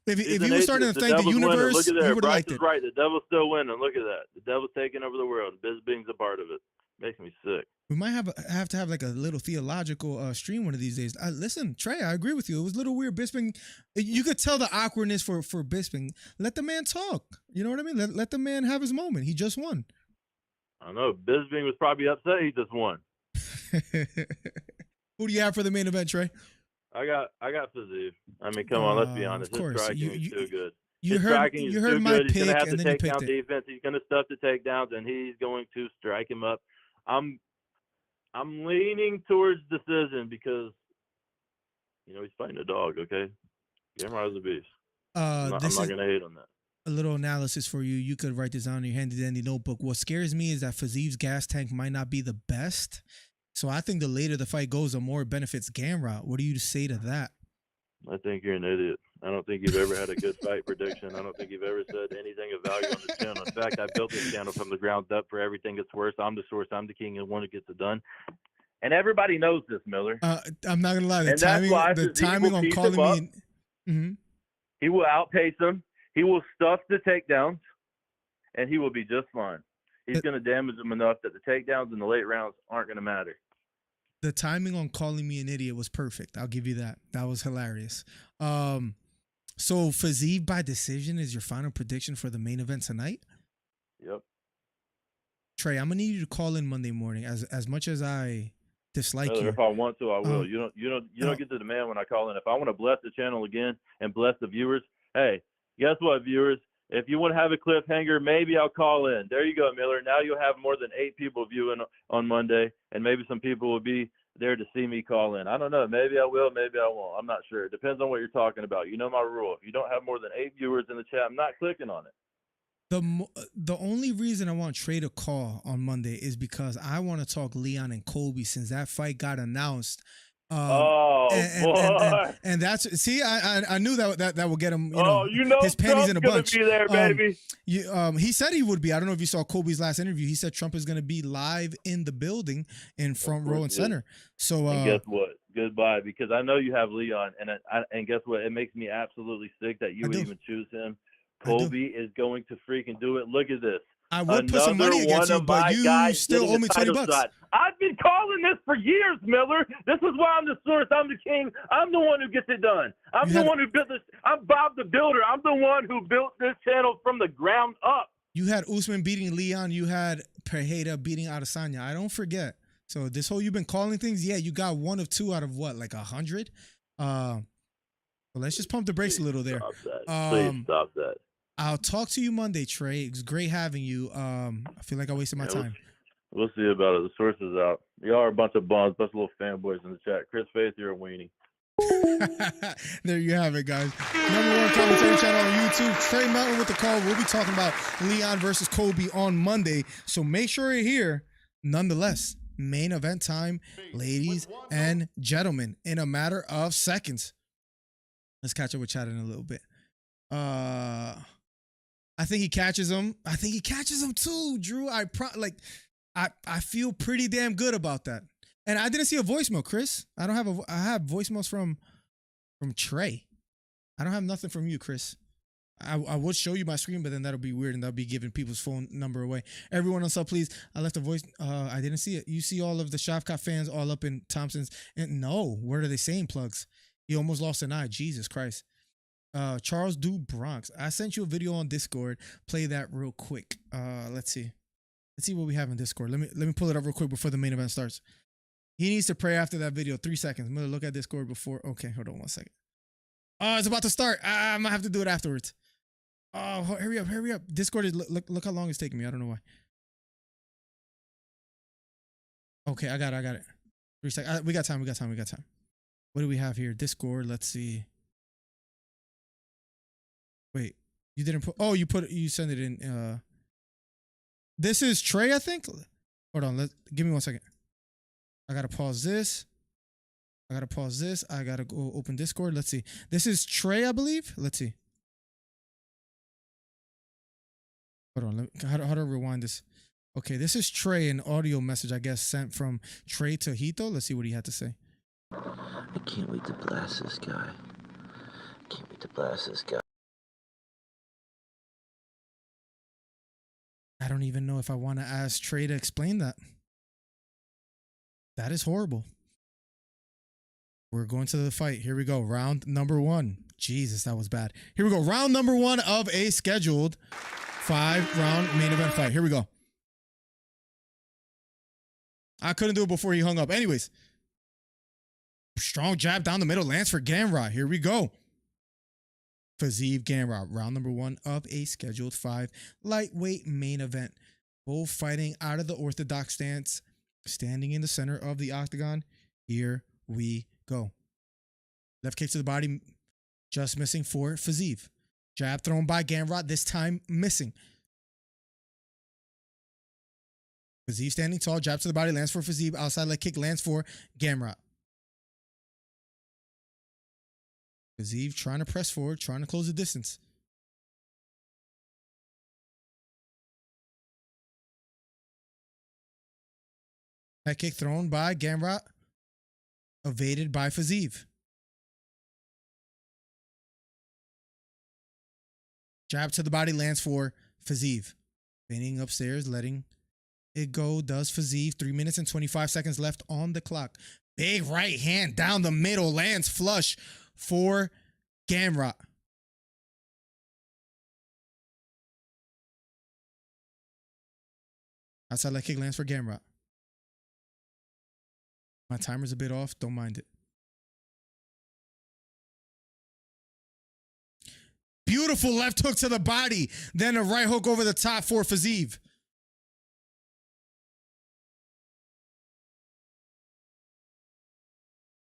Speaker 4: If he was starting to thank the universe, he would have liked it.
Speaker 6: Right, the devil's still winning. Look at that. The devil's taking over the world. Bisbing's a part of it. Makes me sick.
Speaker 4: We might have to have like a little theological stream one of these days. Listen, Trey, I agree with you. It was a little weird. Bisping, you could tell the awkwardness for Bisping. Let the man talk. You know what I mean? Let the man have his moment. He just won.
Speaker 6: I know. Bisping was probably upset he just won.
Speaker 4: Who do you have for the main event, Trey?
Speaker 6: I got Fiziev. I mean, come on, let's be honest. His striking is too good.
Speaker 4: You heard my pick,
Speaker 6: he's gonna have
Speaker 4: and
Speaker 6: to
Speaker 4: then you
Speaker 6: take down
Speaker 4: picked it.
Speaker 6: defense. He's gonna stuff the takedowns, and he's going to strike him up. I'm leaning towards decision because You know, he's fighting a dog, okay? Gamrot is a beast. I'm not
Speaker 4: This is
Speaker 6: going to hate on that.
Speaker 4: a little analysis for you. You could write this down in your handy dandy notebook. What scares me is that Fiziev's gas tank might not be the best. So I think the later the fight goes, the more it benefits Gamrot. What do you say to that?
Speaker 6: I think you're an idiot. I don't think you've ever had a good fight prediction. I don't think you've ever said anything of value on this channel. In fact, I built this channel from the ground up for everything that's worse. I'm the source. I'm the king and one who gets it done. And everybody knows this, Miller.
Speaker 4: I'm not gonna lie.
Speaker 6: And that's why
Speaker 4: The timing on calling me. Mm-hmm.
Speaker 6: He will outpace him. He will stuff the takedowns, and he will be just fine. He's going to damage them enough that the takedowns in the late rounds aren't going to matter.
Speaker 4: The timing on calling me an idiot was perfect. I'll give you that. That was hilarious. So Fiziev by decision is your final prediction for the main event tonight?
Speaker 6: Yep.
Speaker 4: Trey, I'm gonna need you to call in Monday morning. As much as I dislike you,
Speaker 6: if I want to, I will. You don't get to demand when I call in. If I want to bless the channel again and bless the viewers, hey, guess what, viewers? If you want to have a cliffhanger, maybe I'll call in. There you go, Miller. Now you'll have more than 8 people viewing on Monday, and maybe some people will be there to see me call in. I don't know. Maybe I will. Maybe I won't. I'm not sure. It depends on what you're talking about. You know my rule. If you don't have more than 8 viewers in the chat, I'm not clicking on it.
Speaker 4: The only reason I want Trey to call on Monday is because I want to talk Leon and Colby since that fight got announced. And that's I knew that would get him. His panties in a bunch.
Speaker 6: Be there, baby.
Speaker 4: He said he would be. I don't know if you saw Colby's last interview. He said Trump is going to be live in the building in front row and center. So
Speaker 6: and guess what? Goodbye, because I know you have Leon, and guess what? It makes me absolutely sick that you would even choose him. Colby is going to freaking do it. Look at this.
Speaker 4: I would put some money against you, but you still owe me $20.
Speaker 6: I've been calling this for years, Miller. This is why I'm the source. I'm the king. I'm the one who gets it done. I'm the one who built this. I'm Bob the Builder. I'm the one who built this channel from the ground up.
Speaker 4: You had Usman beating Leon. You had Pereira beating Adesanya. I don't forget. So this whole you've been calling things. Yeah, you got 1 of 2 out of what, like 100? Well, let's just pump the brakes a little there.
Speaker 6: Stop that. Please stop that.
Speaker 4: I'll talk to you Monday, Trey. It's great having you. I feel like I wasted my time.
Speaker 6: We'll see about it. The source is out. Y'all are a bunch of bums, bunch of little fanboys in the chat. Chris Faith, you're a weenie.
Speaker 4: There you have it, guys. #1 commentary channel on YouTube. Trey Melton with the call. We'll be talking about Leon versus Colby on Monday. So make sure you're here. Nonetheless, main event time, ladies and gentlemen, in a matter of seconds. Let's catch up with Chad in a little bit. I think he catches him. I think he catches him too, Drew. I feel pretty damn good about that. And I didn't see a voicemail, Chris. I have voicemails from Trey. I don't have nothing from you, Chris. I would show you my screen, but then that'll be weird and that'll be giving people's phone number away. Everyone on sub, please. I left a voice. I didn't see it. You see all of the Shavkat fans all up in Thompson's. And no, what are they saying, plugs? He almost lost an eye. Jesus Christ. Charles Du Bronx. I sent you a video on Discord. Play that real quick. Let's see. Let's see what we have in Discord. Let me pull it up real quick before the main event starts. He needs to pray after that video. 3 seconds. I'm gonna look at Discord before. Okay, hold on 1 second. Oh, it's about to start. I'm gonna have to do it afterwards. Oh, hurry up. Discord is look how long it's taking me. I don't know why. Okay, I got it. 3 seconds. We got time. What do we have here? Discord. Let's see. Wait, you didn't put. Oh, you sent it in. This is Trey, I think. Hold on. Give me 1 second. I gotta pause this. I gotta go open Discord. Let's see. This is Trey, I believe. Let's see. Hold on. How do I rewind this? Okay, this is Trey, an audio message, I guess, sent from Trey to Hito. Let's see what he had to say.
Speaker 8: I can't wait to blast this guy.
Speaker 4: I don't even know if I want to ask Trey to explain that. That is horrible. We're going to the fight. Here we go. Round number 1. Jesus, that was bad. Here we go. Round number 1 of a scheduled 5-round main event fight. Here we go. I couldn't do it before he hung up. Anyways. Strong jab down the middle. Lands for Gamrot. Here we go. Fiziev, Gamrot. Round number 1 of a scheduled 5 lightweight main event. Both fighting out of the orthodox stance. Standing in the center of the octagon. Here we go. Left kick to the body, just missing for Fiziev. Jab thrown by Gamrot, this time missing. Fiziev standing tall, jab to the body, lands for Fiziev. Outside leg kick lands for Gamrot. Fiziev trying to press forward, trying to close the distance. Head kick thrown by Gamrot, evaded by Fiziev. Jab to the body lands for Fiziev. Feigning upstairs, letting it go, does Fiziev. 3 minutes and 25 seconds left on the clock. Big right hand down the middle, lands flush for Gamrot. Outside leg kick lands for Gamrot. My timer's a bit off, don't mind it. Beautiful left hook to the body, then a right hook over the top for Fiziev.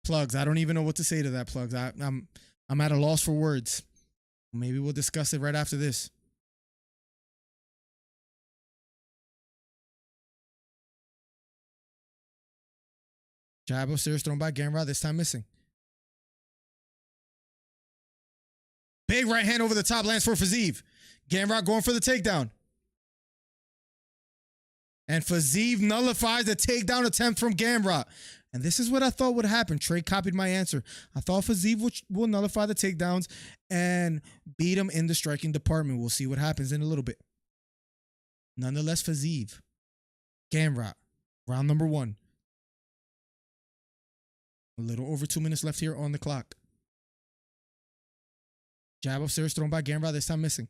Speaker 4: Plugs, I don't even know what to say to that, Plugs. I'm at a loss for words. Maybe we'll discuss it right after this. Jab upstairs thrown by Gamrot, this time missing. Big right hand over the top lands for Fiziev. Gamrot going for the takedown. And Fiziev nullifies the takedown attempt from Gamrot. And this is what I thought would happen. Trey copied my answer. I thought Fiziev will nullify the takedowns and beat him in the striking department. We'll see what happens in a little bit. Nonetheless, Fiziev. Gamrot. Round number 1. A little over 2 minutes left here on the clock. Jab upstairs thrown by Gamrot, this time missing.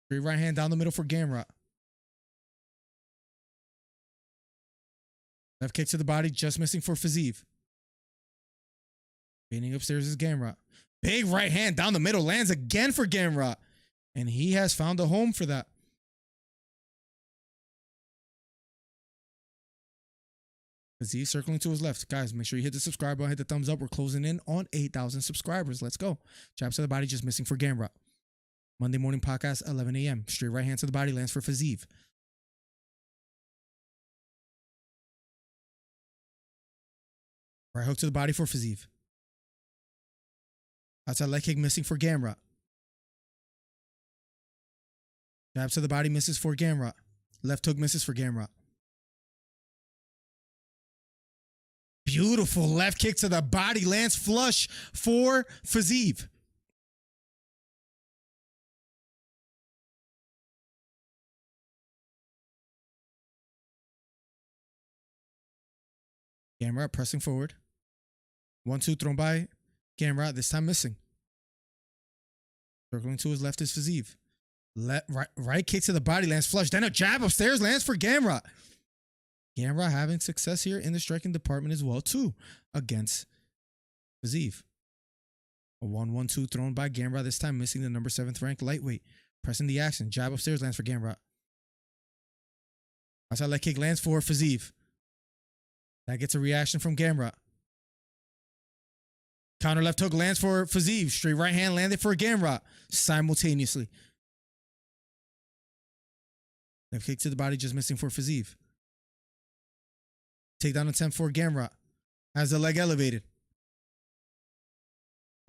Speaker 4: Straight right hand down the middle for Gamrot. Left kick to the body, just missing for Fiziev. Feigning upstairs is Gamrot. Big right hand down the middle, lands again for Gamrot. And he has found a home for that. Fiziev circling to his left. Guys, make sure you hit the subscribe button, hit the thumbs up. We're closing in on 8,000 subscribers. Let's go. Jab to the body, just missing for Gamrot. Monday morning podcast, 11 a.m. Straight right hand to the body, lands for Fiziev. Right hook to the body for Fiziev. Outside leg kick missing for Gamrot. Jab to the body misses for Gamrot. Left hook misses for Gamrot. Beautiful left kick to the body, lands flush for Fiziev. Gamrot pressing forward. 1-2 thrown by Gamrot, this time missing. Circling to his left is Fiziev. Right kick to the body, lands flush. Then a jab upstairs, lands for Gamrot. Gamrot having success here in the striking department as well, too, against Fiziev. A 1-1-2 thrown by Gamrot, this time missing the number 7th ranked lightweight. Pressing the action. Jab upstairs lands for Gamrot. Outside leg kick lands for Fiziev. That gets a reaction from Gamrot. Counter left hook lands for Fiziev. Straight right hand landed for Gamrot simultaneously. Left kick to the body, just missing for Fiziev. Takedown attempt for Gamrot. Has the leg elevated.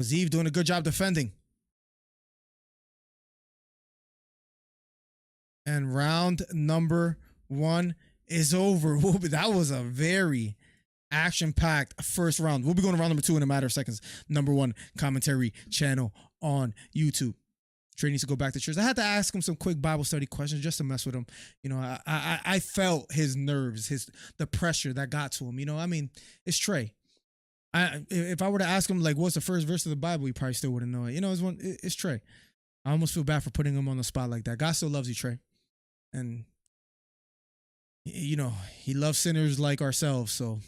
Speaker 4: Fiziev doing a good job defending. And round number 1 is over. That was a very action-packed first round. We'll be going to round number 2 in a matter of seconds. Number 1 commentary channel on YouTube. Trey needs to go back to church. I had to ask him some quick Bible study questions just to mess with him. You know, I felt his nerves, the pressure that got to him. You know, I mean, it's Trey. If I were to ask him, like, what's the first verse of the Bible, he probably still wouldn't know it. You know, it's Trey. I almost feel bad for putting him on the spot like that. God still loves you, Trey. And, you know, he loves sinners like ourselves, so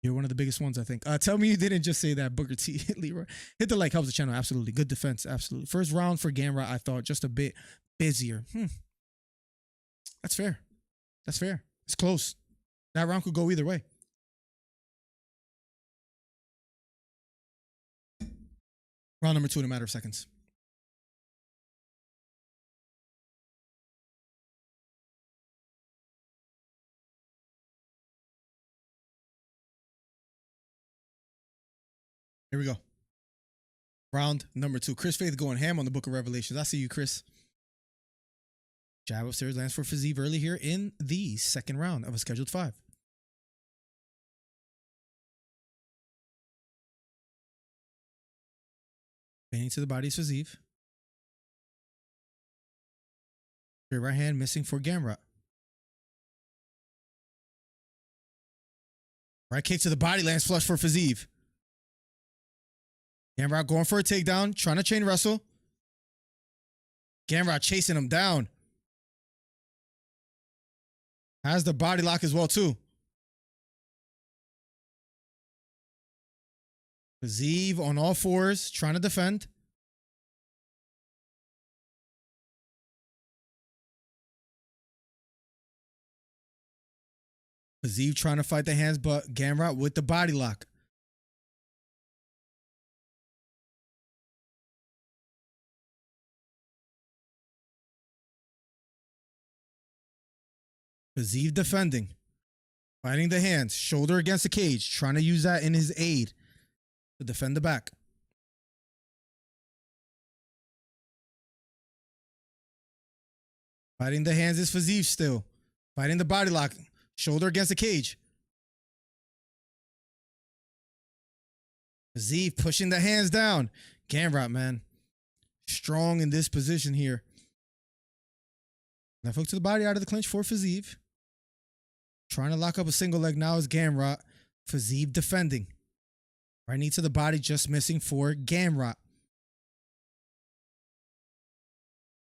Speaker 4: you're one of the biggest ones, I think. Tell me you didn't just say that, Booker T. Leroy. Hit the like, helps the channel. Absolutely. Good defense. Absolutely. First round for Gamrot, I thought just a bit busier. That's fair. That's fair. It's close. That round could go either way. Round number 2 in a matter of seconds. Here we go. Round number 2. Chris Faith going ham on the Book of Revelations. I see you, Chris. Jab upstairs lands for Fiziev early here in the second round of a scheduled 5. Bending to the body is Fiziev. Straight right hand missing for Gamrot. Right kick to the body lands flush for Fiziev. Gamrot going for a takedown, trying to chain wrestle. Gamrot chasing him down. Has the body lock as well, too. Fiziev on all fours, trying to defend. Fiziev trying to fight the hands, but Gamrot with the body lock. Fiziev defending. Fighting the hands, shoulder against the cage, trying to use that in his aid to defend the back. Fighting the hands is Fiziev still. Fighting the body lock, shoulder against the cage. Fiziev pushing the hands down. Gamrot, man. Strong in this position here. Left hook to the body out of the clinch for Fiziev. Trying to lock up a single leg now is Gamrot. Fiziev defending. Right knee to the body, just missing for Gamrot.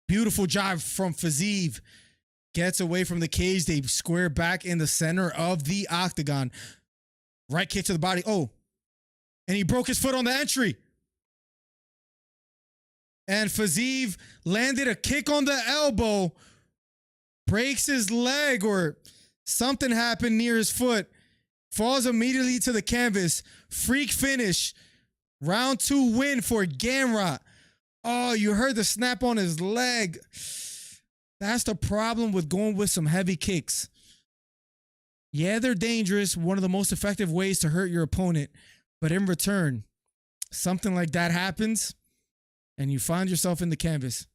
Speaker 4: Beautiful job from Fiziev. Gets away from the cage. They square back in the center of the octagon. Right kick to the body. Oh, and he broke his foot on the entry. And Fiziev landed a kick on the elbow. Breaks his leg or something happened near his foot. Falls immediately to the canvas. Freak finish. Round 2 win for Gamrot. Oh, you heard the snap on his leg. That's the problem with going with some heavy kicks. Yeah, they're dangerous. One of the most effective ways to hurt your opponent. But in return, something like that happens and you find yourself in the canvas.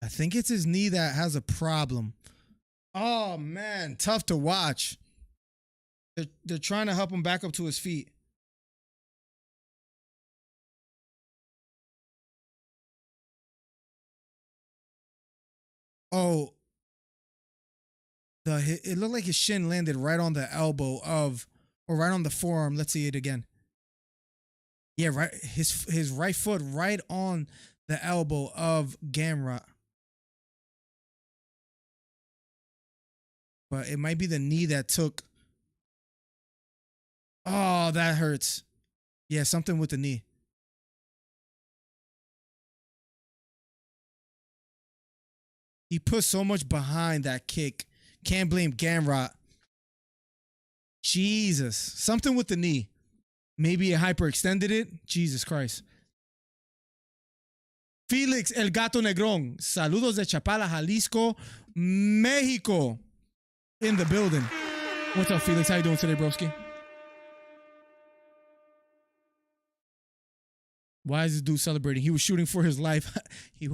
Speaker 4: I think it's his knee that has a problem. Oh, man. Tough to watch. They're trying to help him back up to his feet. Oh. It looked like his shin landed right on the elbow of, or right on the forearm. Let's see it again. Yeah, right. His right foot right on the elbow of Gamrot. But it might be the knee that took. Oh, that hurts. Yeah, something with the knee. He put so much behind that kick. Can't blame Gamrot. Jesus. Something with the knee. Maybe it hyperextended it. Jesus Christ. Felix El Gato Negrón. Saludos de Chapala, Jalisco, Mexico. In the building. What's up, Felix? How you doing today, broski? Why is this dude celebrating? He was shooting for his life. He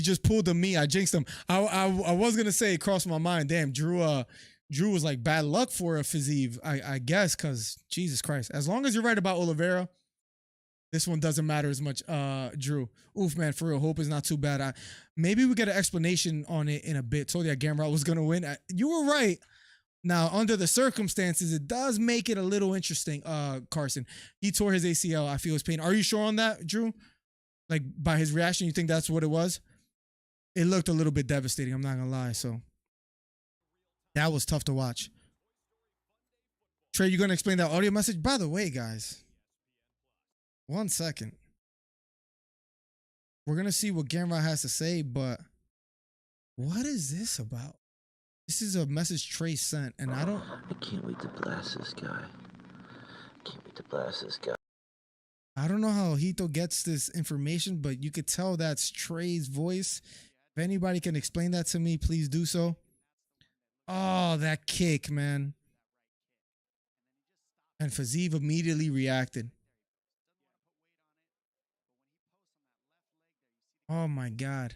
Speaker 4: just pulled the me. I jinxed him. I was gonna say it crossed my mind. Damn, Drew was like bad luck for a Fiziev, I guess, because Jesus Christ. As long as you're right about Oliveira, this one doesn't matter as much. Drew. Oof, man, for real. Hope is not too bad. Maybe we get an explanation on it in a bit. Told you Gamrot was going to win. You were right. Now, under the circumstances, it does make it a little interesting, Carson. He tore his ACL. I feel his pain. Are you sure on that, Drew? Like, by his reaction, you think that's what it was? It looked a little bit devastating. I'm not going to lie. So, that was tough to watch. Trey, you going to explain that audio message? By the way, guys, 1 second. We're going to see what Gamrot has to say, but what is this about? This is a message Trey sent, and I
Speaker 8: I can't wait to blast this guy. Can't wait to blast this guy.
Speaker 4: I don't know how Hito gets this information, but you could tell that's Trey's voice. If anybody can explain that to me, please do so. Oh, that kick, man. And Fiziev immediately reacted. Oh, my God.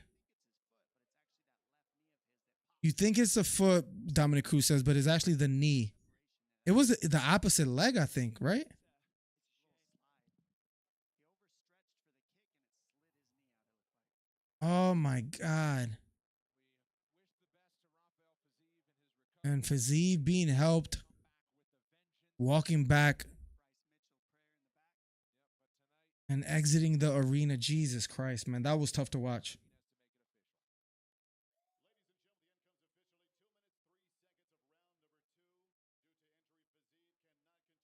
Speaker 4: You think it's the foot, Dominic Cruz says, but it's actually the knee. It was the opposite leg, I think, right? Oh, my God. And Fiziev being helped, walking back, and exiting the arena. Jesus Christ, man. That was tough to watch.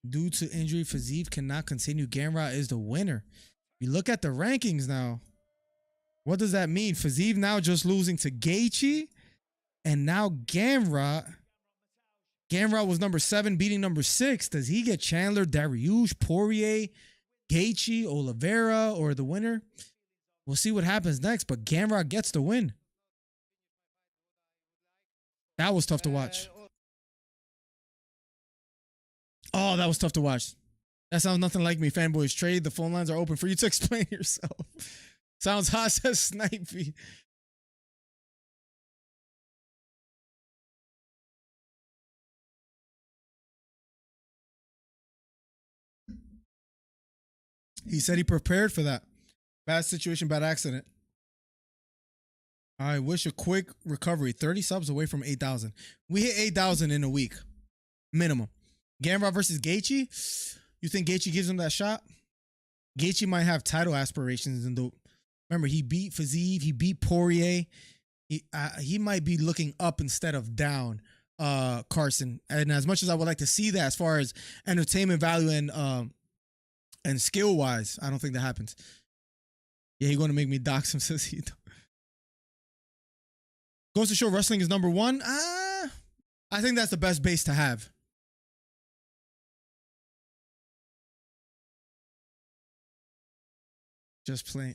Speaker 4: Due to injury, Fiziev cannot continue. Gamrot is the winner. You look at the rankings now. What does that mean? Fiziev now just losing to Gaethje, and now Gamrot. Gamrot was number 7, beating number 6. Does he get Chandler, Dariush, Poirier, Gaethje, Oliveira, or the winner? We'll see what happens next, but Gamrot gets the win. That was tough to watch. Oh, that was tough to watch. That sounds nothing like me, fanboys. Trade. The phone lines are open for you to explain yourself. Sounds hot, says Snipey. He said he prepared for that. Bad situation, bad accident. I wish a quick recovery. 30 subs away from 8,000. We hit 8,000 in a week. Minimum. Gamrot versus Gaethje. You think Gaethje gives him that shot? Gaethje might have title aspirations. Remember, he beat Fiziev. He beat Poirier. He might be looking up instead of down, Carson. And as much as I would like to see that as far as entertainment value and skill-wise, I don't think that happens. Yeah, he's going to make me dox him, says he. Goes to show wrestling is number 1. I think that's the best base to have. Just plain.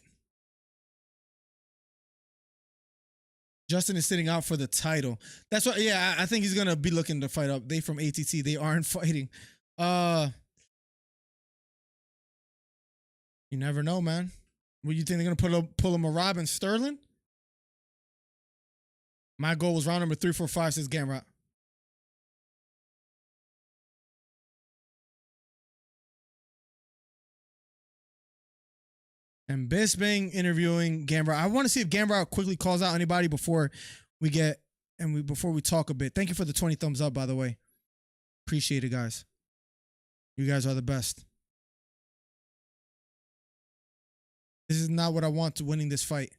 Speaker 4: Justin is sitting out for the title. That's what, yeah, I think he's going to be looking to fight up. They from ATT, they aren't fighting. You never know, man. What do you think they're going to pull him a Robin Sterling? My goal was round number 3, 4, 5, says Gamrot. And Bisping interviewing Gamrot. I want to see if Gamrot quickly calls out anybody before we talk a bit. Thank you for the 20 thumbs up, by the way. Appreciate it, guys. You guys are the best. This is not what I want to winning this fight.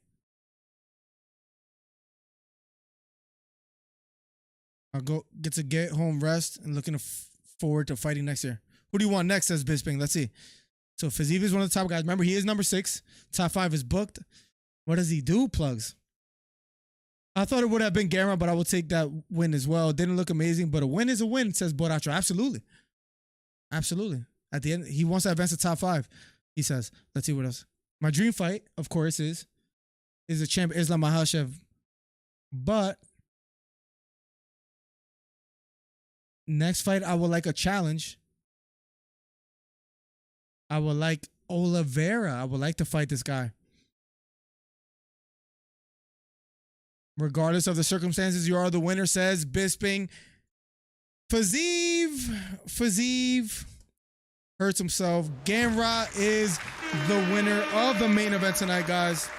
Speaker 4: I'll get home rest and looking forward to fighting next year. Who do you want next, says Bisping? Let's see. So Fiziev is one of the top guys. Remember, he is number 6. Top 5 is booked. What does he do? Plugs. I thought it would have been Gamrot, but I will take that win as well. Didn't look amazing, but a win is a win, says Boracho. Absolutely. Absolutely. At the end, he wants to advance to top 5. He says, let's see what else. My dream fight, of course, is the champ Islam Makhachev. But next fight, I would like a challenge. I would like Oliveira. I would like to fight this guy. Regardless of the circumstances, you are the winner, says Bisping. Fiziev hurts himself. Gamrot is the winner of the main event tonight, guys.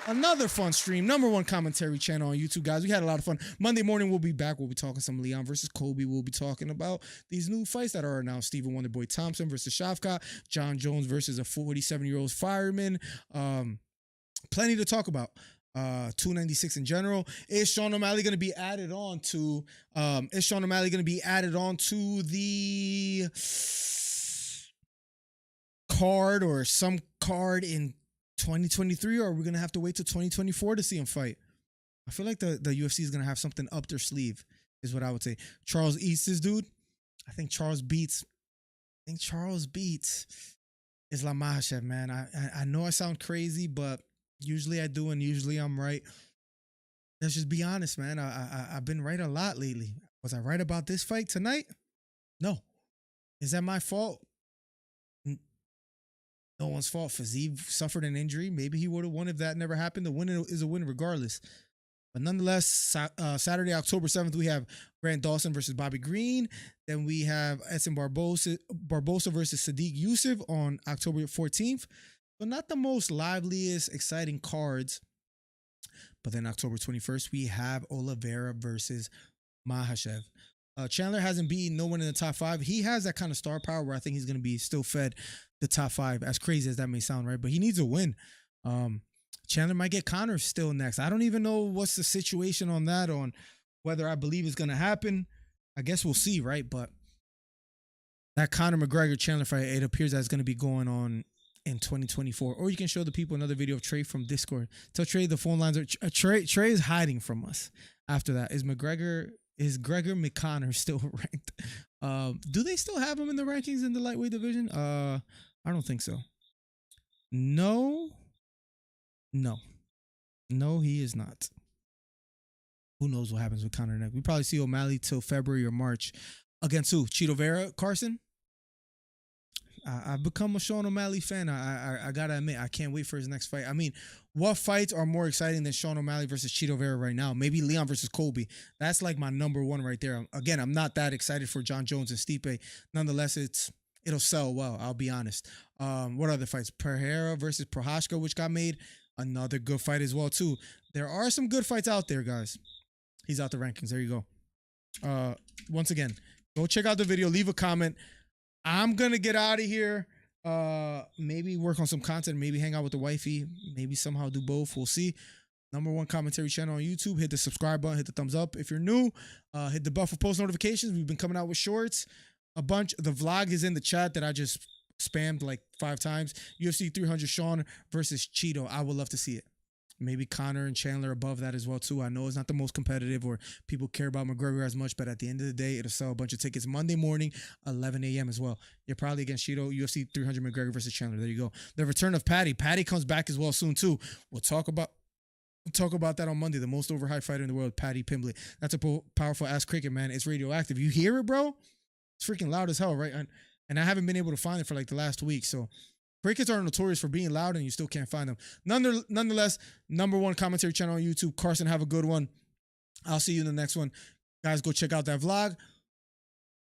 Speaker 4: Another fun stream. Number 1 commentary channel on YouTube, guys. We had a lot of fun. Monday morning, we'll be back. We'll be talking some Leon versus Kobe. We'll be talking about these new fights that are announced. Stephen Wonderboy Thompson versus Shavkat. John Jones versus a 47-year-old fireman. Plenty to talk about. 296 in general. Is Sean O'Malley going to be added on to the card or some card in 2023, or are we going to have to wait till 2024 to see him fight? I feel like the UFC is going to have something up their sleeve, is what I would say. Charles eats this dude. I think Charles beats think Charles beats Islam Makhachev, man. I know I sound crazy, but usually I do, and usually I'm right. Let's just be honest, man. I've been right a lot lately. Was I right about this fight tonight? No. Is that my fault? No one's fault. Fiziev suffered an injury. Maybe he would have won if that never happened. The win is a win regardless. But nonetheless, Saturday, October 7th, we have Grant Dawson versus Bobby Green. Then we have Edson Barbosa versus Sadiq Youssef on October 14th. So not the most liveliest, exciting cards. But then October 21st, we have Oliveira versus Makhachev. Chandler hasn't beaten no one in the top 5. He has that kind of star power where I think he's going to be still fed the top 5, as crazy as that may sound, right? But he needs a win. Chandler might get Conor still next. I don't even know what's the situation on that, on whether I believe it's going to happen. I guess we'll see, right? But that Conor McGregor Chandler fight, it appears that it's going to be going on in 2024. Or you can show the people another video of Trey from Discord. Tell Trey the phone lines are... Trey is hiding from us after that. Is Gregor McConnor still ranked? Do they still have him in the rankings in the lightweight division? I don't think so. No, he is not. Who knows what happens with Conor next? We probably see O'Malley till February or March. Against who? Cheeto Vera, Carson? I've become a Sean O'Malley fan. I gotta admit, I can't wait for his next fight. I mean, what fights are more exciting than Sean O'Malley versus Cheeto Vera right now? Maybe Leon versus Colby. That's like my number one right there. Again, I'm not that excited for John Jones and Stipe. Nonetheless, it'll sell well, I'll be honest. What other fights? Pereira versus Prohashka, which got made. Another good fight as well, too. There are some good fights out there, guys. He's out the rankings. There you go. Once again, go check out the video. Leave a comment. I'm going to get out of here. Maybe work on some content. Maybe hang out with the wifey. Maybe somehow do both. We'll see. #1 commentary channel on YouTube. Hit the subscribe button. Hit the thumbs up. If you're new, hit the bell for post notifications. We've been coming out with shorts. A bunch. The vlog is in the chat that I just spammed like 5 times. UFC 300 Sean versus Cheeto. I would love to see it. Maybe Conor and Chandler above that as well, too. I know it's not the most competitive or people care about McGregor as much, but at the end of the day, it'll sell a bunch of tickets Monday morning, 11 a.m. as well. You're probably against Cheeto, UFC 300 McGregor versus Chandler. There you go. The return of Patty. Patty comes back as well soon, too. We'll talk about that on Monday. The most overhyped fighter in the world, Patty Pimblett. That's a powerful ass cricket, man. It's radioactive. You hear it, bro? It's freaking loud as hell, right? And I haven't been able to find it for like the last week, so... Crickets are notorious for being loud and you still can't find them. Nonetheless, #1 commentary channel on YouTube. Carson, have a good one. I'll see you in the next one. Guys, go check out that vlog.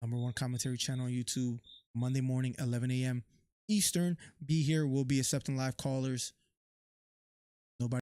Speaker 4: #1 commentary channel on YouTube. Monday morning, 11 a.m. Eastern. Be here. We'll be accepting live callers.